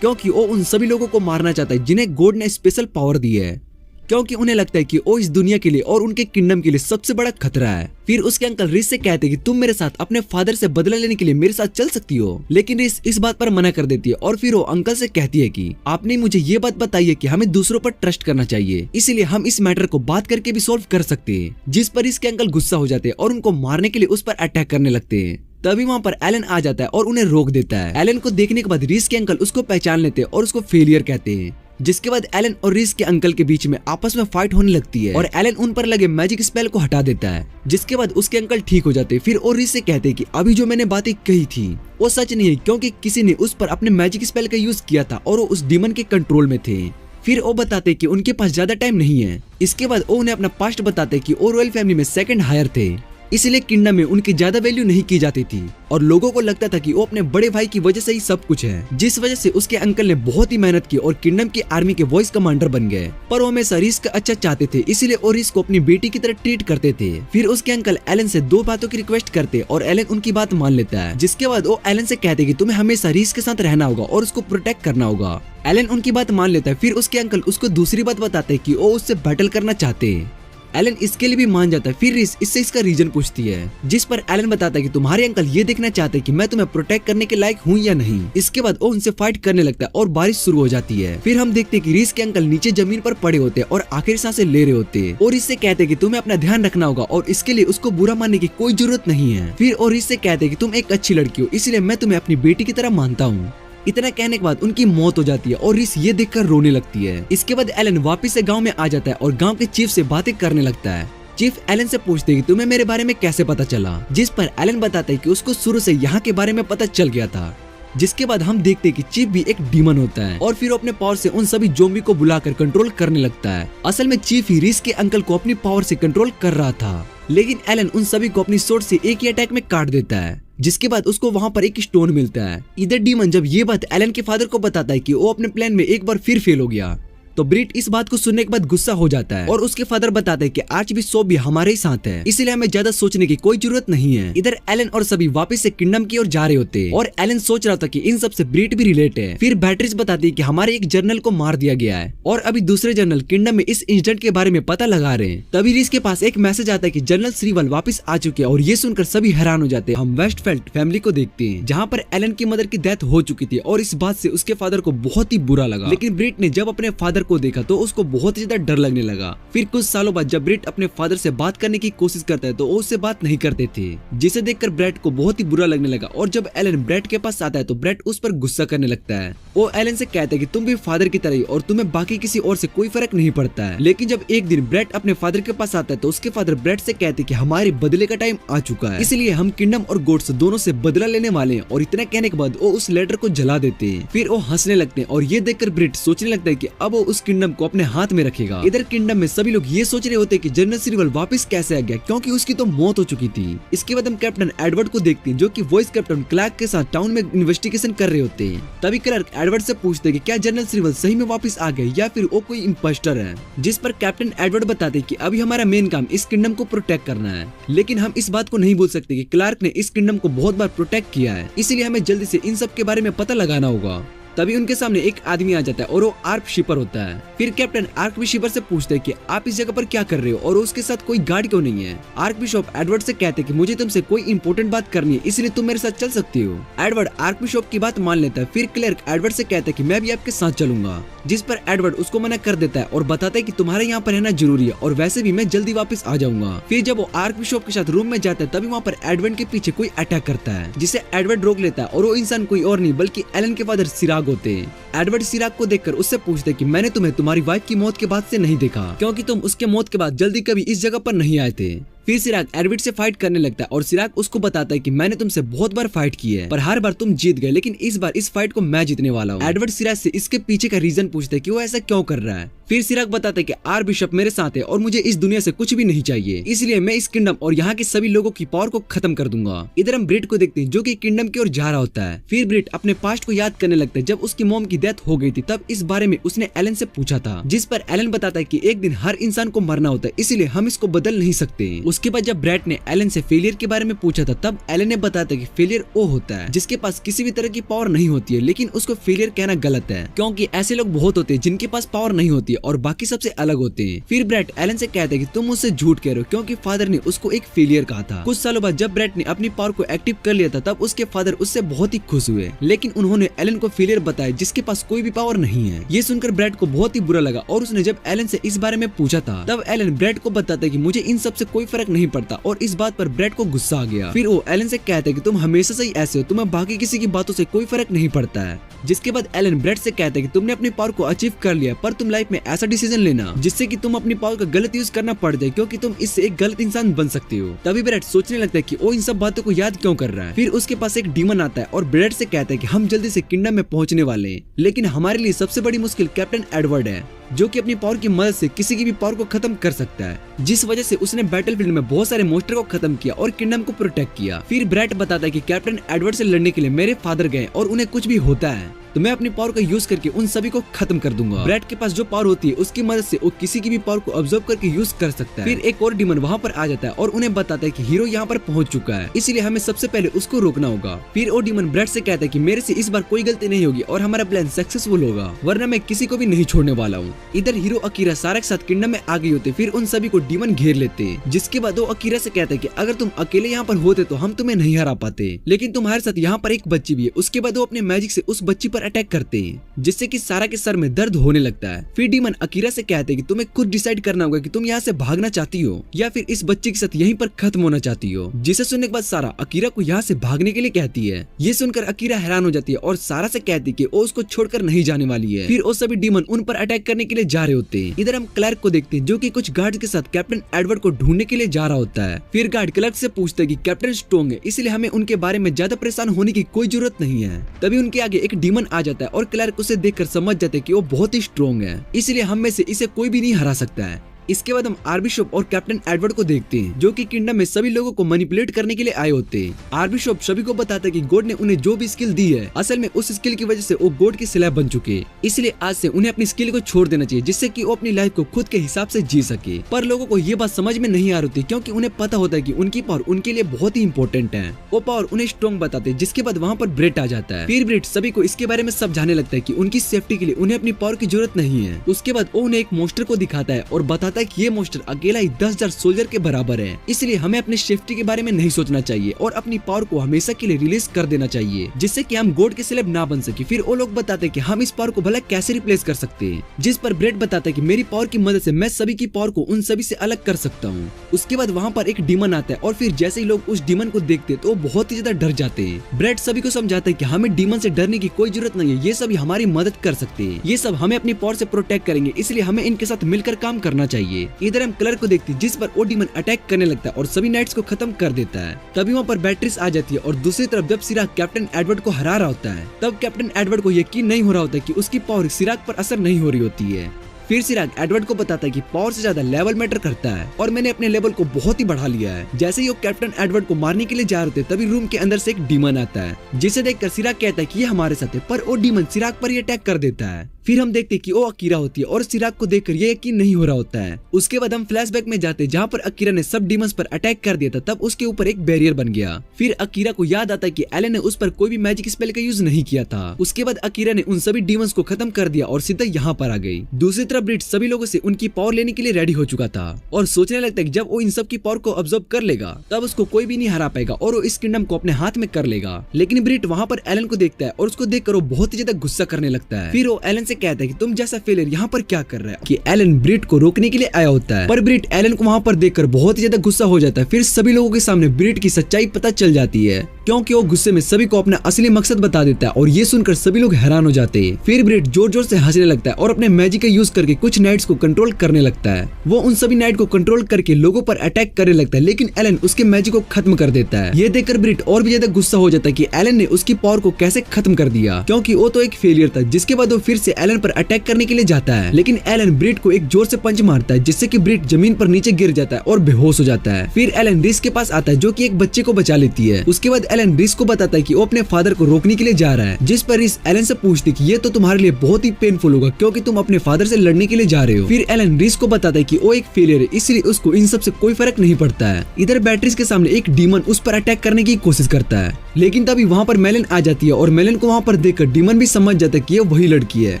क्योंकि वो उन सभी लोगों को मारना चाहता है जिन्हें गॉड ने स्पेशल पावर दी है, क्योंकि उन्हें लगता है कि वो इस दुनिया के लिए और उनके किंगडम के लिए सबसे बड़ा खतरा है। फिर उसके अंकल रीस से कहते हैं कि तुम मेरे साथ अपने फादर से बदला लेने के लिए मेरे साथ चल सकती हो, लेकिन रीस इस बात पर मना कर देती है और फिर वो अंकल से कहती है कि आपने मुझे ये बात बताई है कि हमें दूसरों पर ट्रस्ट करना चाहिए, इसलिए हम इस मैटर को बात करके भी सॉल्व कर सकते हैं। जिस पर इसके अंकल गुस्सा हो जाते हैं और उनको मारने के लिए उस पर अटैक करने लगते हैं। तभी वहाँ पर एलन आ जाता है और उन्हें रोक देता है। एलन को देखने के बाद रीस के अंकल उसको पहचान लेते हैं और उसको फेलियर कहते हैं, जिसके बाद एलन और रीस के अंकल के बीच में आपस में फाइट होने लगती है और एलन उन पर लगे मैजिक स्पेल को हटा देता है, जिसके बाद उसके अंकल ठीक हो जाते हैं। फिर और रीस से कहते हैं कि अभी जो मैंने बातें कही थी वो सच नहीं है, क्योंकि किसी ने उस पर अपने मैजिक स्पेल का यूज किया था और वो उस डीमन के कंट्रोल में थे। फिर वो बताते कि उनके पास ज्यादा टाइम नहीं है। इसके बाद वो उन्हें अपना पास्ट बताते कि वो रॉयल फैमिली में सेकंड हायर थे, इसलिए किंगडम में उनकी ज्यादा वैल्यू नहीं की जाती थी और लोगों को लगता था कि वो अपने बड़े भाई की वजह से ही सब कुछ है, जिस वजह से उसके अंकल ने बहुत ही मेहनत की और किंगडम की आर्मी के वॉइस कमांडर बन गए। पर वो हमेशा रीस का अच्छा चाहते थे, इसलिए वो रीस को अपनी बेटी की तरह ट्रीट करते थे। फिर उसके अंकल एलन से 2 बातों की रिक्वेस्ट करते और एलन उनकी बात मान लेता है, जिसके बाद वो एलन से कहते कि तुम्हें हमेशा रीस के साथ रहना होगा और उसको प्रोटेक्ट करना होगा। एलन उनकी बात मान लेता है। फिर उसके अंकल उसको दूसरी बात बताते कि वो उससे बैटल करना चाहते हैं। एलन इसके लिए भी मान जाता है। फिर रीस इससे इसका रीजन पूछती है, जिस पर एलन बताता है कि तुम्हारे अंकल ये देखना चाहते हैं कि मैं तुम्हें प्रोटेक्ट करने के लायक हूँ या नहीं। इसके बाद वो उनसे फाइट करने लगता है और बारिश शुरू हो जाती है। फिर हम देखते हैं कि रीस के अंकल नीचे जमीन पर पड़े होते हैं और आखिरी सांसें ले रहे होते हैं और इससे कहते हैं कि तुम्हें अपना ध्यान रखना होगा और इसके लिए उसको बुरा मानने की कोई जरूरत नहीं है। फिर और इससे कहते हैं कि तुम एक अच्छी लड़की हो, इसलिए मैं तुम्हें अपनी बेटी की तरह मानता हूँ। इतना कहने के बाद उनकी मौत हो जाती है और रीस ये देखकर रोने लगती है। इसके बाद एलन वापस से गांव में आ जाता है और गांव के चीफ से बातें करने लगता है। चीफ एलन से पूछते कि तुम्हें मेरे बारे में कैसे पता चला, जिस पर एलन बताता है कि उसको शुरू से यहाँ के बारे में पता चल गया था। जिसके बाद हम देखते हैं कि चीफ भी एक डीमन होता है और फिर वो अपने पावर से उन सभी ज़ॉम्बी को बुलाकर कंट्रोल करने लगता है। असल में चीफ ही रीस के अंकल को अपनी पावर से कंट्रोल कर रहा था, लेकिन एलन उन सभी को अपनी सोर्ड से एक ही अटैक में काट देता है। जिसके बाद उसको वहाँ पर एक स्टोन मिलता है। इधर डीमन जब ये बात एलन के फादर को बताता है कि वो अपने प्लान में एक बार फिर फेल हो गया, तो ब्रिट इस बात को सुनने के बाद गुस्सा हो जाता है और उसके फादर बताते हैं कि आज भी सो भी हमारे ही साथ है, इसलिए हमें ज्यादा सोचने की कोई जरूरत नहीं है। इधर एलन और सभी वापस से किंगडम की ओर जा रहे होते हैं और एलन सोच रहा था कि इन सब से ब्रिट भी रिलेट है। फिर बैटरीज बताती है कि हमारे एक जर्नल को मार दिया गया है और अभी दूसरे जर्नल किंगडम में इस इंसिडेंट के बारे में पता लगा रहे हैं। तभी रीस के पास एक मैसेज आता है कि जनरल श्रीवल वापस आ चुके हैं और ये सुनकर सभी हैरान हो जाते हैं। हम वेस्टफेल्ड फैमिली को देखते हैं, जहाँ पर एलन की मदर की डेथ हो चुकी थी और इस बात से उसके फादर को बहुत ही बुरा लगा। लेकिन ब्रिट ने जब अपने फादर को देखा तो उसको बहुत ही ज्यादा डर लगने लगा। फिर कुछ सालों बाद जब ब्रिट अपने फादर से बात करने की कोशिश करता है तो वो उससे बात नहीं करते थे, जिसे देखकर ब्रेट को बहुत ही बुरा लगने लगा। और जब एलन ब्रेट के पास आता है तो ब्रेट उस पर गुस्सा करने लगता है। वो एलन से कहता है कि तुम भी फादर की तरह ही और तुम्हें बाकी किसी और से कोई फर्क नहीं पड़ता है। लेकिन जब एक दिन ब्रेट अपने फादर के पास आता है तो उसके फादर ब्रेट से कहते हैं कि हमारे बदले का टाइम आ चुका है, इसलिए हम किंगडम और गॉड्स दोनों से बदला लेने वाले हैं। और इतना कहने के बाद वो उस लेटर को जला देते हैं। फिर वो हंसने लगते हैं और ये देखकर ब्रेट सोचने लगता है कि अब वो उस किंगडम को अपने हाथ में रखेगा। इधर किंगडम में सभी लोग ये सोच रहे होते हैं कि जनरल श्रीवल वापस कैसे आ गया, क्योंकि उसकी तो मौत हो चुकी थी। इसके बाद हम कैप्टन एडवर्ड को देखते हैं, जो कि वॉइस कैप्टन क्लार्क के साथ टाउन में इन्वेस्टिगेशन कर रहे होते हैं। तभी क्लार्क एडवर्ड से पूछते हैं कि क्या जनरल श्रीवल सही में वापस आ गए या फिर वो कोई इंपोस्टर है, जिस पर कैप्टन एडवर्ड बताते हैं कि अभी हमारा मेन काम इस किंगडम को प्रोटेक्ट करना है। लेकिन हम इस बात को नहीं भूल सकते कि क्लार्क ने इस किंगडम को बहुत बार प्रोटेक्ट किया है, इसलिए हमें जल्दी से इन सब के बारे में पता लगाना होगा। तभी उनके सामने एक आदमी आ जाता है और वो आर्क शिपर होता है। फिर कैप्टन आर्क बिशप से पूछते हैं कि आप इस जगह पर क्या कर रहे हो और उसके साथ कोई गार्ड क्यों नहीं है। आर्क बिशप एडवर्ड से कहते हैं कि मुझे तुमसे कोई इंपॉर्टेंट बात करनी है, इसलिए तुम मेरे साथ चल सकती हो। एडवर्ड आर्क बिशप की बात मान लेता है। फिर क्लर्क एडवर्ड से कहता है कि मैं भी आपके साथ चलूंगा, जिस पर एडवर्ड उसको मना कर देता है और बताता है कि तुम्हारे यहाँ पर रहना जरूरी है और वैसे भी मैं जल्दी वापस आ जाऊंगा। फिर जब वो आर्क बिशप के साथ रूम में जाता है तभी वहाँ पर एडवर्ड के पीछे कोई अटैक करता है, जिसे एडवर्ड रोक लेता है और वो इंसान कोई और नहीं बल्कि एलन के फादर सिराग होते हैं। एडवर्ड सिराग को देखकर उससे पूछते कि मैंने तुम्हें तुम्हारी वाइफ की मौत के बाद से नहीं देखा, क्योंकि तुम उसके मौत के बाद जल्दी कभी इस जगह पर नहीं आए थे। फिर सिराक एडवर्ड से फाइट करने लगता है और सिराक उसको बताता है कि मैंने तुमसे बहुत बार फाइट की है, पर हर बार तुम जीत गए, लेकिन इस बार इस फाइट को मैं जीतने वाला हूँ। एडवर्ड सिराक से इसके पीछे का रीजन पूछता है कि वो ऐसा क्यों कर रहा है। फिर सिराक बताता है कि आर्कबिशप मेरे साथ है और मुझे इस दुनिया से कुछ भी नहीं चाहिए, इसलिए मैं इस किंगडम और यहाँ के सभी लोगों की पावर को खत्म कर दूंगा। इधर हम ब्रिट को देखते हैं जो कि किंगडम की ओर जा रहा होता है। फिर ब्रिट अपने पास्ट को याद करने लगता है जब उसकी मॉम की डेथ हो गई थी, तब इस बारे में उसने एलन से पूछा था, जिस पर एलन बताता है कि एक दिन हर इंसान को मरना होता है, इसलिए हम इसको बदल नहीं सकते। उसके बाद जब ब्रैट ने एलन से फेलियर के बारे में पूछा था, तब एलन ने बताया था कि फेलियर वो होता है जिसके पास किसी भी तरह की पावर नहीं होती है, लेकिन उसको फेलियर कहना गलत है क्योंकि ऐसे लोग बहुत होते हैं जिनके पास पावर नहीं होती है और बाकी सबसे अलग होते हैं। फिर ब्रैट एलन से कहता है कि तुम मुझसे झूठ कह रहे हो क्योंकि फादर ने उसको एक फेलियर कहा था। कुछ सालों बाद जब ब्रैट ने अपनी पावर को एक्टिव कर लिया था, तब उसके फादर उससे बहुत ही खुश हुए, लेकिन उन्होंने एलन को फेलियर बताया जिसके पास कोई भी पावर नहीं है। ये सुनकर ब्रैट को बहुत ही बुरा लगा और उसने जब एलन से इस बारे में पूछा था, तब एलन ब्रैट को बताता है कि मुझे इन सब से कोई फर्क नहीं पड़ता और इस बात पर ब्रैट को गुस्सा आ गया। फिर वो एलन से कहता है कि तुम हमेशा से ही ऐसे हो, तुम्हें बाकी किसी की बातों से कोई फर्क नहीं पड़ता है। जिसके बाद एलन ब्रैट से कहता है कि तुमने अपनी पावर को अचीव कर लिया, पर तुम लाइफ में ऐसा डिसीजन लेना जिससे कि तुम अपनी पावर का गलत यूज करना पड़ जाए, क्योंकि तुम इससे एक गलत इंसान बन सकते हो। तभी ब्रैट सोचने लगता है कि वो इन सब बातों को याद क्यों कर रहा है। फिर उसके पास एक डीमन आता है और ब्रैट से कहता है कि हम जल्दी से किंगडम में पहुंचने वाले हैं, लेकिन हमारे लिए सबसे बड़ी मुश्किल कैप्टन एडवर्ड है, जो कि अपनी पावर की मदद से किसी की भी पावर को खत्म कर सकता है, जिस वजह से उसने बैटलफील्ड में बहुत सारे मॉन्स्टर को खत्म किया और किंगडम को प्रोटेक्ट किया। फिर ब्रैट बताता है कि कैप्टन एडवर्ड से लड़ने के लिए मेरे फादर गए और उन्हें कुछ भी होता है तो मैं अपनी पावर का यूज करके उन सभी को खत्म कर दूंगा। ब्रैट के पास जो पावर होती है उसकी मदद से वो किसी की भी पावर को ऑब्जर्व करके यूज कर सकता है। फिर एक और डीमन वहाँ पर आ जाता है और उन्हें बताता है कि हीरो यहाँ पर पहुंच चुका है, इसलिए हमें सबसे पहले उसको रोकना होगा। फिर वो डीमन ब्रैट से कहता है कि मेरे से इस बार कोई गलती नहीं होगी और हमारा प्लान सक्सेसफुल होगा, वरना मैं किसी को भी नहीं छोड़ने वाला हूँ। इधर हीरो अकीरा सारा के साथ किंगडम में आ गई होते, फिर उन सभी को डीमन घेर लेते, जिसके बाद वो अकीरा से कहता है कि अगर तुम अकेले यहाँ पर होते तो हम तुम्हें नहीं हरा पाते, लेकिन तुम्हारे साथ यहाँ पर एक बच्ची भी है। उसके बाद वो अपने मैजिक से उस बच्ची पर अटैक करते हैं, जिससे कि सारा के सर में दर्द होने लगता है। फिर डीमन अकीरा से कहते हैं कि तुम्हें खुद डिसाइड करना होगा कि तुम यहाँ से भागना चाहती हो या फिर इस बच्चे के साथ यहीं पर खत्म होना चाहती हो। जिसे सुनने के बाद सारा अकीरा को यहाँ से भागने के लिए कहती है। ये सुनकर अकीरा हैरान हो जाती है और सारा से कहती है कि वो उसको छोड़कर नहीं जाने वाली है। फिर वो सभी डीमन उन पर अटैक करने के लिए जा रहे होते हैं। इधर हम क्लर्क को देखते हैं जो कि कुछ गार्ड के साथ कैप्टन एडवर्ड को ढूंढने के लिए जा रहा होता है। फिर गार्ड क्लर्क से पूछता है कि कैप्टन स्ट्रॉन्ग है, इसलिए हमें उनके बारे में ज्यादा परेशान होने की कोई जरूरत नहीं है। तभी उनके आगे एक डीमन आ जाता है और क्लर्क उसे देखकर समझ जाते हैं कि वो बहुत ही स्ट्रॉन्ग है, इसलिए हम में से इसे कोई भी नहीं हरा सकता है। इसके बाद हम आर्कबिशप और कैप्टन एडवर्ड को देखते हैं जो कि किंगडम में सभी लोगों को मैनिपुलेट करने के लिए आए होते हैं। आर्कबिशप सभी को बताता है कि गॉड ने उन्हें जो भी स्किल दी है, असल में उस स्किल की वजह से वो गॉड के स्लेव बन चुके हैं, इसलिए आज से उन्हें अपनी स्किल को छोड़ देना चाहिए, जिससे कि वो अपनी लाइफ को खुद के हिसाब से जी सके। पर लोगों को ये बात समझ में नहीं आ रही, क्योंकि उन्हें पता होता है कि उनकी पावर उनके लिए बहुत ही इंपॉर्टेंट है। वो पावर उन्हें स्ट्रॉन्ग बताते हैं। जिसके बाद वहाँ पर ब्रेट आ जाता है। फिर ब्रेट सभी को इसके बारे में सब जानने लगता है कि उनकी सेफ्टी के लिए उन्हें अपनी पावर की जरूरत नहीं है। उसके बाद वो उन्हें एक मॉन्स्टर को दिखाता है और बताता है कि ये मॉन्स्टर अकेला ही 10,000 सोल्जर के बराबर है, इसलिए हमें अपने सेफ्टी के बारे में नहीं सोचना चाहिए और अपनी पावर को हमेशा के लिए रिलीज कर देना चाहिए, जिससे कि हम गॉड के स्लेव ना बन सके। फिर वो लोग बताते हैं कि हम इस पावर को भला कैसे रिप्लेस कर सकते हैं, जिस पर ब्रेट बताता है कि मेरी पावर की मदद से मैं सभी की पावर को उन सभी से अलग कर सकता हूँ। उसके बाद वहाँ पर एक डीमन आता है और फिर जैसे ही लोग उस डीमन को देखते तो वो बहुत ही ज्यादा डर जाते हैं। ब्रेट सभी को समझाता है कि हमें डीमन से डरने की कोई जरूरत नहीं है, ये सभी हमारी मदद कर सकते हैं, ये सब हमें अपनी पावर से प्रोटेक्ट करेंगे, इसलिए हमें इनके साथ मिलकर काम करना चाहिए। इधर हम क्लर्क को देखते हैं जिस पर वो डीमन अटैक करने लगता है और सभी नाइट्स को खत्म कर देता है। तभी वहाँ पर बैटरीज आ जाती है और दूसरी तरफ जब सिराक कैप्टन एडवर्ड को हरा रहा होता है, तब कैप्टन एडवर्ड को यकीन नहीं हो रहा होता कि उसकी पावर सिराक पर असर नहीं हो रही होती है। फिर सिराक एडवर्ड को बताता है कि पावर से ज्यादा लेवल मैटर करता है और मैंने अपने लेवल को बहुत ही बढ़ा लिया है। जैसे ही वो कैप्टन एडवर्ड को मारने के लिए जा रहे थे, तभी रूम के अंदर से एक डीमन आता है, जिसे देखकर सिराक कहता है कि ये हमारे साथ है, पर वो डीमन सिराक पर ही अटैक कर देता है। फिर हम देखते हैं कि वो अकीरा होती है और सिराक को देखकर ये यकीन नहीं हो रहा होता है। उसके बाद हम फ्लैशबैक में जाते हैं जहाँ पर अकीरा ने सब डीमंस पर अटैक कर दिया था, तब उसके ऊपर एक बैरियर बन गया। फिर अकीरा को याद आता है कि एलन ने उस पर कोई भी मैजिक स्पेल का यूज नहीं किया था। उसके बाद अकीरा ने उन सभी डीमंस को खत्म कर दिया और सीधा यहाँ पर आ गई। दूसरी तरफ ब्रिट सभी लोगों से उनकी पावर लेने के लिए रेडी हो चुका था और सोचने लगता है कि जब वो इन सब की पावर को ऑब्जर्व कर लेगा तब उसको कोई भी नहीं हरा पाएगा और वो इस किंगडम को अपने हाथ में कर लेगा। लेकिन ब्रिट वहाँ पर एलन को देखता है और उसको देखकर वो बहुत ही ज्यादा गुस्सा करने लगता है। फिर वो एलन से कहता है कि तुम जैसा फेलियर यहाँ पर क्या कर रहा है, कि एलन ब्रिट को रोकने के लिए आया होता है। पर ब्रिट एलन को वहाँ पर देखकर बहुत ही ज्यादा गुस्सा हो जाता है। फिर सभी लोगों के सामने ब्रिट की सच्चाई पता चल जाती है। क्योंकि वो गुस्से में सभी को अपना असली मकसद बता देता है और ये सुनकर सभी लोग हैरान हो जाते हैं। फिर ब्रेट जोर जोर से हंसने लगता है और अपने मैजिक का यूज करके कुछ नाइट्स को कंट्रोल करने लगता है। वो उन सभी नाइट को कंट्रोल करके लोगों पर अटैक करने लगता है, लेकिन एलन उसके मैजिक को खत्म कर देता है। ये देखकर ब्रेट और भी ज्यादा गुस्सा हो जाता है कि एलन ने उसकी पावर को कैसे खत्म कर दिया, क्योंकि वो तो एक फेलियर था। जिसके बाद वो फिर से एलन पर अटैक करने के लिए जाता है, लेकिन एलन ब्रेट को एक जोर से पंच मारता है, जिससे कि ब्रेट जमीन पर नीचे गिर जाता है और बेहोश हो जाता है। फिर एलन रिस के पास आता है, जो कि एक बच्चे को बचा लेती है। उसके बाद एलन रिस को बताता है कि वो अपने फादर को रोकने के लिए जा रहा है, जिस पर रिस एलन से पूछती कि ये तो तुम्हारे लिए बहुत ही पेनफुल होगा, क्योंकि तुम अपने फादर से लड़ने के लिए जा रहे हो। फिर एलन रिस को बताता है कि वो एक फेलियर है, इसलिए उसको इन सब से कोई फर्क नहीं पड़ता है। इधर बैटरीज के सामने एक डीमन उस पर अटैक करने की कोशिश करता है, लेकिन तभी वहाँ पर मेलन आ जाती है और मेलन को वहाँ पर देखकर डीमन भी समझ जाता है कि ये वही लड़की है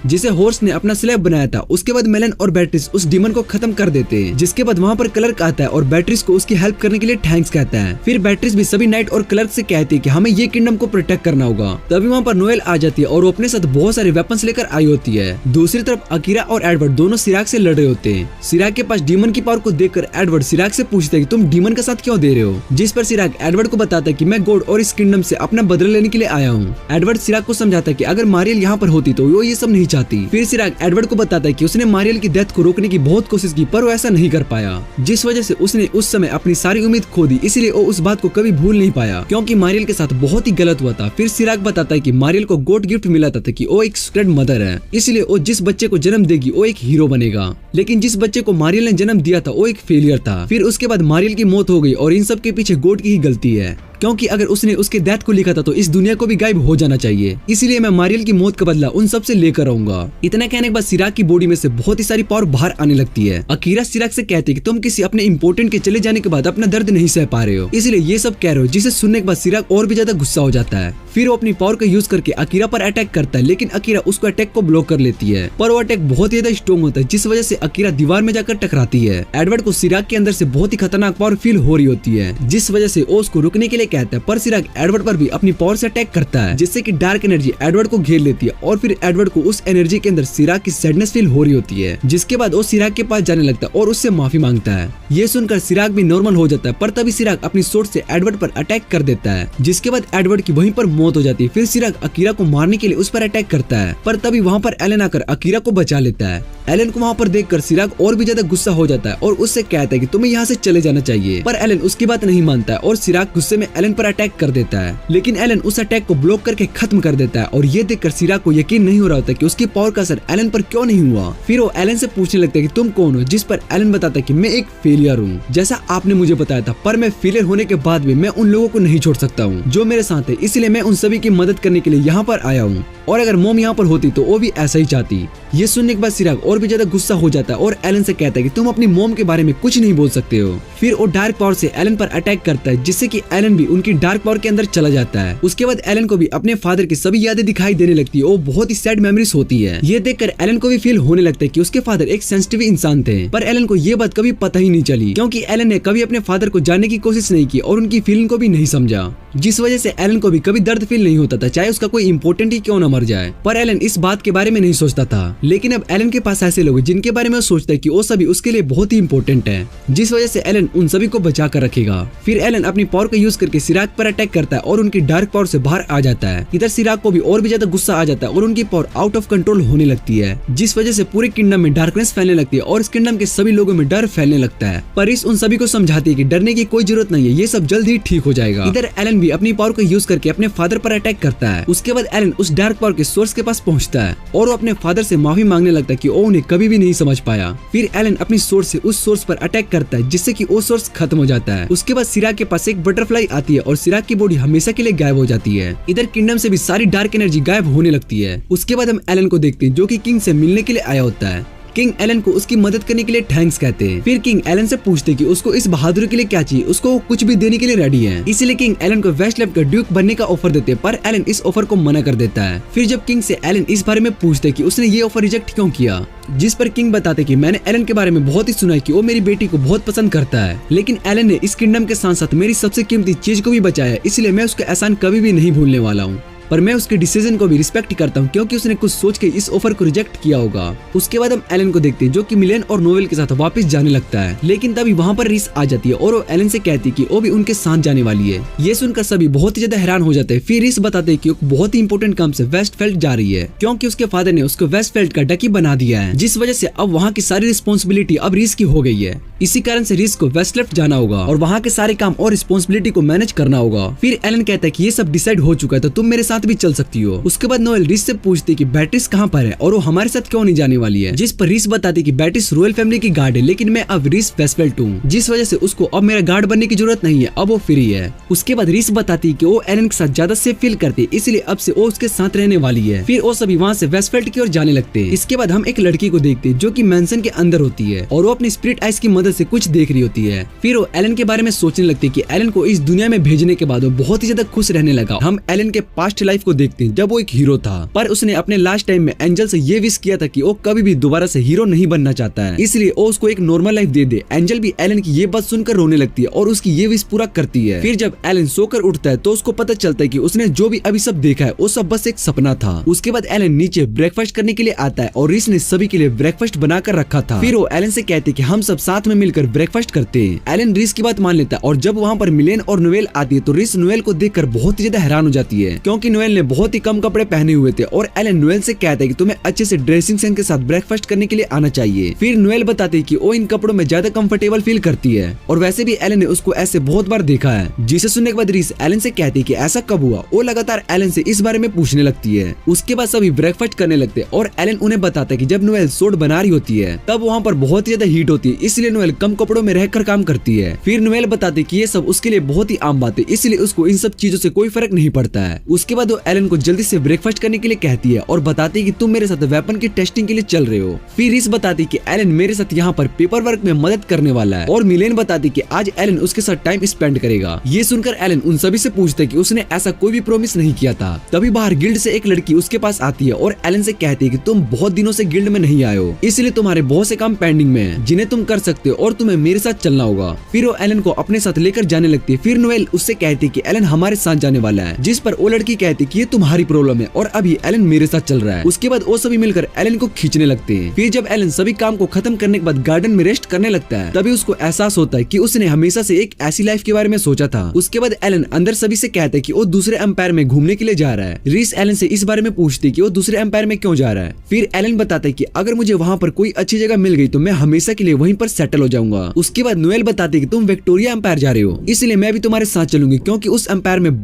जिसे हॉर्स ने अपना स्लेव बनाया था। उसके बाद मेलन और बैटरीज उस डीमन को खत्म कर देते हैं, जिसके बाद वहाँ पर क्लर्क आता है और बैटरीज को उसकी हेल्प करने के लिए थैंक्स कहता है। फिर बैटरीज भी सभी नाइट और क्लर्क से कहती है कि हमें ये किंगडम को प्रोटेक्ट करना होगा। तभी वहाँ पर नोएल आ जाती है और वो अपने साथ बहुत सारे वेपन्स लेकर आई होती है। दूसरी तरफ अकीरा और एडवर्ड दोनों सिराक से लड़ रहे होते हैं। सिराक के पास डीमन की पावर को देखकर एडवर्ड सिराक से पूछता है कि तुम डीमन का साथ क्यों दे रहे हो, जिस पर सिराक एडवर्ड को बताता है कि मैं गॉड और इस किंगडम से अपना बदला लेने के लिए आया हूँ। एडवर्ड सिराक को समझाता है कि अगर मारियल यहाँ पर होती तो वो ये सब नहीं चाहती। फिर सिराक एडवर्ड को बताता है कि उसने मारियल की डेथ को रोकने की बहुत कोशिश की, पर वो ऐसा नहीं कर पाया, जिस वजह से उसने उस समय अपनी सारी उम्मीद खो दी। इसलिए वो उस बात को कभी भूल नहीं पाया, क्योंकि मारियल के साथ बहुत ही गलत हुआ था। फिर सिराक बताता है कि मारियल को गॉड गिफ्ट मिला था कि वो एक सीक्रेट मदर है, इसलिए वो जिस बच्चे को जन्म देगी वो एक हीरो बनेगा। लेकिन जिस बच्चे को मारियल ने जन्म दिया था वो एक फेलियर था। फिर उसके बाद मारियल की मौत हो गई और इन सब के पीछे गॉड की ही गलती है, क्योंकि अगर उसने उसके डेथ को लिखा था तो इस दुनिया को भी गायब हो जाना चाहिए। इसलिए मैं मारियल की मौत का बदला उन सब से लेकर आऊंगा। इतना कहने के बाद सिराक की बॉडी में से बहुत ही सारी पावर बाहर आने लगती है। अकीरा सिराक से कहती है कि तुम किसी अपने इंपोर्टेंट के चले जाने के बाद अपना दर्द नहीं सह पा रहे हो, इसलिए ये सब कह रहे हो, जिसे सुनने के बाद सिराक और भी ज्यादा गुस्सा हो जाता है। फिर वो अपनी पावर का यूज करके अकीरा पर अटैक करता है, लेकिन अकीरा उसको अटैक को ब्लॉक कर लेती है, पर वो अटैक बहुत ही ज्यादा स्ट्रॉन्ग होता है, जिस वजह से अकीरा दीवार में जाकर टकराती है। एडवर्ड को सिराक के अंदर से बहुत ही खतरनाक पावर फील हो रही होती है, जिस वजह से वो उसको रुकने के लिए कहता है, पर सिराक एडवर्ड पर भी अपनी पावर से अटैक करता है, जिससे कि डार्क एनर्जी एडवर्ड को घेर लेती है। और फिर एडवर्ड को उस एनर्जी के अंदर सिराक की सैडनेस फील हो रही होती है, जिसके बाद वो सिराक के पास जाने लगता है और उससे माफी मांगता है। ये सुनकर सिराक भी नॉर्मल हो जाता है, पर तभी सिराक अपनी सोर्ड से एडवर्ड पर अटैक कर देता है, जिसके बाद एडवर्ड की वहीं पर मौत हो जाती है। फिर सिराक अकीरा को मारने के लिए उस पर अटैक करता है, पर तभी वहाँ पर एलन आकर अकीरा को बचा लेता है। एलन को वहाँ पर देखकर सिराक और भी ज्यादा गुस्सा हो जाता है और उससे कहता है कि तुम्हें यहाँ से चले जाना चाहिए, पर एलन उसकी बात नहीं मानता है और सिराक गुस्से में एलन पर अटैक कर देता है, लेकिन एलन उस अटैक को ब्लॉक करके खत्म कर देता है। और ये देखकर सिराक को यकीन नहीं हो रहा होता कि उसकी पावर का असर एलन पर क्यों नहीं हुआ। फिर वो एलन से पूछने लगता है कि तुम कौन हो, जिस पर एलन बताता है कि मैं एक फेलियर हूँ, जैसा आपने मुझे बताया था, पर मैं फेलियर होने के बाद भी मैं उन लोगों को नहीं छोड़ सकता हूँ जो मेरे साथ है, इसलिए मैं उन सभी की मदद करने के लिए यहाँ पर आया हूँ, और अगर मोम यहाँ पर होती तो वो भी ऐसा ही चाहती। ये सुनने के बाद सिराक और भी ज्यादा गुस्सा हो जाता है और एलन से कहता है कि तुम अपनी मोम के बारे में कुछ नहीं बोल सकते हो। फिर वो डार्क पावर से एलन पर अटैक करता है, जिससे कि एलन भी उनकी डार्क पावर के अंदर चला जाता है। उसके बाद एलन को भी अपने फादर की सभी यादें दिखाई देने लगती है, वो बहुत ही सैड मेमोरीज होती है। ये देखकर एलन को भी फील होने लगता है कि उसके फादर एक सेंसिटिव इंसान थे, पर एलन को ये बात कभी पता ही नहीं चली, क्योंकि एलन ने कभी अपने फादर को जानने की कोशिश नहीं की और उनकी फीलिंग को भी नहीं समझा, जिस वजह से एलन को भी कभी दर्द फील नहीं होता था, चाहे उसका कोई इंपॉर्टेंट ही क्यों न मर जाए। पर एलन इस बात के बारे में नहीं सोचता था, लेकिन अब एलन के पास ऐसे लोग हैं जिनके बारे में वो सोचता है कि वो सभी उसके लिए बहुत ही इंपॉर्टेंट है, जिस वजह से एलन उन सभी को बचा कर रखेगा। फिर एलन अपनी पावर का यूज करके सिराक पर अटैक करता है और उनकी डार्क पावर से बाहर आ जाता है। इधर सिराक को भी और भी ज्यादा गुस्सा आ जाता है और उनकी पावर आउट ऑफ कंट्रोल होने लगती है, जिस वजह से पूरे किंगडम में डार्कनेस फैलने लगती है और इस किंगडम के सभी लोगों में डर फैलने लगता है। पर इस उन सभी को समझाती है कि डरने की कोई जरूरत नहीं है, ये सब जल्द ही ठीक हो जाएगा। इधर एलन भी अपनी पावर को यूज करके अपने फादर पर अटैक करता है। उसके बाद एलन उस डार्क पावर के सोर्स के पास पहुंचता है और वो अपने फादर से माफी मांगने लगता है कि वो उन्हें कभी भी नहीं समझ पाया। फिर एलन अपनी सोर्स से उस सोर्स पर अटैक करता है, जिससे कि वो सोर्स खत्म हो जाता है। उसके बाद सिराक के पास एक बटरफ्लाई आती है और सिराक की बॉडी हमेशा के लिए गायब हो जाती है। इधर किंगडम से भी सारी डार्क एनर्जी गायब होने लगती है। उसके बाद हम एलन को देखते हैं, जो कि किंग से मिलने के लिए आया होता है। किंग एलन को उसकी मदद करने के लिए थैंक्स कहते हैं। फिर किंग एलन से पूछते कि उसको इस बहादुरी के लिए क्या चाहिए, उसको कुछ भी देने के लिए रेडी है। इसीलिए किंग एलन को वेस्टलैंड का ड्यूक बनने का ऑफर देते हैं, पर एलन इस ऑफर को मना कर देता है। फिर जब किंग से एलन इस बारे में पूछते कि उसने ये ऑफर रिजेक्ट क्यों किया, जिस पर किंग बताते कि मैंने एलन के बारे में बहुत ही सुना है कि वो मेरी बेटी को बहुत पसंद करता है, लेकिन एलन ने इस किंगडम के साथ साथ मेरी सबसे कीमती चीज को भी बचाया, इसलिए मैं उसका एहसान कभी भी नहीं भूलने वाला हूँ। पर मैं उसके डिसीजन को भी रिस्पेक्ट करता हूँ क्योंकि उसने कुछ सोच के इस ऑफर को रिजेक्ट किया होगा। उसके बाद हम एलन को देखते हैं जो कि मिलेन और नोवेल के साथ वापस जाने लगता है, लेकिन तभी वहाँ पर रिस आ जाती है और वो एलन से कहती है कि वो भी उनके साथ जाने वाली है। ये सुनकर सभी बहुत ही ज्यादा हैरान हो जाते हैं। फिर रिस बताते हैं कि वो बहुत ही इंपॉर्टेंट काम से वेस्टफील्ड जा रही है क्योंकि उसके फादर ने उसको वेस्टफील्ड का डकी बना दिया है, जिस वजह से अब वहाँ की सारी रिस्पॉन्सिबिलिटी अब रिस की हो गई है। इसी कारण से रिस को वेस्टलेफ्ट जाना होगा और वहाँ के सारे काम और रिस्पॉन्सिबिलिटी को मैनेज करना होगा। फिर एलन कहता है कि ये सब डिसाइड हो चुका है तो तुम मेरे साथ भी चल सकती हो। उसके बाद नोएल रिस से पूछती है कि बैट्रिस कहाँ पर है और वो हमारे साथ क्यों नहीं जाने वाली है, जिस पर रिस बताती है कि बैट्रिस रॉयल फैमिली की गार्ड है लेकिन मैं अब रिस वेस्टफील्ड हूँ, जिस वजह से उसको अब मेरा गार्ड बनने की जरूरत नहीं है, अब वो फ्री है। उसके बाद रिस बताती है कि वो एलन के साथ ज्यादा सेफ फील करती है इसलिए अब से वो उसके साथ रहने वाली है। फिर वो सभी वहाँ से वेस्टफील्ड की ओर जाने लगते हैं। इसके बाद हम एक लड़की को देखते हैं जो कि मैंसन के अंदर होती है और वो अपनी स्पिरिट आइज की मदद से कुछ देख रही होती है। फिर वो एलन के बारे में सोचने लगती है कि एलन को इस दुनिया में भेजने के बाद वो बहुत ही ज्यादा खुश रहने लगा। हम एलन के पास्ट लाइफ को देखते हैं जब वो एक हीरो था, पर उसने अपने लास्ट टाइम में एंजल से ये विश किया था कि वो कभी भी दोबारा से हीरो नहीं बनना चाहता है, इसलिए वो उसको एक नॉर्मल लाइफ दे दे। एंजल भी एलन की ये बात सुनकर रोने लगती है और उसकी ये विश पूरा करती है। फिर जब एलन सोकर उठता है तो उसको पता चलता है कि उसने जो भी अभी सब देखा है वो सब बस एक सपना था। उसके बाद एलन नीचे ब्रेकफास्ट करने के लिए आता है और रिस ने सभी के लिए ब्रेकफास्ट बनाकर रखा था। फिर वो एलन से कहते कि हम सब साथ में मिलकर ब्रेकफास्ट करते हैं। एलन रिस की बात मान लेता है और जब वहाँ पर मिलेन और नोएल आती है तो रिस नोएल को देखकर बहुत ही ज्यादा हैरान हो जाती है क्योंकि नोएल ने बहुत ही कम कपड़े पहने हुए थे और एलन नोएल से कहता है कि तुम्हें अच्छे से ड्रेसिंग सेंस के साथ ब्रेकफास्ट करने के लिए आना चाहिए। फिर नोएल बताती है कि वो इन कपड़ों में ज्यादा कंफर्टेबल फील करती है और वैसे भी एलन ने उसको ऐसे बहुत बार देखा है। जिसे सुनने के बाद रिस एलन से कहती है कि ऐसा कब हुआ। वो लगातार एलन से इस बारे में पूछने लगती है। उसके बाद सभी ब्रेकफास्ट करने लगते हैं और एलन उन्हें बताता है कि जब नोएल सोड बना रही होती है तब वहाँ पर बहुत ही ज्यादा हीट होती है, इसलिए नोएल कम कपड़ों में रहकर काम करती है। फिर नोएल बताती है कि ये सब उसके लिए बहुत ही आम बात है, इसलिए उसको इन सब चीजों से कोई फर्क नहीं पड़ता है। उसके बाद वो एलन को जल्दी से ब्रेकफास्ट करने के लिए कहती है और बताती है कि तुम मेरे साथ वेपन की टेस्टिंग के लिए चल रहे हो। फिर रिस बताती है कि एलन मेरे साथ यहाँ पर पेपर वर्क में मदद करने वाला है और मिलेन बताती है कि आज एलन उसके साथ टाइम स्पेंड करेगा। ये सुनकर एलन उन सभी से पूछता है कि उसने ऐसा कोई भी प्रॉमिस नहीं किया था। तभी बाहर गिल्ड से एक लड़की उसके पास आती है और एलन से कहती है कि तुम बहुत दिनों से गिल्ड में नहीं आए हो, इसलिए तुम्हारे बहुत से काम पेंडिंग में हैं जिन्हें तुम कर सकते हो और तुम्हें मेरे साथ चलना होगा। फिर वो एलन को अपने साथ लेकर जाने लगती है। फिर नोएल उससे कहती है कि एलन हमारे साथ जाने वाला है, जिस पर वो लड़की कहती है कि ये तुम्हारी प्रॉब्लम है और अभी एलन मेरे साथ चल रहा है। उसके बाद वो सभी मिलकर एलन को खींचने लगते हैं। फिर जब एलन सभी काम को खत्म करने के बाद गार्डन में रेस्ट करने लगता है तभी उसको एहसास होता है कि उसने हमेशा से एक ऐसी लाइफ के बारे में सोचा था। उसके बाद एलन अंदर सभी से कहता है कि वो दूसरे एम्पायर में घूमने के लिए जा रहा है। रिस एलन से इस बारे में पूछती है कि वो दूसरे एम्पायर में क्यों जा रहा है। फिर एलन बताता है कि अगर मुझे वहाँ पर कोई अच्छी जगह मिल गई तो मैं हमेशा के लिए वहीं पर सेटल हो जाऊंगा। उसके बाद नोएल बताती है कि तुम विक्टोरिया एम्पायर जा रहे हो, इसलिए मैं भी तुम्हारे साथ चलूंगी क्योंकि उस एम्पायर में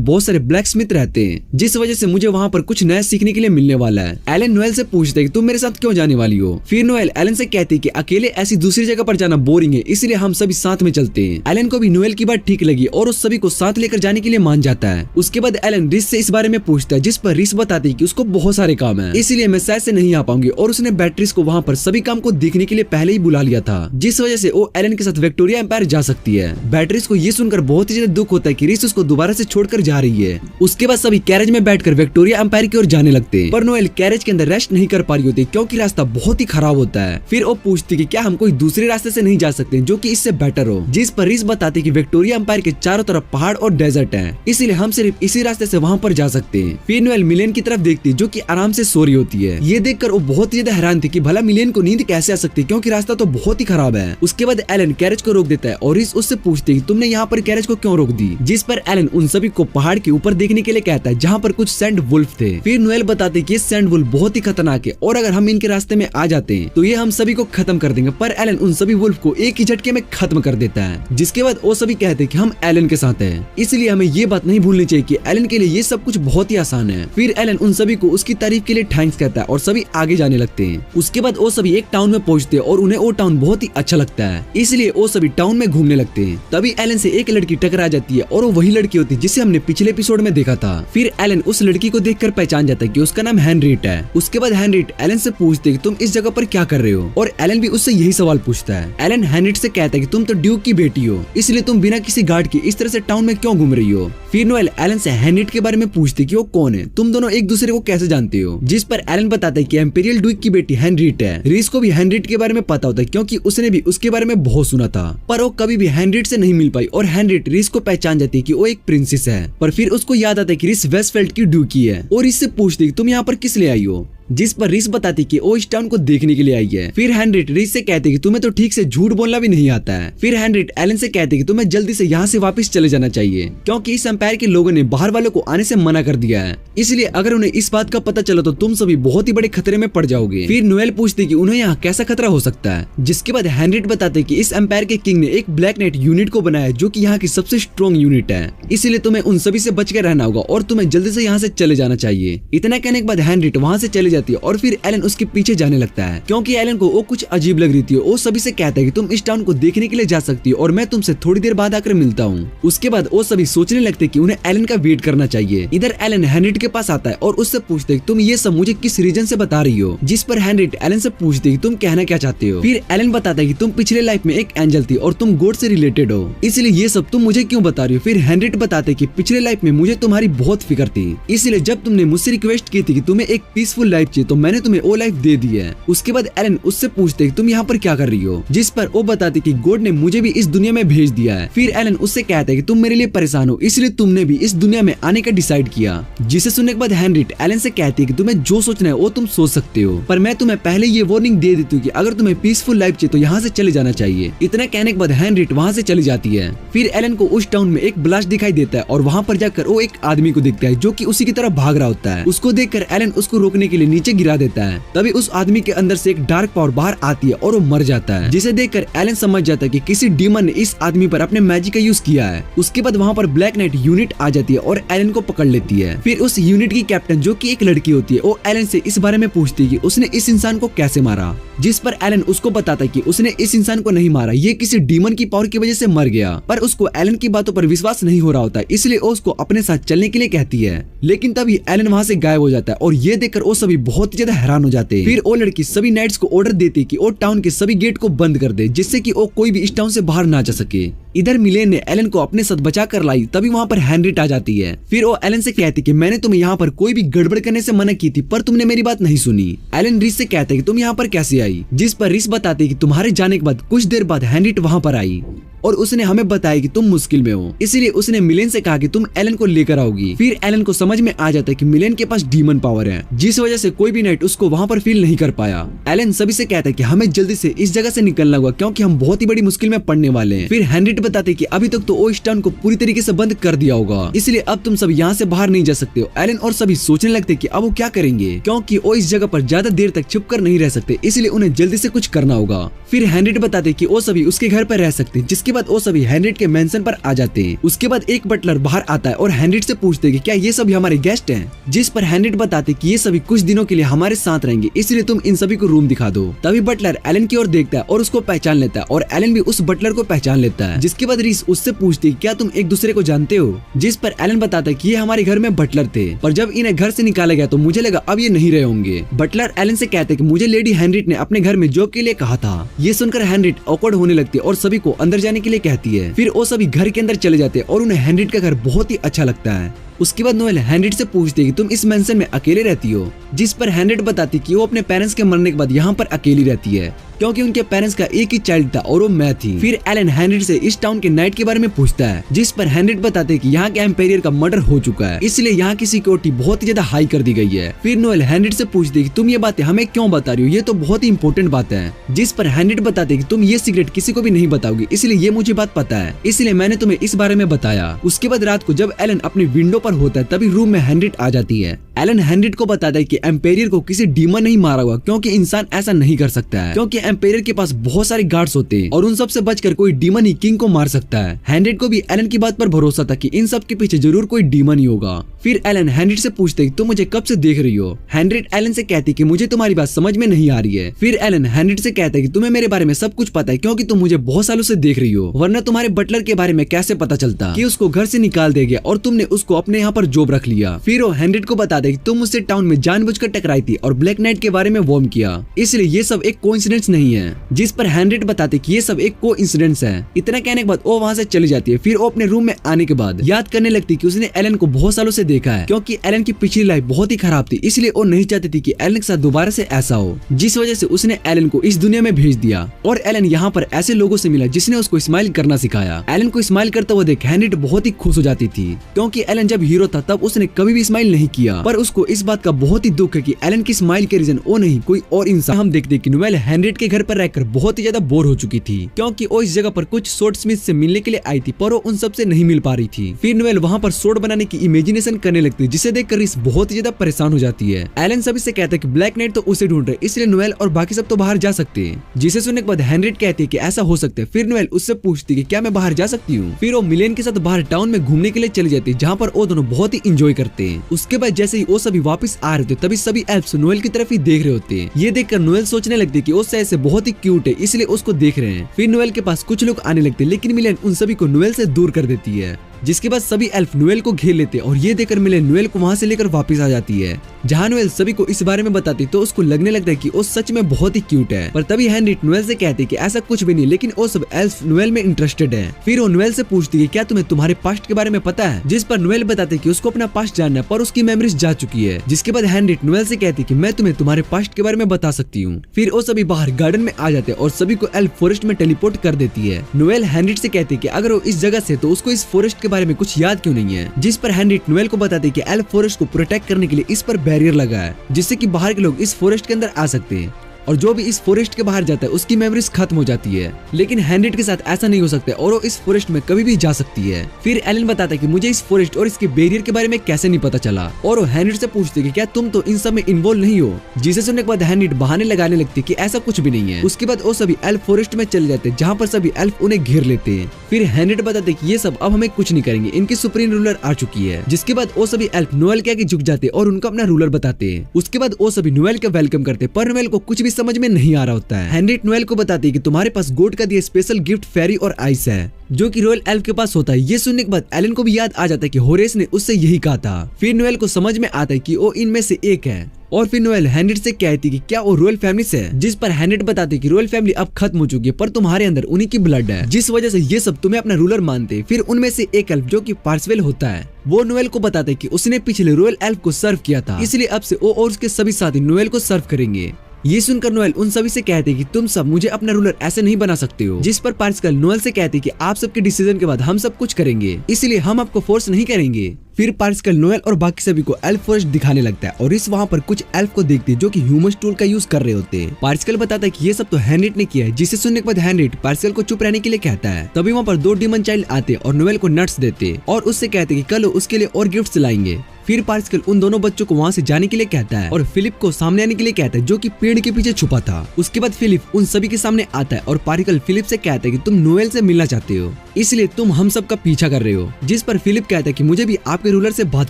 बहुत सारे ब्लैक स्मिथ रहते हैं, जिस वजह से मुझे वहाँ पर कुछ नया सीखने के लिए मिलने वाला है। एलन नोएल से पूछता है कि तुम मेरे साथ क्यों जाने वाली हो। फिर नोएल एलन से कहती है कि अकेले ऐसी दूसरी जगह पर जाना बोरिंग है, इसलिए हम सभी साथ में चलते हैं। एलन को भी नोएल की बात ठीक लगी और उस सभी को साथ लेकर जाने के लिए मान जाता है। उसके बाद एलन रिस से इस बारे में पूछता है, जिस पर रिस बताती है कि उसको बहुत सारे काम है, इसलिए मैं शायद से नहीं आ पाऊंगी और उसने बैट्रिस को वहाँ पर सभी काम को देखने के लिए पहले ही बुला लिया था, जिस वजह से वो एलन के साथ विक्टोरिया एम्पायर जा सकती है। बैट्रिस को ये सुनकर बहुत ही ज्यादा दुख होता है कि रिस उसको दोबारा से छोड़कर जा रही है। उसके बाद सभी कैरेज में बैठकर विक्टोरिया एम्पायर की ओर जाने लगते हैं, पर नोएल कैरेज के अंदर रेस्ट नहीं कर पा रही होती क्योंकि रास्ता बहुत ही खराब होता है। फिर वो पूछती कि क्या हम कोई दूसरे रास्ते से नहीं जा सकते जो कि इससे बेटर हो, जिस पर रिस बताती कि विक्टोरिया एम्पायर के चारों तरफ पहाड़ और डेजर्ट है, इसलिए हम सिर्फ इसी रास्ते से वहाँ पर जा सकते हैं। फिर नोएल मिलेन की तरफ देखती है जो कि आराम से सो रही होती है। ये देखकर वो बहुत ही ज्यादा हैरान थी कि भला मिलेन को नींद कैसे आ सकती है क्योंकि रास्ता तो बहुत ही खराब है। उसके बाद एलन कैरेज को रोक देता है और रिस उससे पूछती है तुमने यहाँ पर कैरेज को क्यों रोक दी, जिस पर एलन उन सभी को पहाड़ के ऊपर देखने के लिए कहता है जहाँ पर कुछ सैंड वुल्फ थे। फिर नोएल बताते कि ये सैंड वुल्फ बहुत ही खतरनाक है और अगर हम इनके रास्ते में आ जाते हैं तो ये हम सभी को खत्म कर देंगे, पर एलन उन सभी वुल्फ को एक ही झटके में खत्म कर देता है। जिसके बाद वो सभी कहते हैं कि हम एलन के साथ हैं, इसलिए हमें ये बात नहीं भूलनी चाहिए कि एलन के लिए ये सब कुछ बहुत ही आसान है। फिर एलन उन सभी को उसकी तारीफ के लिए थैंक्स कहता है और सभी आगे जाने लगते हैं। उसके बाद वो सभी एक टाउन में पहुंचते हैं और उन्हें वो टाउन बहुत ही अच्छा लगता है, इसलिए वो सभी टाउन में घूमने लगते हैं। तभी एलन से एक लड़की टकरा जाती है और वो वही लड़की होती है जिसे हमने पिछले एपिसोड में देखा था। फिर एलन उस लड़की को देखकर पहचान जाता है कि उसका नाम हेनरीट है। उसके बाद हेनरीट एलन से पूछते है कि तुम इस जगह पर क्या कर रहे हो, और एलन भी उससे यही सवाल पूछता है। एलन हेनरीट से कहता है कि तुम तो ड्यूक की बेटी हो, इसलिए तुम बिना किसी गार्ड के इस तरह से टाउन में क्यों घूम रही हो। फिर नोएल एलन से हेनरीट के बारे में पूछती कि वो कौन है, तुम दोनों एक दूसरे को कैसे जानते हो, जिस पर एलन बताता है कि एम्पेरियल ड्यूक की बेटी हेनरीट है। रिस को भी हेनरीट के बारे में पता होता है क्योंकि उसने भी उसके बारे में बहुत सुना था, पर वो कभी भी हेनरीट से नहीं मिल पाई और हेनरीट रिस को पहचान जाती है कि वो एक प्रिंसेस है, पर फिर उसको याद आता है कि रिस वेस्टफील्ड की ड्यूकी है और इससे पूछती कि तुम यहाँ पर किस लिए आई हो, जिस पर रिस बताती कि वो इस टाउन को देखने के लिए आई है। फिर हेनरिट रिस से कहते कि तुम्हें तो ठीक से झूठ बोलना भी नहीं आता है। फिर हेनरिट एलन से कहते कि तुम्हें जल्दी से यहाँ से वापस चले जाना चाहिए, क्योंकि इस एम्पायर के लोगों ने बाहर वालों को आने से मना कर दिया है, इसलिए अगर उन्हें इस बात का पता चला तो तुम सभी बहुत ही बड़े खतरे में पड़ जाओगे। फिर नोएल पूछती कि उन्हें यहाँ कैसा खतरा हो सकता है, जिसके बाद हेनरिट बताते कि इस एम्पायर के किंग ने एक ब्लैक नाइट यूनिट को बनाया जो कि यहाँ की सबसे स्ट्रॉन्ग यूनिट है, इसलिए तुम्हें उन सभी से बच के रहना होगा और तुम्हें जल्दी से यहाँ से चले जाना चाहिए। इतना कहने के बाद हेनरिट वहाँ से चली जाती है और फिर एलन उसके पीछे जाने लगता है, क्योंकि एलन को वो कुछ अजीब लग रही थी। वो सभी से कहता है कि तुम इस टाउन को देखने के लिए जा सकती हो और मैं तुमसे थोड़ी देर बाद आकर मिलता हूँ। उसके बाद वो सभी सोचने लगते कि उन्हें एलन का वेट करना चाहिए। इधर एलन हेनरिट के पास आता है और उससे पूछते कि तुम ये सब मुझे किस रीजन से बता रही हो, जिस पर हेनरिट एलन से पूछते कि तुम कहना क्या चाहते हो। फिर एलन बताता है कि तुम पिछले लाइफ में एक एंजल थी और तुम गॉड से रिलेटेड हो, इसलिए ये सब तुम मुझे क्यों बता रही हो। फिर हेनरिट बताते कि पिछले लाइफ में मुझे तुम्हारी बहुत फिक्र थी, इसलिए जब तुमने मुझसे रिक्वेस्ट की थी कि तुम्हें एक पीसफुल लाइफ चाहिए तो मैंने तुम्हें वो लाइफ दे दी है। उसके बाद एलन उससे पूछते कि तुम यहाँ पर क्या कर रही हो, जिस पर वो बताती कि गॉड ने मुझे भी इस दुनिया में भेज दिया है। फिर एलन उससे कहता है कि तुम मेरे लिए परेशान हो, इसलिए तुमने भी इस दुनिया में आने का डिसाइड किया। जिसे सुनने के बाद हेनरिट एलन से कहती है कि तुम्हें जो सोचना है वो तुम सोच सकते हो, पर मैं तुम्हें पहले ये वार्निंग दे देती हूँ कि अगर तुम्हें पीसफुल लाइफ चाहिए तो यहाँ से चले जाना चाहिए। इतना कहने के बाद हेनरिट वहाँ से चली जाती है। फिर एलन को उस टाउन में एक ब्लास्ट दिखाई देता है और वहाँ पर जाकर वो एक आदमी को देखता है जो कि उसी की तरफ भाग रहा होता है। उसको देखकर एलन उसको रोकने के लिए नीचे गिरा देता है। तभी उस आदमी के अंदर से एक डार्क पावर बाहर आती है और वो मर जाता है, जिसे देखकर एलन समझ जाता है कि किसी डीमन ने इस आदमी पर अपने मैजिक का यूज किया है। उसके बाद वहाँ पर ब्लैक नाइट यूनिट आ जाती है और एलन को पकड़ लेती है। फिर उस यूनिट की कैप्टन जो कि एक लड़की होती है वो एलन से इस बारे में पूछती है कि उसने इस इंसान को कैसे मारा, जिस पर एलन उसको बताता है कि उसने इस इंसान को नहीं मारा, ये किसी डीमन की पावर की वजह से मर गया। पर उसको एलन की बातों पर विश्वास नहीं हो रहा होता, इसलिए वो उसको अपने साथ चलने के लिए कहती है। लेकिन तभी एलन वहाँ से गायब हो जाता है और ये देखकर वो सभी बहुत ज्यादा हैरान हो जाते हैं। फिर वो लड़की सभी नाइट्स को ऑर्डर देती है कि वो टाउन के सभी गेट को बंद कर दे, जिससे कि वो कोई भी इस टाउन से बाहर ना जा सके। इधर मिलेन ने एलन को अपने साथ बचा कर लाई, तभी वहाँ पर हेनरिट आ जाती है। फिर वो एलन से कहती कि मैंने तुम्हें यहाँ पर कोई भी गड़बड़ करने से मना की थी, पर तुमने मेरी बात नहीं सुनी। एलन रिस से कहते कि तुम यहाँ पर कैसे आई, जिस पर रिस बताती कि तुम्हारे जाने के बाद कुछ देर बाद हेनरिट वहाँ पर आई और उसने हमें बताया कि तुम मुश्किल में हो, इसलिए उसने मिलेन से कहा कि तुम एलन को लेकर आओगी। फिर एलन को समझ में आ जाता है कि मिलेन के पास डीमन पावर है, जिस वजह से कोई भी नाइट उसको वहाँ पर फील नहीं कर पाया। एलन सभी से कहता है कि हमें जल्दी से इस जगह से निकलना होगा, क्योंकि हम बहुत ही बड़ी मुश्किल में पड़ने वाले हैं। फिर हेनरिट बताते कि अभी तक तो वो इस टाउन को पूरी तरीके से बंद कर दिया होगा, इसलिए अब तुम सब यहाँ से बाहर नहीं जा सकते हो। एलन और सभी सोचने लगते कि अब वो क्या करेंगे, क्योंकि वो इस जगह पर ज्यादा देर तक छुप कर नहीं रह सकते, इसलिए उन्हें जल्दी से कुछ करना होगा। फिर हेनरिट बताते कि वो सभी उसके घर पर रह सकते, जिसके बाद वो सभी हेनरिट के मेंशन पर आ जाते हैं। उसके बाद एक बटलर बाहर आता है और हेनरिट से पूछते हैं कि क्या ये सभी हमारे गेस्ट हैं, जिस पर हेनरिट बताते कि ये सभी कुछ दिनों के लिए हमारे साथ रहेंगे, इसलिए तुम इन सभी को रूम दिखा दो। तभी बटलर एलन की ओर देखता है और उसको पहचान लेता है और एलन भी उस बटलर को पहचान लेता है। जिसके बाद रिस उससे पूछती है क्या तुम एक दूसरे को जानते हो, जिस पर एलन बताता है कि ये हमारे घर में बटलर थे, पर जब इन्हें घर से निकाला गया तो मुझे लगा अब ये नहीं रहे होंगे। बटलर एलन से कहते कि मुझे लेडी हेनरिट ने अपने घर में जॉब के लिए कहा था। ये सुनकर हेनरिट ऑकवर्ड होने लगती है और सभी को अंदर जाने के लिए कहती है। फिर वो सभी घर के अंदर चले जाते हैं और उन्हें हेनरिट का घर बहुत ही अच्छा लगता है। उसके बाद नोएल हेनरिट से पूछती है कि तुम इस मेंशन में अकेले रहती हो, जिस पर हेनरिट बताती कि वो अपने पेरेंट्स के मरने के बाद यहाँ पर अकेली रहती है, क्योंकि उनके पेरेंट्स का एक ही चाइल्ड था और वो मैं थी। फिर एलन हेनरिट से इस टाउन के नाइट के बारे में पूछता है, जिस पर हेनरिट बताते कि यहाँ के एम्पायर का मर्डर हो चुका है, इसलिए यहाँ की सिक्योरिटी बहुत ही ज्यादा हाई कर दी गई है। फिर नोएल हेनरिट से पूछती कि तुम ये बातें हमें क्यों बता रही हो, ये तो बहुत ही इंपॉर्टेंट बात है। जिस पर हेनरिट बताते कि तुम ये सीक्रेट किसी को भी नहीं बताओगी, इसलिए ये मुझे बात पता है, इसलिए मैंने तुम्हें इस बारे में बताया। उसके बाद रात को जब एलन अपनी विंडो पर होता है तभी रूम में हेनरिट आ जाती है। एलन हेनरिट को बताता है कि एम्पायर को किसी डीमन नहीं मारा हुआ, क्योंकि इंसान ऐसा नहीं कर सकता है, क्योंकि एम्पायर के पास बहुत सारे गार्ड्स होते हैं और उन सब से बचकर कोई डीमन ही किंग को मार सकता है। हेनरिट को भी एलन की बात पर भरोसा था कि इन सब के पीछे जरूर कोई डीमन ही होगा। फिर एलन हेनरिट से पूछते तुम मुझे कब से देख रही हो। हेनरिट एलन से कहती कि मुझे तुम्हारी बात समझ में नहीं आ रही है। फिर एलन हेनरिट से कहता है कि तुम्हें मेरे बारे में सब कुछ पता है, क्योंकि तुम मुझे बहुत सालों से देख रही हो, वरना तुम्हारे बटलर के बारे में कैसे पता चलता कि उसको घर से निकाल देगा और तुमने उसको अपने यहाँ पर जॉब रख लिया। फिर वो हेनरिट को बताता बताता है कि तुम मुझसे टाउन में जानबूझकर टकराई थी और ब्लैक नाइट के बारे में वार्न किया, इसलिए ये सब एक कोइंसिडेंस नहीं है। जिस पर हेनरिएटा बताते कि ये सब एक कोइंसिडेंस है। इतना कहने के बाद वो वहाँ से चली जाती है। फिर वो अपने रूम में आने के बाद याद करने लगती कि उसने एलन को बहुत सालों से देखा है, क्योंकि एलन की पिछली लाइफ बहुत ही खराब थी, इसलिए वो नहीं चाहती थी कि एलन के साथ दोबारा से ऐसा हो, जिस वजह से उसने एलन को इस दुनिया में भेज दिया। और एलन यहाँ पर ऐसे लोगों से मिला जिसने उसको स्माइल करना सिखाया। एलन को स्माइल करता हुआ देख हेनरिएटा बहुत ही खुश हो जाती थी, क्योंकि एलन जब हीरो था तब उसने कभी भी स्माइल नहीं किया। पर उसको इस बात का बहुत ही दुख है कि एलन की स्माइल के रीजन वो नहीं कोई और इंसान। हम देखते कि नोएल हेनरिएटा के घर पर रहकर बहुत ही ज्यादा बोर हो चुकी थी, क्योंकि वो इस जगह पर कुछ स्वॉर्ड स्मिथ से मिलने के लिए आई थी, पर वो उन सब से नहीं मिल पा रही थी। फिर नोएल वहाँ पर स्वॉर्ड बनाने की इमेजिनेशन करने लगती है, जिसे देखकर रिस बहुत ही ज्यादा परेशान हो जाती है। एलन सभी से कहता है कि ब्लैक नाइट तो उसे ढूंढ रहे, इसलिए नोएल और बाकी सब तो बाहर जा सकते हैं। जिसे सुनने के बाद हेनरिएटा कहती है कि ऐसा हो सकता है। फिर नोएल उससे पूछती है कि क्या मैं बाहर जा सकती हूँ। फिर वो मिलेन के साथ बाहर टाउन में घूमने के लिए चली जाती है, जहाँ पर वो दोनों बहुत ही इंजॉय करते हैं। उसके बाद जैसे ही वो सभी वापस आ रहे थे तभी सभी एल्फ्स नोएल की तरफ ही देख रहे होते हैं। ये देखकर नोएल सोचने लगती है कि वो शायद से बहुत ही क्यूट है, इसलिए उसको देख रहे हैं। फिर नोएल के पास कुछ लोग आने लगते हैं, लेकिन मिलेन उन सभी को नोएल से दूर कर देती है, जिसके बाद सभी एल्फ नोएल को घेर लेते और ये देखकर मिलेन नोएल को वहाँ से लेकर वापस आ जाती है। जहाँ नोएल सभी को इस बारे में बताती तो उसको लगने लगता है कि वो सच में बहुत ही क्यूट है। पर तभी हेनरिएटा नोएल से कहती कि ऐसा कुछ भी नहीं, लेकिन वो सब एल्फ नोएल में इंटरेस्टेड है। फिर वो नोएल से पूछती है क्या तुम्हें तुम्हारे पास्ट के बारे में पता है, जिस पर नोएल बताते कि उसको अपना पास्ट जानना है, पर उसकी मेमोरीज जा चुकी है। जिसके बाद हेनरिएटा नोएल से कहती कि मैं तुम्हें तुम्हारे पास्ट के बारे में बता सकती हूँ। फिर वो सभी बाहर गार्डन में आ जाते और सभी को एल्फ फॉरेस्ट में टेलीपोर्ट कर देती है। नोएल हेनरिएटा से कहती कि अगर वो इस जगह से तो उसको इस फॉरेस्ट के बारे में कुछ याद क्यों नहीं है। जिस पर हेनरिएटा नोएल को बताते कि एल्फ फॉरेस्ट को प्रोटेक्ट करने के लिए इस पर बैरियर लगा है, जिससे कि बाहर के लोग इस फॉरेस्ट के अंदर आ सकते हैं, और जो भी इस फॉरेस्ट के बाहर जाता है उसकी मेमोरीज खत्म हो जाती है। लेकिन हेनरिएटा के साथ ऐसा नहीं हो सकता और वो इस फॉरेस्ट में कभी भी जा सकती है। फिर एलन बताता है कि मुझे इस फॉरेस्ट और इसके बैरियर के बारे में कैसे नहीं पता चला, और वो हेनरिएटा से पूछते कि क्या तुम तो इन सब में इन्वॉल्व नहीं हो। जिसे सुनने के बाद हेनरिएटा बहाने लगाने लगती कि ऐसा कुछ भी नहीं है। उसके बाद वो सभी एल्फ फॉरेस्ट में चले जाते, जहाँ पर सभी एल्फ उन्हें घेर लेते हैं। फिर हेनरिएटा बताते कि ये सब अब हमें कुछ नहीं करेंगे, इनकी सुप्रीम रूलर आ चुकी है। जिसके बाद वो सभी एल्फ नोएल के आगे झुक जाते और उनको अपना रूलर बताते हैं। उसके बाद वो सभी नोएल का वेलकम करते, पर नोएल को कुछ भी समझ में नहीं आ रहा होता है। हेनरिएटा नोएल को बताती है कि तुम्हारे पास गोड का दिया स्पेशल गिफ्ट फेरी और आइस है, जो कि रॉयल एल्फ के पास होता है। ये सुनने के बाद एलन को भी याद आ जाता है कि होरेस ने उससे यही कहा था। फिर नोएल को समझ में आता है कि वो इनमें से एक है, और फिर नोएल हेनरिएटा से कहती कि क्या वो रॉयल फैमिली से है। जिस पर हेनरिएटा बताती कि रॉयल फैमिली अब खत्म हो चुकी है, पर तुम्हारे अंदर उन्हीं की ब्लड है, जिस वजह से ये सब तुम्हें अपना रूलर मानते। फिर उनमें से एक एल्फ जो कि पार्सवेल होता है, वो नोएल को बताता है कि उसने पिछले रॉयल एल्फ को सर्व किया था, इसलिए अब से वो और उसके सभी साथी नोएल को सर्व करेंगे। ये सुनकर नोएल उन सभी से कहते हैं कि तुम सब मुझे अपना रूलर ऐसे नहीं बना सकते हो। जिस पर पार्सकल नोएल से कहते हैं कि आप सबके डिसीजन के बाद हम सब कुछ करेंगे, इसलिए हम आपको फोर्स नहीं करेंगे। फिर पार्सकल नोएल और बाकी सभी को एल्फ फॉरेस्ट दिखाने लगता है, और इस वहाँ पर कुछ एल्फ को देखते हैं जो कि ह्यूमन टूल का यूज कर रहे होते हैं। पार्सकल बताता है कि ये सब तो हेनरिएटा ने किया है। जिसे सुनने के बाद हेनरिएटा पार्सकल को चुप रहने के लिए कहता है। तभी वहाँ पर 2 डीमन चाइल्ड आते और नोएल को नट्स देते और उससे कहते कि कल उसके लिए और गिफ्ट्स लाएंगे। फिर पार्सकल उन दोनों बच्चों को वहाँ से जाने के लिए कहता है और फिलिप को सामने आने के लिए कहता है, जो कि पेड़ के पीछे छुपा था। उसके बाद फिलिप उन सभी के सामने आता है और पार्सकल फिलिप से कहता है कि तुम नोएल से मिलना चाहते हो, इसलिए तुम हम सब का पीछा कर रहे हो। जिस पर फिलिप कहता है कि मुझे भी आपके रूलर से बात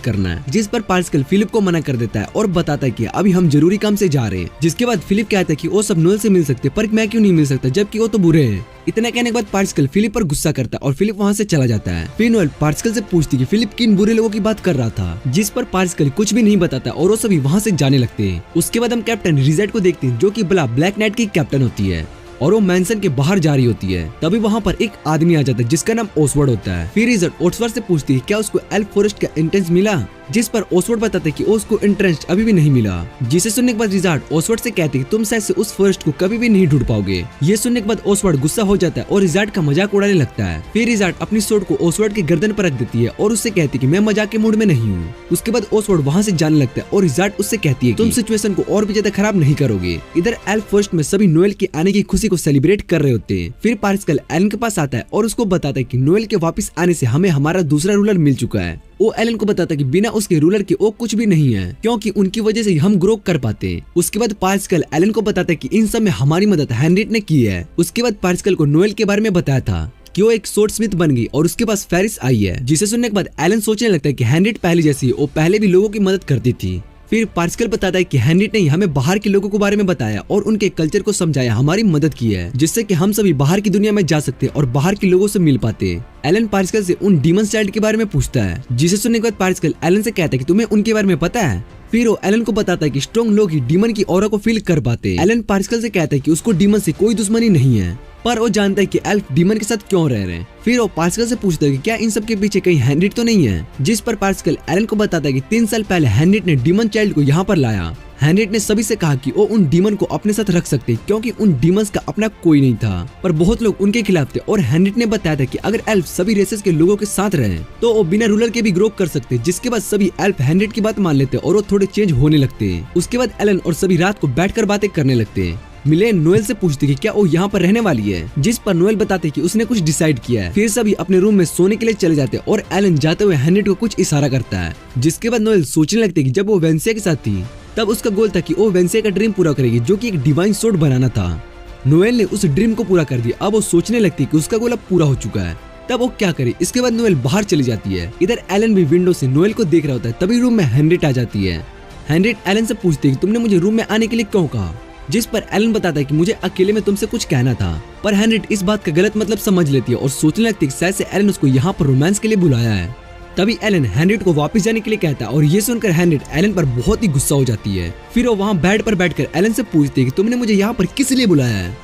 करना है। जिस पर पार्सकल फिलिप को मना कर देता है और बताता है कि अभी हम जरूरी काम से जा रहे हैं। जिसके बाद फिलिप कहता है कि वो सब नोएल से मिल सकते, पर मैं क्यों नहीं मिल सकता, जबकि वो तो बुरे हैं। इतना कहने के बाद पार्सकल फिलिप पर गुस्सा करता है और फिलिप वहाँ से चला जाता है। फिर नोएल पार्सकल से पूछती कि फिलिप किन बुरे लोगों की बात कर रहा था, जिस पर पार्सकल कुछ भी नहीं बताता और वो सभी वहाँ से जाने लगते हैं। उसके बाद हम कैप्टन रिजेट को देखते हैं, जो कि ब्लैक नाइट की कैप्टन होती है, और वो मैंसन के बाहर जा रही होती है। तभी वहाँ पर एक आदमी आ जाता है जिसका नाम ओसवर्ड होता है। फिर रिजेट ओसवर्ड से पूछती है क्या उसको एल्फ फॉरेस्ट का एंट्रेंस मिला, जिस पर ओसवर्ड बताते कि उसको एंट्रेंस अभी भी नहीं मिला। जिसे सुनने के बाद रिजार्ड ओसवर्ड से कहते कि तुम शायद से उस फॉरेस्ट को कभी भी नहीं ढूंढ पाओगे। ये सुनने के बाद ओसवर्ड गुस्सा हो जाता है और रिजार्ड का मजाक उड़ाने लगता है। फिर रिजार्ड अपनी सोर्ड को ओसवर्ड के गर्दन पर रख देती है और उससे कहती कि मैं मजाक के मूड में नहीं हूँ। उसके बाद ओसवर्ड वहाँ से जाने लगता है और रिजार्ड उससे कहती है तुम सिचुएशन को और भी ज्यादा खराब नहीं करोगे। इधर एल्फ फॉरेस्ट में सभी नोएल के आने की खुशी को सेलिब्रेट कर रहे होते हैं। फिर पार्सकल एलन के पास आता है और उसको बताता है कि नोएल के वापस आने से हमें हमारा दूसरा रूलर मिल चुका है। वो एलन को बताता है कि बिना उसके रूलर के वो कुछ भी नहीं है, क्योंकि उनकी वजह से हम ग्रो कर पाते हैं। उसके बाद पार्सकल एलन को बताता है कि इन सब में हमारी मदद हेनरिएटा ने की है। उसके बाद पार्सकल को नोएल के बारे में बताया था कि वो एक स्वॉर्ड स्मिथ बन गई और उसके पास फेरिस आई है। जिसे सुनने के बाद एलन सोचने लगता है कि हेनरिएटा पहले जैसी वो पहले भी लोगों की मदद करती थी। फिर पार्सकल बताता है कि हेनरिएटा ने हमें बाहर के लोगों के बारे में बताया और उनके कल्चर को समझाया, हमारी मदद की है, जिससे कि हम सभी बाहर की दुनिया में जा सकते और बाहर के लोगों से मिल पाते। एलन पार्सकल से उन डीमन चाइल्ड के बारे में पूछता है। जिसे सुनने के बाद पार्सकल एलन से कहता है कि तुम्हें उनके बारे में पता है। फिर वो एलन को बताता है कि स्ट्रॉन्ग लोग ही डीमन की ऑरा को फील कर पाते। एलन पार्सिकल से कहता है कि उसको डीमन से कोई दुश्मनी नहीं है, पर वो जानता है कि एल्फ डीमन के साथ क्यों रह रहे हैं। फिर वो पार्सिकल से पूछता है कि क्या इन सब के पीछे कहीं हैंड्रिड तो नहीं है, जिस पर पार्सिकल एलन को बताता है कि 3 साल पहले हैंड्रिड ने डीमन चाइल्ड को यहाँ पर लाया। हैंड्रिड ने सभी से कहा कि वो उन डीमन को अपने साथ रख सकते क्योंकि उन डीमंस का अपना कोई नहीं था, पर बहुत लोग उनके खिलाफ थे। और हैंड्रिड ने बताया था कि अगर एल्फ सभी रेसेस के लोगों के साथ रहे तो वो बिना रूलर के भी ग्रो कर सकते, जिसके बाद सभी एल्फ हैंड्रिड की बात मान लेते और वो थोड़े चेंज होने लगते। उसके बाद एलन और सभी रात को बैठकर बातें करने लगते। मिलेन नोएल से पूछती कि क्या वो यहाँ पर रहने वाली है, जिस पर नोएल बताते कि उसने कुछ डिसाइड किया है। फिर सभी अपने रूम में सोने के लिए चले जाते और एलन जाते हुए हैंड्रिड को कुछ इशारा करता है, जिसके बाद नोएल सोचने लगते कि जब वो वेंसिया के साथ थी तब उसका गोल था कि वो वेंसिया का ड्रीम पूरा करेगी, जो कि एक डिवाइन सोर्ड बनाना था। नोएल ने उस ड्रीम को पूरा कर दिया। अब वो सोचने लगती कि उसका गोल अब पूरा हो चुका है, तब वो क्या करे। इसके बाद नोएल बाहर चली जाती है। इधर एलन भी विंडो से नोएल को देख रहा होता है। तभी रूम में हैंड्रिड आ जाती है। हैंड्रिड एलन से पूछती है कि तुमने मुझे रूम में आने के लिए क्यों कहा, जिस पर एलन बताता है कि मुझे अकेले में तुमसे कुछ कहना था। पर हैंड्रिड इस बात का गलत मतलब समझ लेती है और सोचने लगती है कि शायद से एलन उसको यहाँ पर रोमांस के लिए बुलाया है। तभी एलन हैंड्रिड को वापस जाने के लिए कहता है और ये सुनकर हैंड्रिड एलन पर बहुत ही गुस्सा हो जाती है। फिर वो वहाँ बेड पर बैठकर एलन से पूछती है कि तुमने मुझे यहाँ पर किस लिए बुलाया है।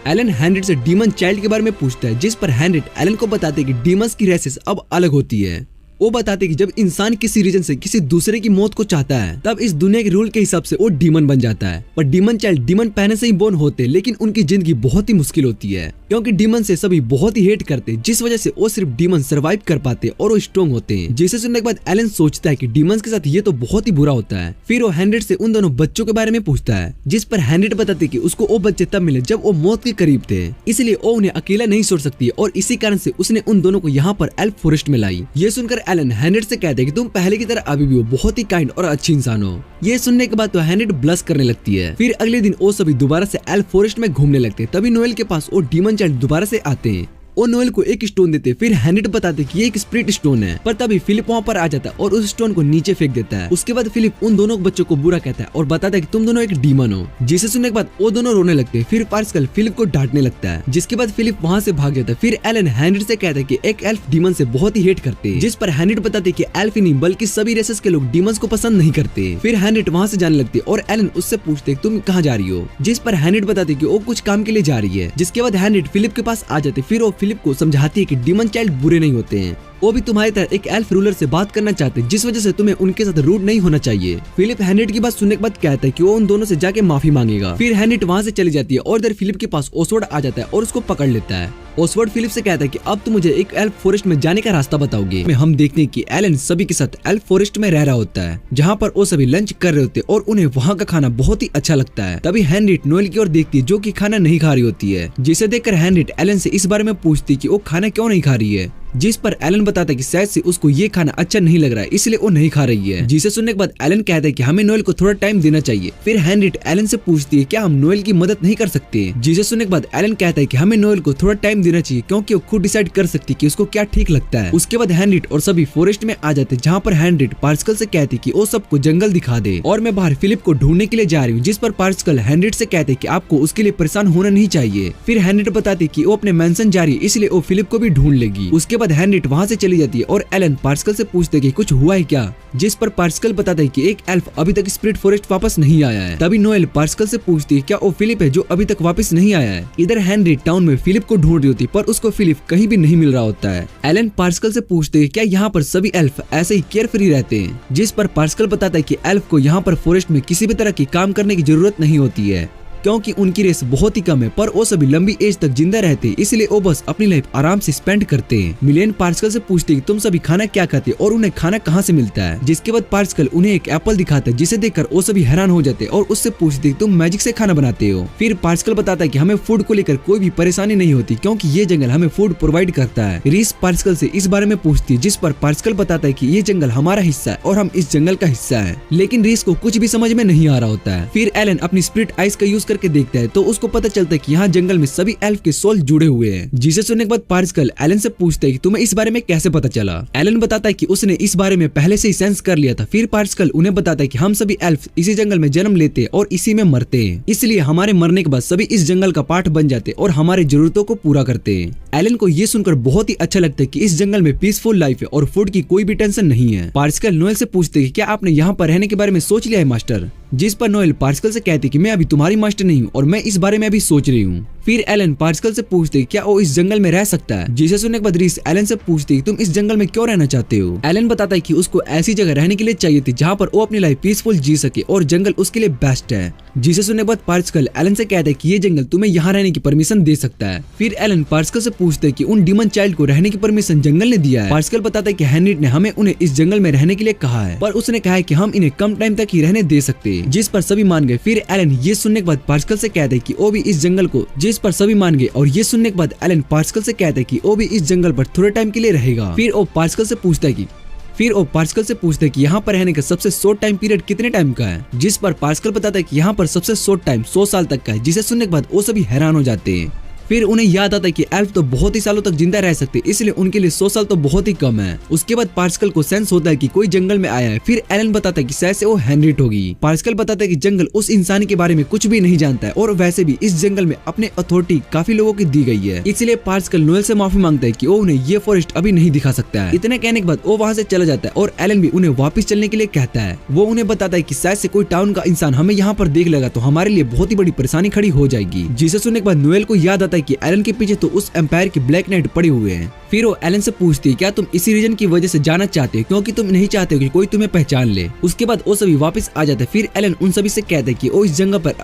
एलन हैंड्रिड से डीमन चाइल्ड के बारे में पूछता है, जिस पर हैंड्रिड एलन को बताते हैं कि डीमंस की रेसेस अब अलग होती है। वो बताते कि जब इंसान किसी रीजन से किसी दूसरे की मौत को चाहता है तब इस दुनिया के रूल के हिसाब से वो डीमन बन जाता है। पर डीमन चाइल्ड डीमन पहने से ही बोर्न होते, लेकिन उनकी जिंदगी बहुत ही मुश्किल होती है क्योंकि डीमन से सभी बहुत ही हेट करते, जिस वजह से वो सिर्फ डीमन सर्वाइव कर पाते और वो स्ट्रॉन्ग होते हैं। जिसे सुनने के बाद एलन सोचता है कि डीमंस के साथ ये तो बहुत ही बुरा होता है। फिर वो हैंड्रिड से उन दोनों बच्चों के बारे में पूछता है, जिस पर हैंड्रिड बताते कि उसको वो बच्चे तब मिले जब वो मौत के करीब थे, इसलिए वो उन्हें अकेला नहीं छोड़ सकती और इसी कारण से उसने उन दोनों को यहाँ पर एल्फ फॉरेस्ट में लाई। ये सुनकर एलन हैंड्रिड से कहते हैं कि तुम पहले की तरह अभी भी हो बहुत ही काइंड और अच्छी इंसान हो। ये सुनने के बाद तो हैंड्रिड ब्लश करने लगती है। फिर अगले दिन वो सभी दोबारा से एल्फ फॉरेस्ट में घूमने लगते हैं। तभी नोएल के पास वो डीमन चाइल्ड दोबारा से आते हैं। वो नोएल को एक स्टोन देते। फिर हैंड्रिड बताते कि ये एक स्पिरिट स्टोन है, पर तभी फिलिप वहाँ पर आ जाता है और उस स्टोन को नीचे फेंक देता है। उसके बाद फिलिप उन दोनों बच्चों को बुरा कहता है और बताता है कि तुम दोनों एक डीमन हो। जिसे सुनने के बाद वो दोनों रोने लगते हैं। फिर पार्सिकल फिलिप को डांटने लगता है, जिसके बाद फिलिप वहाँ से भाग जाता है। फिर एलन हैंड्रिड से कहता है कि एक एल्फ डीमन से बहुत ही हेट करते हैं, जिस पर हैंड्रिड बताते कि एल्फ ही नहीं बल्कि सभी रेसेस के लोग डीमंस को पसंद नहीं करते। फिर हैंड्रिड वहाँ से जाने लगती है और एलन उससे पूछते तुम कहाँ जा रही हो, जिस पर हैंड्रिड बताते कि वो कुछ काम के लिए जा रही है। जिसके बाद हैंड्रिड फिलिप के पास आ जाते। फिर वो फिलिप को समझाती कि डीमन चाइल्ड बुरे नहीं होते हैं, वो भी तुम्हारी तरह एक एल्फ रूलर से बात करना चाहते हैं, जिस वजह से तुम्हें उनके साथ रूड नहीं होना चाहिए। फिलिप हैंड्रिड की बात सुनने के बाद कहता है कि वो उन दोनों से जाके माफी मांगेगा। फिर हैंड्रिड वहाँ से चली जाती है और इधर फिलिप के पास ओसवर्ड आ जाता है और उसको पकड़ लेता है। ओसवर्ड फिलिप से कहता है कि अब तुम मुझे एक एल्फ फॉरेस्ट में जाने का रास्ता बताओगे। हम देखते हैं कि एलन सभी के साथ एल्फ फॉरेस्ट में रह रहा होता है, जहाँ पर वो सभी लंच कर रहे होते हैं और उन्हें वहाँ का खाना बहुत ही अच्छा लगता है। तभी हैंड्रिड नोएल की ओर देखती है, जो कि खाना नहीं खा रही होती है। जिसे देखकर हैंड्रिड एलन से इस बारे में पूछती कि वो खाना क्यों नहीं खा रही है, जिस पर एलन बताता है कि शायद से उसको ये खाना अच्छा नहीं लग रहा है, इसलिए वो नहीं खा रही है। जिसे सुनने के बाद एलन कहता है कि हमें नोएल को थोड़ा टाइम देना चाहिए। फिर हैंड्रिड एलन से पूछती है क्या हम नोएल की मदद नहीं कर सकते। जिसे सुनने के बाद एलन कहता है कि हमें नोएल को थोड़ा टाइम देना चाहिए क्योंकि वो खुद डिसाइड कर सकती है कि उसको क्या ठीक लगता है। उसके बाद हैंड्रिड और सभी फॉरेस्ट में आ जाते, जहाँ पर हैंड्रिड पार्सिकल से कहती कि वो सबको जंगल दिखा दे और मैं बाहर फिलिप को ढूंढने के लिए जा रही हूँ। जिस पर पार्सिकल हैंड्रिड से कहते कि आपको उसके लिए परेशान होना नहीं चाहिए। फिर हैंड्रिड बताती कि वो अपने मेंशन जा रही है, इसलिए वो फिलिप को भी ढूंढ लेगी। उसके बाद हैंड्रिड वहाँ से चली जाती है और एलन पार्सिकल से पूछते कि कुछ हुआ है क्या, जिस पर पार्सिकल बताता है कि एक एल्फ अभी तक स्पिरिट फॉरेस्ट वापस नहीं आया है। तभी नोएल पार्सिकल से पूछती है क्या वो फिलिप है जो अभी तक वापस नहीं आया है। इधर हैंड्रिड टाउन में फिलिप को ढूंढ रही होती, पर उसको फिलिप कहीं भी नहीं मिल रहा होता है। एलन पार्सिकल से पूछते हैं क्या यहाँ पर सभी एल्फ ऐसे ही केयर फ्री रहते हैं, जिस पर पार्सिकल बताता है कि एल्फ को यहाँ पर फॉरेस्ट में किसी भी तरह की काम करने की जरूरत नहीं होती है क्योंकि उनकी रेस बहुत ही कम है, पर वो सभी लंबी एज तक जिंदा रहते हैं, इसलिए वो बस अपनी लाइफ आराम से स्पेंड करते हैं। मिलेन पार्सिकल से पूछते हैं तुम सभी खाना क्या खाते और उन्हें खाना कहाँ से मिलता है। जिसके बाद पार्सिकल उन्हें एक एप्पल दिखाता है, जिसे देखकर वो सभी हैरान हो जाते हैं और उससे पूछते हैं तुम मैजिक से खाना बनाते हो। फिर पार्सिकल बताता है कि हमें फूड को लेकर कोई भी परेशानी नहीं होती क्योंकि ये जंगल हमें फूड प्रोवाइड करता है। रीस पार्सिकल से इस बारे में पूछती है, जिस पर पार्सिकल बताता है कि ये जंगल हमारा हिस्सा है और हम इस जंगल का हिस्सा है, लेकिन रीस को कुछ भी समझ में नहीं आ रहा होता है। फिर एलन अपनी स्पिरिट आइज का यूज करके देखता है तो उसको पता चलता है कि यहाँ जंगल में सभी एल्फ के सोल जुड़े हुए हैं। जिसे सुनने के बाद पार्सिकल एलन से पूछता है कि तुम्हें इस बारे में कैसे पता चला। एलन बताता है कि उसने इस बारे में पहले से ही सेंस कर लिया था। फिर पार्सिकल उन्हें बताता है कि हम सभी एल्फ इसी जंगल में जन्म लेते और इसी में मरते हैं, इसलिए हमारे मरने के बाद सभी इस जंगल का पार्ट बन जाते और हमारी जरूरतों को पूरा करते हैं। एलन को ये सुनकर बहुत ही अच्छा लगता है कि इस जंगल में पीसफुल लाइफ है और फूड की कोई भी टेंशन नहीं है। पार्सिकल नोएल से पूछते हैं कि क्या आपने यहाँ पर रहने के बारे में सोच लिया है मास्टर। जिस पर नोएल पार्सिकल से कहती कि मैं अभी तुम्हारी मास्टर नहीं हूँ और मैं इस बारे में अभी सोच रही हूँ। फिर एलन पार्सिकल से पूछते क्या वो इस जंगल में रह सकता है। जिसे सुनने के बाद रीस एलन से पूछती तुम इस जंगल में क्यों रहना चाहते हो। एलन बताता है कि उसको ऐसी जगह रहने के लिए चाहिए थी जहाँ पर वो अपनी लाइफ पीसफुल जी सके और जंगल उसके लिए बेस्ट है। जिसे सुनने के बाद पार्सिकल एलन से कहता है कि ये जंगल तुम्हें यहाँ रहने की परमिशन दे सकता है। फिर एलन पार्सिकल से पूछते कि उन डीमन चाइल्ड को रहने की परमिशन जंगल ने दिया है। पार्सिकल बताता है कि हेनरिट ने हमें उन्हें इस जंगल में रहने के लिए कहा है, पर उसने कहा है कि हम इन्हें कम टाइम तक ही रहने दे सकते हैं, जिस पर सभी मान गए। फिर एलन ये सुनने के बाद पार्सिकल से कहते हैं कि वो भी इस जंगल को, जिस पर सभी मान गए। और ये सुनने के बाद एलन पार्सिकल से कहते हैं कि वो भी इस जंगल पर थोड़े टाइम के लिए रहेगा। फिर वो पार्सिकल से पूछता है कि यहाँ पर रहने का सबसे शॉर्ट टाइम पीरियड कितने टाइम का है। जिस पर पार्सिकल बताता है कि यहाँ पर सबसे शॉर्ट टाइम 100 साल तक का है। जिसे सुनने के बाद वो सभी हैरान हो जाते हैं। फिर उन्हें याद आता है कि एल्फ तो बहुत ही सालों तक जिंदा रह सकते, इसलिए उनके लिए 100 साल तो बहुत ही कम है। उसके बाद पार्सिकल को सेंस होता है कि कोई जंगल में आया है। फिर एलन बताता है कि शायद से वो हेनरिट होगी। पार्सिकल बताता है कि जंगल उस इंसान के बारे में कुछ भी नहीं जानता है और वैसे भी इस जंगल में अपने अथॉरिटी काफी लोगों की दी गई है, इसलिए पार्सिकल नोएल से माफी मांगता है कि वो उन्हें ये फॉरेस्ट अभी नहीं दिखा सकता है। इतने कहने के बाद वो वहाँ से चला जाता है और एलन भी उन्हें वापस चलने के लिए कहता है। वो उन्हें बताता है कि शायद से कोई टाउन का इंसान हमें यहाँ पर देख लेगा तो हमारे लिए बहुत ही बड़ी परेशानी खड़ी हो जाएगी। जिसे सुनने के बाद नोएल को याद आता है कि एलन के पीछे तो उस एम्पायर के ब्लैक नाइट पड़े हुए हैं। फिर वो एलन से पूछती है क्या तुम इसी रीजन की वजह से जाना चाहते हो क्योंकि तुम नहीं चाहते हो कि कोई तुम्हें पहचान ले। उसके बाद वो सभी वापस आ जाते। फिर एलन उन सभी से कहता है कि वो इस जंगल पर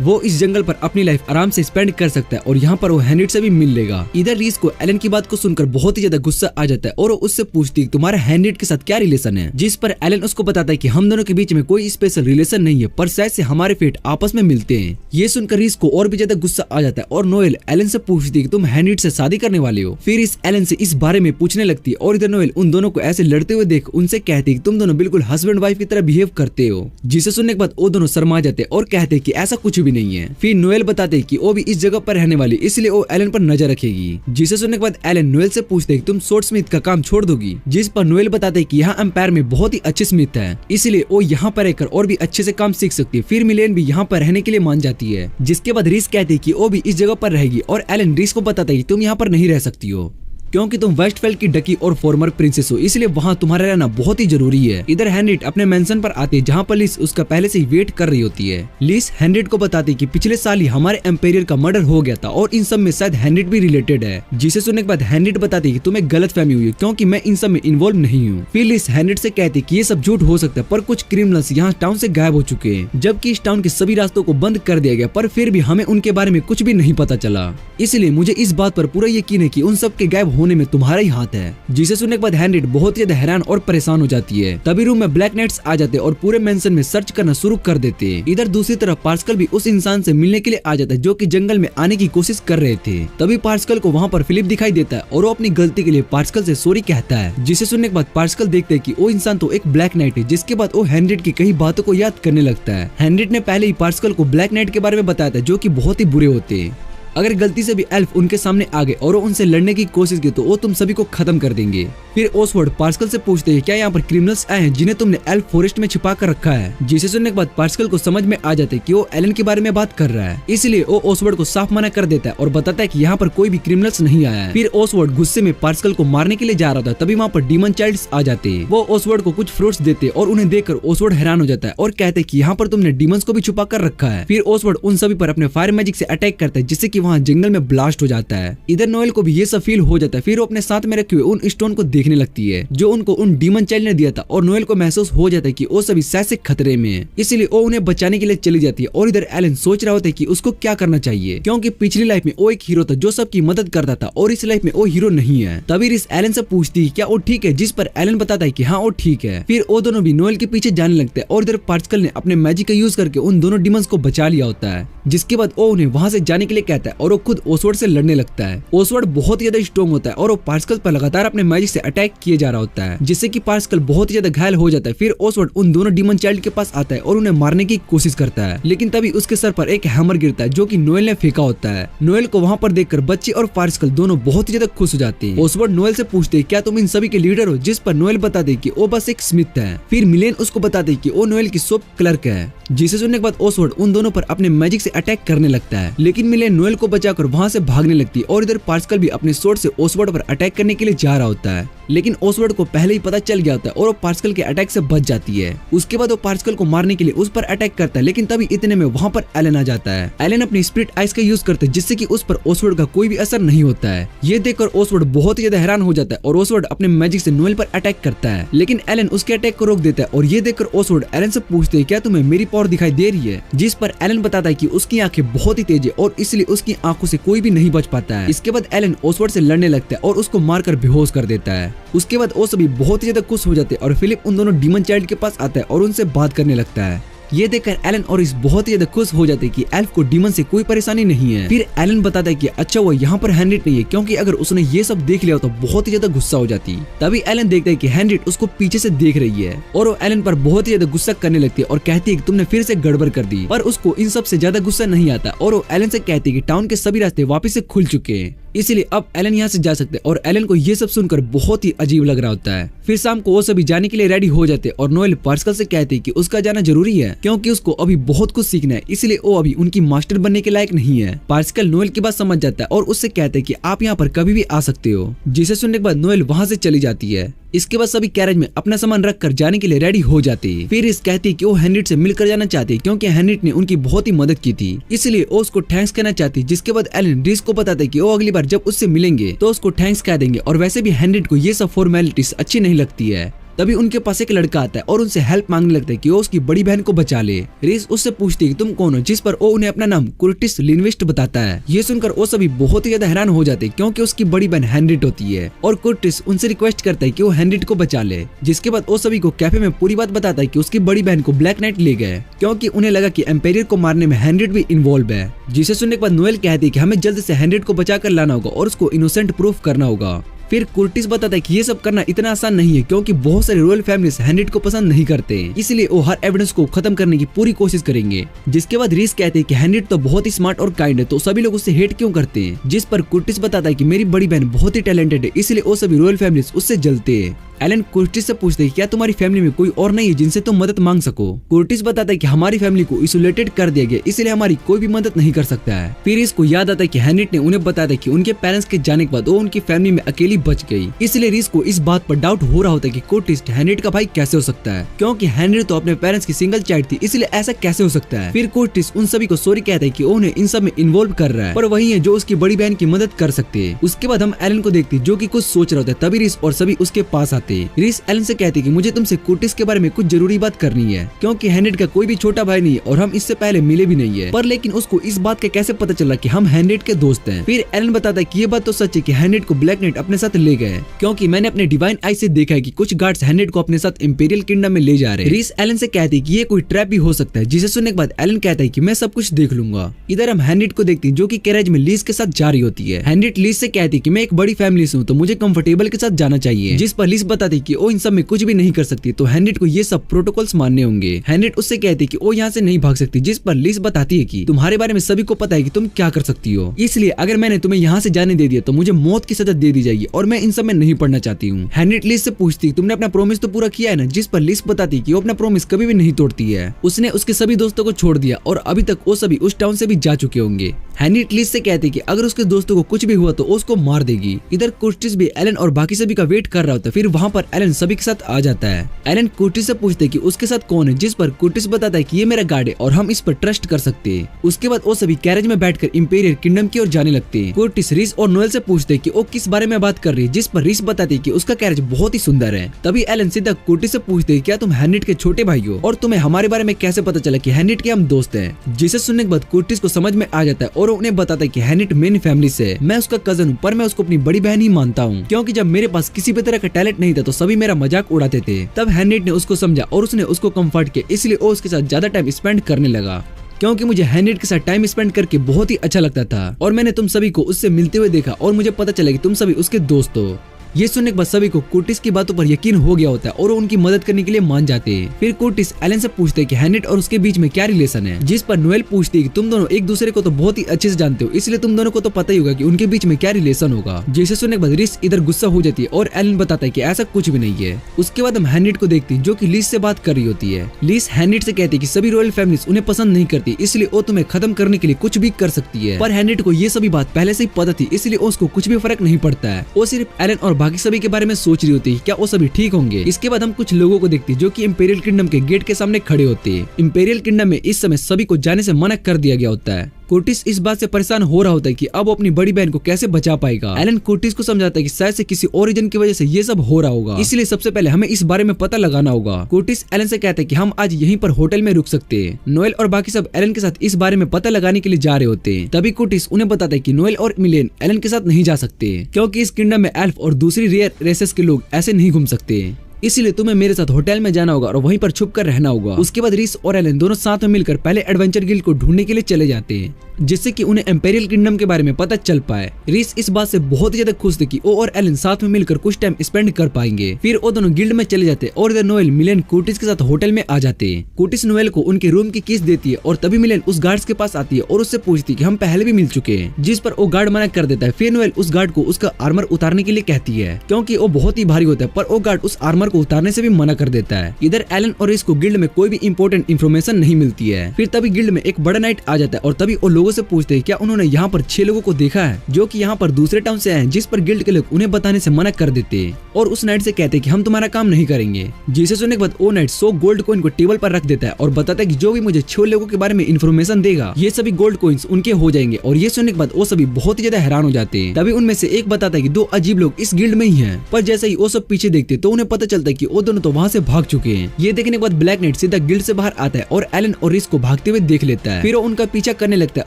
वो इस जंगल पर अपनी लाइफ आराम से स्पेंड कर सकता है और यहाँ पर वो हेनरिट से भी मिल लेगा। इधर रीस को एलन की बात को सुनकर बहुत ही ज्यादा गुस्सा आ जाता है और वो उससे पूछती है तुम्हारा हेनरिट के साथ क्या रिलेशन है। जिस पर एलन उसको बताता है कि हम दोनों के बीच में कोई स्पेशल रिलेशन नहीं है, पर शायद से हमारे फेट आपस में मिलते हैं। ये सुनकर रीस को और भी ज्यादा गुस्सा आ जाता है और नोएल एलन से पूछती है कि तुम हेनरिट से शादी करने वाले हो। फिर इस एलन से इस बारे में पूछने लगती है और इधर नोएल उन दोनों को ऐसे लड़ते हुए देख उनसे कहती है कि तुम दोनों बिल्कुल हस्बैंड वाइफ की तरह बिहेव करते हो। जिसे सुनने के बाद वो दोनों शर्मा जाते और कहते हैं कि ऐसा कुछ भी नहीं है। फिर नोएल बताते हैं कि वो भी इस जगह पर रहने वाली, इसलिए वो एलन पर नजर रखेगी। जिसे सुनने के बाद एलन नोएल से पूछते हैं कि तुम स्वॉर्ड स्मिथ का काम छोड़ दोगी। जिस पर नोएल बताते हैं कि यहाँ एम्पायर में बहुत ही अच्छे स्मिथ है, इसलिए वो यहाँ पर रहकर और भी अच्छे से काम सीख सकती है। फिर मिलेन भी यहाँ पर रहने के लिए मान जाती है। जिसके बाद रीस कहती है कि वो भी इस जगह पर रहेगी और एलन रीस को बताता है कि तुम यहाँ पर नहीं रह सकती हो क्योंकि तुम वेस्टफेल्ड की डकी और फॉर्मर प्रिंसेस हो, इसलिए वहाँ तुम्हारा रहना बहुत ही जरूरी है। इधर हेनरिट अपने मेंशन पर आते हैं जहाँ पर लिस उसका पहले से ही वेट कर रही होती है। लिस हेनरिट को बताती है कि पिछले साल ही हमारे एम्पेरियर का मर्डर हो गया था और इन सब में शायद हेनरिट भी रिलेटेड है। जिसे सुनने के बाद हेनरिट बताती है कि तुम्हें गलतफहमी हुई है क्योंकि मैं इन सब में इन्वॉल्व नहीं हूँ। फिर लिस हेनरिट से कहती है कि ये सब झूठ हो सकता है, पर कुछ क्रिमिनल्स यहाँ टाउन से गायब हो चुके हैं, जबकि इस टाउन के सभी रास्तों को बंद कर दिया गया, पर फिर भी हमें उनके बारे में कुछ भी नहीं पता चला। इसलिए मुझे इस बात पर पूरा यकीन है कि उन सब के गायब होने में तुम्हारा ही हाथ है। जिसे सुनने के बाद हेनरिट बहुत ही ज्यादा हैरान और परेशान हो जाती है। तभी रूम में ब्लैक नाइट्स आ जाते और पूरे मेंशन में सर्च करना शुरू कर देते। इधर दूसरी तरफ पार्सिकल भी उस इंसान से मिलने के लिए आ जाता है जो कि जंगल में आने की कोशिश कर रहे थे। तभी पार्सिकल को वहाँ पर फिलिप दिखाई देता है और वो अपनी गलती के लिए पार्सिकल से सॉरी कहता है। जिसे सुनने के बाद पार्सिकल देखते है कि वो इंसान तो एक ब्लैक नाइट है। जिसके बाद वो हेनरिट की कई बातों को याद करने लगता है। हेनरिट ने पहले ही पार्सिकल को ब्लैक नाइट के बारे में बताया था जो कि बहुत ही बुरे होते हैं। अगर गलती से भी एल्फ उनके सामने आ गए और वो उनसे लड़ने की कोशिश की तो वो तुम सभी को खत्म कर देंगे। फिर ओसवर्ड पार्सिकल से पूछते हैं क्या यहाँ पर क्रिमिनल्स आए हैं जिन्हें तुमने एल्फ फॉरेस्ट में छिपा कर रखा है। जिसे सुनने के बाद पार्सिकल को समझ में आ जाते कि वो एलन के बारे में बात कर रहा है, इसलिए वो ओसवर्ड को साफ मना कर देता है और बताता है कि यहाँ पर कोई भी क्रिमिनल्स नहीं आया है। फिर ओसवर्ड गुस्से में पार्सिकल को मारने के लिए जा रहा था, तभी वहाँ पर डीमन चाइल्ड्स आ जाते हैं। वो ओसवर्ड को कुछ फ्रूट्स देते और उन्हें देखकर ओसवर्ड हैरान हो जाता है और कहते हैं कि यहाँ पर तुमने डीमंस को भी छुपा कर रखा है। फिर ओसवर्ड उन सभी पर अपने फायर मैजिक से अटैक करता है जिससे कि वहाँ जंगल में ब्लास्ट हो जाता है। इधर नोएल को भी ये सब फील हो जाता है। फिर वो अपने साथ में रखे हुए उन स्टोन को देखने लगती है जो उनको उन डीमन चाइल्ड ने दिया था और नोएल को महसूस हो जाता है कि वो सभी शायद से खतरे में है, इसलिए वो उन्हें बचाने के लिए चली जाती है। और इधर एलन सोच रहा होता है कि उसको क्या करना चाहिए क्योंकि पिछली लाइफ में वो एक हीरो था जो सबकी मदद करता था और इस लाइफ में वो हीरो नहीं है। तभी रिस एलन से पूछती है क्या वो ठीक है, जिस पर एलन बताता है कि हाँ वो ठीक है। फिर वो दोनों भी नोएल के पीछे जाने लगते हैं और इधर पार्सिकल ने अपने मैजिक का यूज करके उन दोनों डीमंस को बचा लिया होता है। जिसके बाद वो उन्हें वहां से जाने के लिए कहता जाता है और वो खुद ओसवर्ड से लड़ने लगता है। ओसवर्ड बहुत ही ज्यादा स्ट्रॉन्ग होता है और वो पार्सिकल पर लगातार अपने मैजिक से अटैक किए जा रहा होता है, जिससे कि पार्सिकल बहुत ही ज्यादा घायल हो जाता है। फिर ओसवर्ड उन दोनों डीमन चाइल्ड के पास आता है और उन्हें मारने की कोशिश करता है, लेकिन तभी उसके सर पर एक हैमर गिरता है जो कि नोएल ने फेंका होता है। नोएल को वहाँ पर देखकर बच्चे और पार्सिकल दोनों बहुत ही ज्यादा खुश हो जाते हैं। ओसवर्ड नोएल से पूछते हैं क्या तुम इन सभी के लीडर हो, जिस पर नोएल बता दे कि वो बस एक स्मिथ है। फिर मिलेन उसको बताते कि वो नोएल की शॉप क्लर्क है, जिसे सुनने के बाद ओसवर्ड उन दोनों पर अपने मैजिक से अटैक करने लगता है, लेकिन मिलेन नोएल को बचाकर वहाँ से भागने लगती है और इधर पार्सिकल भी अपने स्वॉर्ड से ओसवर्ड पर अटैक करने के लिए जा रहा होता है, लेकिन ओसवर्ड को पहले ही पता चल गया होता है और वो पार्सिकल के अटैक से बच जाती है। उसके बाद वो पार्सिकल को मारने के लिए उस पर अटैक करता है, लेकिन तभी इतने में वहाँ पर एलन आ जाता है। एलन अपनी स्पिरिट आइस का यूज करते हैं, जिससे कि उस पर ओसवर्ड का कोई भी असर नहीं होता है। ये देखकर ओसवर्ड बहुत ही ज्यादा हैरान हो जाता है और ओसवर्ड अपने मैजिक से नोएल पर अटैक करता है, लेकिन एलन उसके अटैक को रोक देता है। और ये देखकर ओसवर्ड एलन से पूछते हैं क्या तुम्हें मेरी पावर दिखाई दे रही है, जिस पर एलन बताता है कि उसकी आंखें बहुत ही तेज है और इसलिए उसकी आंखों से कोई भी नहीं बच पाता है। इसके बाद एलन ओसवर्ड से लड़ने लगता है और उसको मारकर बेहोश कर देता है। उसके बाद वो सभी बहुत ही ज्यादा खुश हो जाते हैं और फिलिप उन दोनों डीमन चाइल्ड के पास आता है और उनसे बात करने लगता है। ये देखकर एलन और रिस बहुत ही ज्यादा खुश हो जाते हैं कि एल्फ को डीमन से कोई परेशानी नहीं है। फिर एलन बताता है कि अच्छा वो यहाँ पर हेनरिट नहीं है, क्योंकि अगर उसने ये सब देख लिया तो बहुत ही ज्यादा गुस्सा हो जाती। तभी एलन देखता है कि हेनरिट उसको पीछे से देख रही है और वो एलन पर बहुत ही ज्यादा गुस्सा करने लगती है और कहती है कि तुमने फिर से गड़बड़ कर दी। पर उसको इन सब से ज्यादा गुस्सा नहीं आता और वो एलन से कहती है कि टाउन के सभी रास्ते वापस से खुल चुके हैं, इसलिए अब एलन यहाँ से जा सकते हैं। और एलन को ये सब सुनकर बहुत ही अजीब लग रहा होता है। फिर शाम को वो सभी जाने के लिए रेडी हो जाते हैं और नोएल पार्सिकल से कहते हैं कि उसका जाना जरूरी है, क्योंकि उसको अभी बहुत कुछ सीखना है, इसलिए वो अभी उनकी मास्टर बनने के लायक नहीं है। पार्सिकल नोएल की बात समझ जाता है और उससे कहते हैं कि आप यहाँ पर कभी भी आ सकते हो, जिसे सुनने के बाद नोएल वहाँ से चली जाती है। इसके बाद सभी कैरेज में अपना सामान रख कर जाने के लिए रेडी हो जाते हैं। फिर इस कहती है कि वो हेनरिट से मिलकर जाना चाहती है, क्योंकि हेनरिट ने उनकी बहुत ही मदद की थी, इसलिए वो उसको थैंक्स कहना चाहती है। जिसके बाद एलन रिस को बताता है कि वो अगली बार जब उससे मिलेंगे तो उसको थैंक्स कह देंगे। और वैसे भी हेनरिट को ये सब फॉर्मेलिटीज अच्छी नहीं लगती है। तभी उनके पास एक लड़का आता है और उनसे हेल्प मांगने लगता है कि वो उसकी बड़ी बहन को बचा ले। रिस उससे पूछती है कि तुम कौन हो, जिस पर वो उन्हें अपना नाम कुर्टिस लिनविस्ट बताता है। ये सुनकर वो सभी बहुत ही ज्यादा हैरान हो जाते हैं, क्योंकि उसकी बड़ी बहन हेनरिट होती है और कुर्टिस उनसे रिक्वेस्ट करता है कि वो हेनरिट को बचा ले। जिसके बाद वो सभी को कैफे में पूरी बात बताता है कि उसकी बड़ी बहन को ब्लैक नाइट ले गए, क्योंकि उन्हें लगा कि एम्पेरियर को मारने में हेनरिट भी इन्वॉल्व है। जिसे सुनने के बाद नोएल कहती है कि हमें जल्द से हेनरिट को बचा कर लाना होगा और उसको इनोसेंट प्रूफ करना होगा। फिर कुर्टिस बताता है कि ये सब करना इतना आसान नहीं है, क्योंकि बहुत सारे रॉयल फैमिलीज हेनरिट को पसंद नहीं करते, इसलिए वो हर एविडेंस को खत्म करने की पूरी कोशिश करेंगे। जिसके बाद रिस कहते हैं कि हेनरिट तो बहुत ही स्मार्ट और काइंड है, तो सभी लोग उससे हेट क्यों करते हैं। जिस पर कुर्टिस बताता है कि मेरी बड़ी बहन बहुत ही टैलेंटेड है, इसलिए वो सभी रॉयल फैमिलीज उससे जलते हैं। एलन कुर्टिस से पूछते हैं क्या तुम्हारी फैमिली में कोई और नहीं है जिनसे तुम मदद मांग सको। कुर्टिस बताता है कि हमारी फैमिली को आइसोलेटेड कर दिया गया, इसलिए हमारी कोई भी मदद नहीं कर सकता है। फिर इसको याद आता है कि हेनरिट ने उन्हें बताया था कि उनके पेरेंट्स के जाने के बाद वो उनकी फैमिली में अकेली बच गई, इसलिए रिस को इस बात पर डाउट हो रहा होता है कि कुर्टिस हेनरिट का भाई कैसे हो सकता है, क्योंकि हेनरिट तो अपने पेरेंट्स की सिंगल चाइल्ड थी, इसलिए ऐसा कैसे हो सकता है। फिर कुर्टिस उन सभी को सॉरी कहता है कि उन्हें इन सब में इन्वॉल्व कर रहा है, पर वही है जो उसकी बड़ी बहन की मदद कर सकते हैं। उसके बाद हम एलन को देखते जो कि कुछ सोच रहा होता है, तभी रिस और सभी उसके पास आते। रिस एलन से कहती कि मुझे तुमसे कुर्टिस के बारे में कुछ जरूरी बात करनी है, क्योंकि हेनरिट का कोई भी छोटा भाई नहीं है और हम इससे पहले मिले भी नहीं है, पर लेकिन उसको इस बात का कैसे पता चला कि हम हेनरिट के दोस्त हैं। फिर एलन बताता है कि ये बात तो सच है कि हेनरिट को ब्लैक नाइट अपने साथ ले गए, क्योंकि मैंने अपने डिवाइन आई से देखा है कि कुछ गार्ड्स हेनरिट को अपने साथ इंपीरियल किंगडम में ले जा रहे हैं। रिस एलन से कहती है कि ये कोई ट्रैप भी हो सकता है, जिसे सुनने के बाद एलन कहता है कि मैं सब कुछ देख लूंगा। इधर हम हेनरिट को देखते हैं जो कि कैरेज में लीज के साथ जा रही होती है। हेनरिट लीज से कहती है कि मैं एक बड़ी फैमिली से हूँ, तो मुझे कंफर्टेबल के साथ जाना चाहिए। जिस पर लीज बताती है कि वो इन सब में कुछ भी नहीं कर सकती, तो हेनरिट को ये सब प्रोटोकॉल्स मानने होंगे। हेनरिट उससे कहती है कि वो यहाँ से नहीं भाग सकती, जिस पर लिस बताती है कि तुम्हारे बारे में सभी को पता है कि तुम क्या कर सकती हो, इसलिए अगर मैंने तुम्हें यहाँ से जाने दे दिया तो मुझे मौत की सजा दे दी जाएगी और मैं इन सब में नहीं पढ़ना चाहती हूँ। हेनरिट लिस से पूछती तुमने अपना प्रॉमिस तो पूरा किया है ना, जिस पर लिस बताती कि वो अपना प्रॉमिस कभी भी नहीं तोड़ती है। उसने उसके सभी दोस्तों को छोड़ दिया और अभी तक वो सभी उस टाउन से भी जा चुके होंगे। हेनरिट लिस से कहती कि अगर उसके दोस्तों को कुछ भी हुआ तो उसको मार देगी। इधर कुर्टिस भी एलन और बाकी सभी का वेट कर रहा होता है। फिर वहाँ पर एलन सभी के साथ आ जाता है। एलन कुर्टिस से पूछते कि उसके साथ कौन है, जिस पर कुर्टिस बताता है कि ये मेरा गार्ड है और हम इस पर ट्रस्ट कर सकते हैं। उसके बाद वो सभी कैरेज में बैठकर इंपीरियल किंगडम की ओर जाने लगते हैं। कुर्टिस रिस और नोएल से पूछते कि वो किस बारे में बात कर रही है, जिस पर रिस बताती कि उसका कैरेज बहुत ही सुंदर है। तभी एलन सीधा कुर्टिस से पूछते क्या तुम हेनरिट के छोटे भाई हो और तुम्हें हमारे बारे में कैसे पता चला कि हेनरिट के हम दोस्त हैं। जिसे सुनने के बाद कुर्टिस को समझ में आ जाता है और उन्हें बताता है कि हेनरिट मेन फैमिली से है, मैं उसका कजन हूँ, पर मैं उसको अपनी बड़ी बहन ही मानता हूँ, क्योंकि जब मेरे पास किसी भी तरह का टैलेंट नहीं था तो सभी मेरा मजाक उड़ाते थे। तब हेनरिट ने उसको समझा और उसने उसको कंफर्ट किया, इसलिए वो उसके साथ ज्यादा टाइम स्पेंड करने लगा। क्योंकि मुझे हेनरियट के साथ टाइम स्पेंड करके बहुत ही अच्छा लगता था और मैंने तुम सभी को उससे मिलते हुए देखा और मुझे पता चला कि तुम सभी उसके दोस्त हो। ये सुनने के बाद सभी को कुर्टिस की बातों पर यकीन हो गया होता है और वो उनकी मदद करने के लिए मान जाते हैं। फिर कुर्टिस एलन से पूछते हैं कि हेनरियट और उसके बीच में क्या रिलेशन है, जिस पर नोएल पूछती है कि तुम दोनों एक दूसरे को तो बहुत ही अच्छे से जानते हो, इसलिए तुम दोनों को तो पता ही होगा कि उनके बीच में क्या रिलेशन होगा। जिसे सुनने के बाद रिस इधर गुस्सा हो जाती है और एलन बताता है कि ऐसा कुछ भी नहीं है। उसके बाद हम हेनरियट को देखते हैं जो कि लिस से बात कर रही होती है। लिस हेनरियट से कहती है कि सभी रॉयल फैमिलीज उन्हें पसंद नहीं करती, इसलिए वो तुम्हें खत्म करने के लिए कुछ भी कर सकती है। पर हेनरियट को ये सभी बात पहले से ही पता थी, इसलिए उसको कुछ भी फर्क नहीं पड़ता है। वो सिर्फ एलन और बाकी सभी के बारे में सोच रही होती है क्या वो सभी ठीक होंगे। इसके बाद हम कुछ लोगों को देखते हैं जो कि इंपीरियल किंगडम के गेट के सामने खड़े होते हैं। इंपीरियल किंगडम में इस समय सभी को जाने से मना कर दिया गया होता है। कुर्टिस इस बात से परेशान हो रहा होता है कि अब वो अपनी बड़ी बहन को कैसे बचा पाएगा। एलन कुर्टिस को समझाता है कि शायद से किसी और रीजन की वजह से ये सब हो रहा होगा, इसलिए सबसे पहले हमें इस बारे में पता लगाना होगा। कुर्टिस एलन से कहते हैं कि हम आज यहीं पर होटल में रुक सकते हैं। नोएल और बाकी सब एलन के साथ इस बारे में पता लगाने के लिए जा रहे होते हैं। तभी कुर्टिस उन्हें बताता है कि नोएल और मिलेन एलन के साथ नहीं जा सकते क्योंकि इस किंगडम में एल्फ और दूसरी रेयर रेसेस के लोग ऐसे नहीं घूम सकते, इसलिए तुम्हें मेरे साथ होटल में जाना होगा और वहीं पर छुप कर रहना होगा। उसके बाद रिस और एलन दोनों साथ में मिलकर पहले एडवेंचर गिल्ड को ढूंढने के लिए चले जाते हैं, जिससे कि उन्हें इंपीरियल किंगडम के बारे में पता चल पाए। रिस इस बात से बहुत ज्यादा खुश थे कि वो और एलन साथ में मिलकर कुछ टाइम स्पेंड कर पाएंगे। फिर वो दोनों गिल्ड में चले जाते और इधर नोएल मिलेन कुर्टिस के साथ होटल में आ जाते हैं। कुर्टिस नोएल को उनके रूम की कीज देती है और तभी मिलेन उस गार्ड्स के पास आती है और उससे पूछती है कि हम पहले भी मिल चुके हैं, जिस पर वो गार्ड मना कर देता है। फिर नोएल उस गार्ड को उसका आर्मर उतारने के लिए कहती है क्योंकि वो बहुत ही भारी होता है, पर वो गार्ड उस आर्मर को उतारने से भी मना कर देता है। इधर एलन और रिस को गिल्ड में कोई भी इंपॉर्टेंट इन्फॉर्मेशन नहीं मिलती है। फिर तभी गिल्ड में एक बड़ा नाइट आ जाता है और तभी वो लोगों से पूछते हैं क्या उन्होंने यहाँ पर 6 लोगों को देखा है जो कि यहाँ पर दूसरे टाउन से आए हैं, जिस पर गिल्ड के लोग उन्हें बताने से मना कर देते हैं और उस नाइट से कहते हैं कि हम तुम्हारा काम नहीं करेंगे। जिसे सुनने के बाद वो नाइट 100 गोल्ड कॉइन को टेबल पर रख देता है और बताता है कि जो भी मुझे 6 लोगों के बारे में इन्फॉर्मेशन देगा ये सभी गोल्ड कॉइन्स उनके हो जाएंगे। और ये सुनने के बाद वो सभी बहुत ही ज्यादा हैरान हो जाते हैं। तभी उनमें से एक बताता है कि 2 अजीब लोग इस गिल्ड में ही हैं, पर जैसे ही वो सब पीछे देखते तो उन्हें पता चलता है कि वो दोनों तो वहाँ से भाग चुके हैं। ये देखने के बाद ब्लैक नाइट सीधा गिल्ड से बाहर आता है और एलन और रिस को भागते हुए देख लेता है। फिर वो उनका पीछा करने लगता है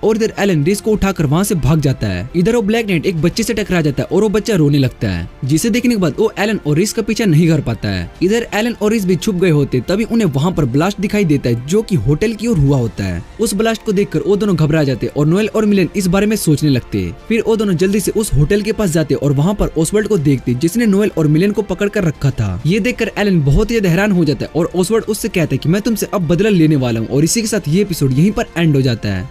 और इधर एलन रिस को उठाकर वहाँ से भाग जाता है। इधर वो ब्लैक नाइट एक बच्चे से टकरा जाता है और वो बच्चा रोने लगता है, जिसे देखने के बाद वो एलन और रिस का पीछा नहीं कर पाता है। इधर एलन और रिस भी छुप गए होते, तभी उन्हें वहाँ पर ब्लास्ट दिखाई देता है जो कि होटल की ओर हुआ होता है। उस ब्लास्ट को देखकर वो दोनों घबरा जाते और नोएल और मिलेन इस बारे में सोचने लगते। फिर वो दोनों जल्दी से उस होटल के पास जाते और वहाँ पर ओसवर्ल्ड को देखते जिसने नोएल और मिलेन को पकड़ कर रखा था। ये देखकर एलन बहुत ही हैरान हो जाता है और ओसवर्ल्ड उससे कहता है कि मैं तुमसे अब बदला लेने वाला हूँ। और इसी के साथ ये एपिसोड यहीं पर एंड हो जाता है।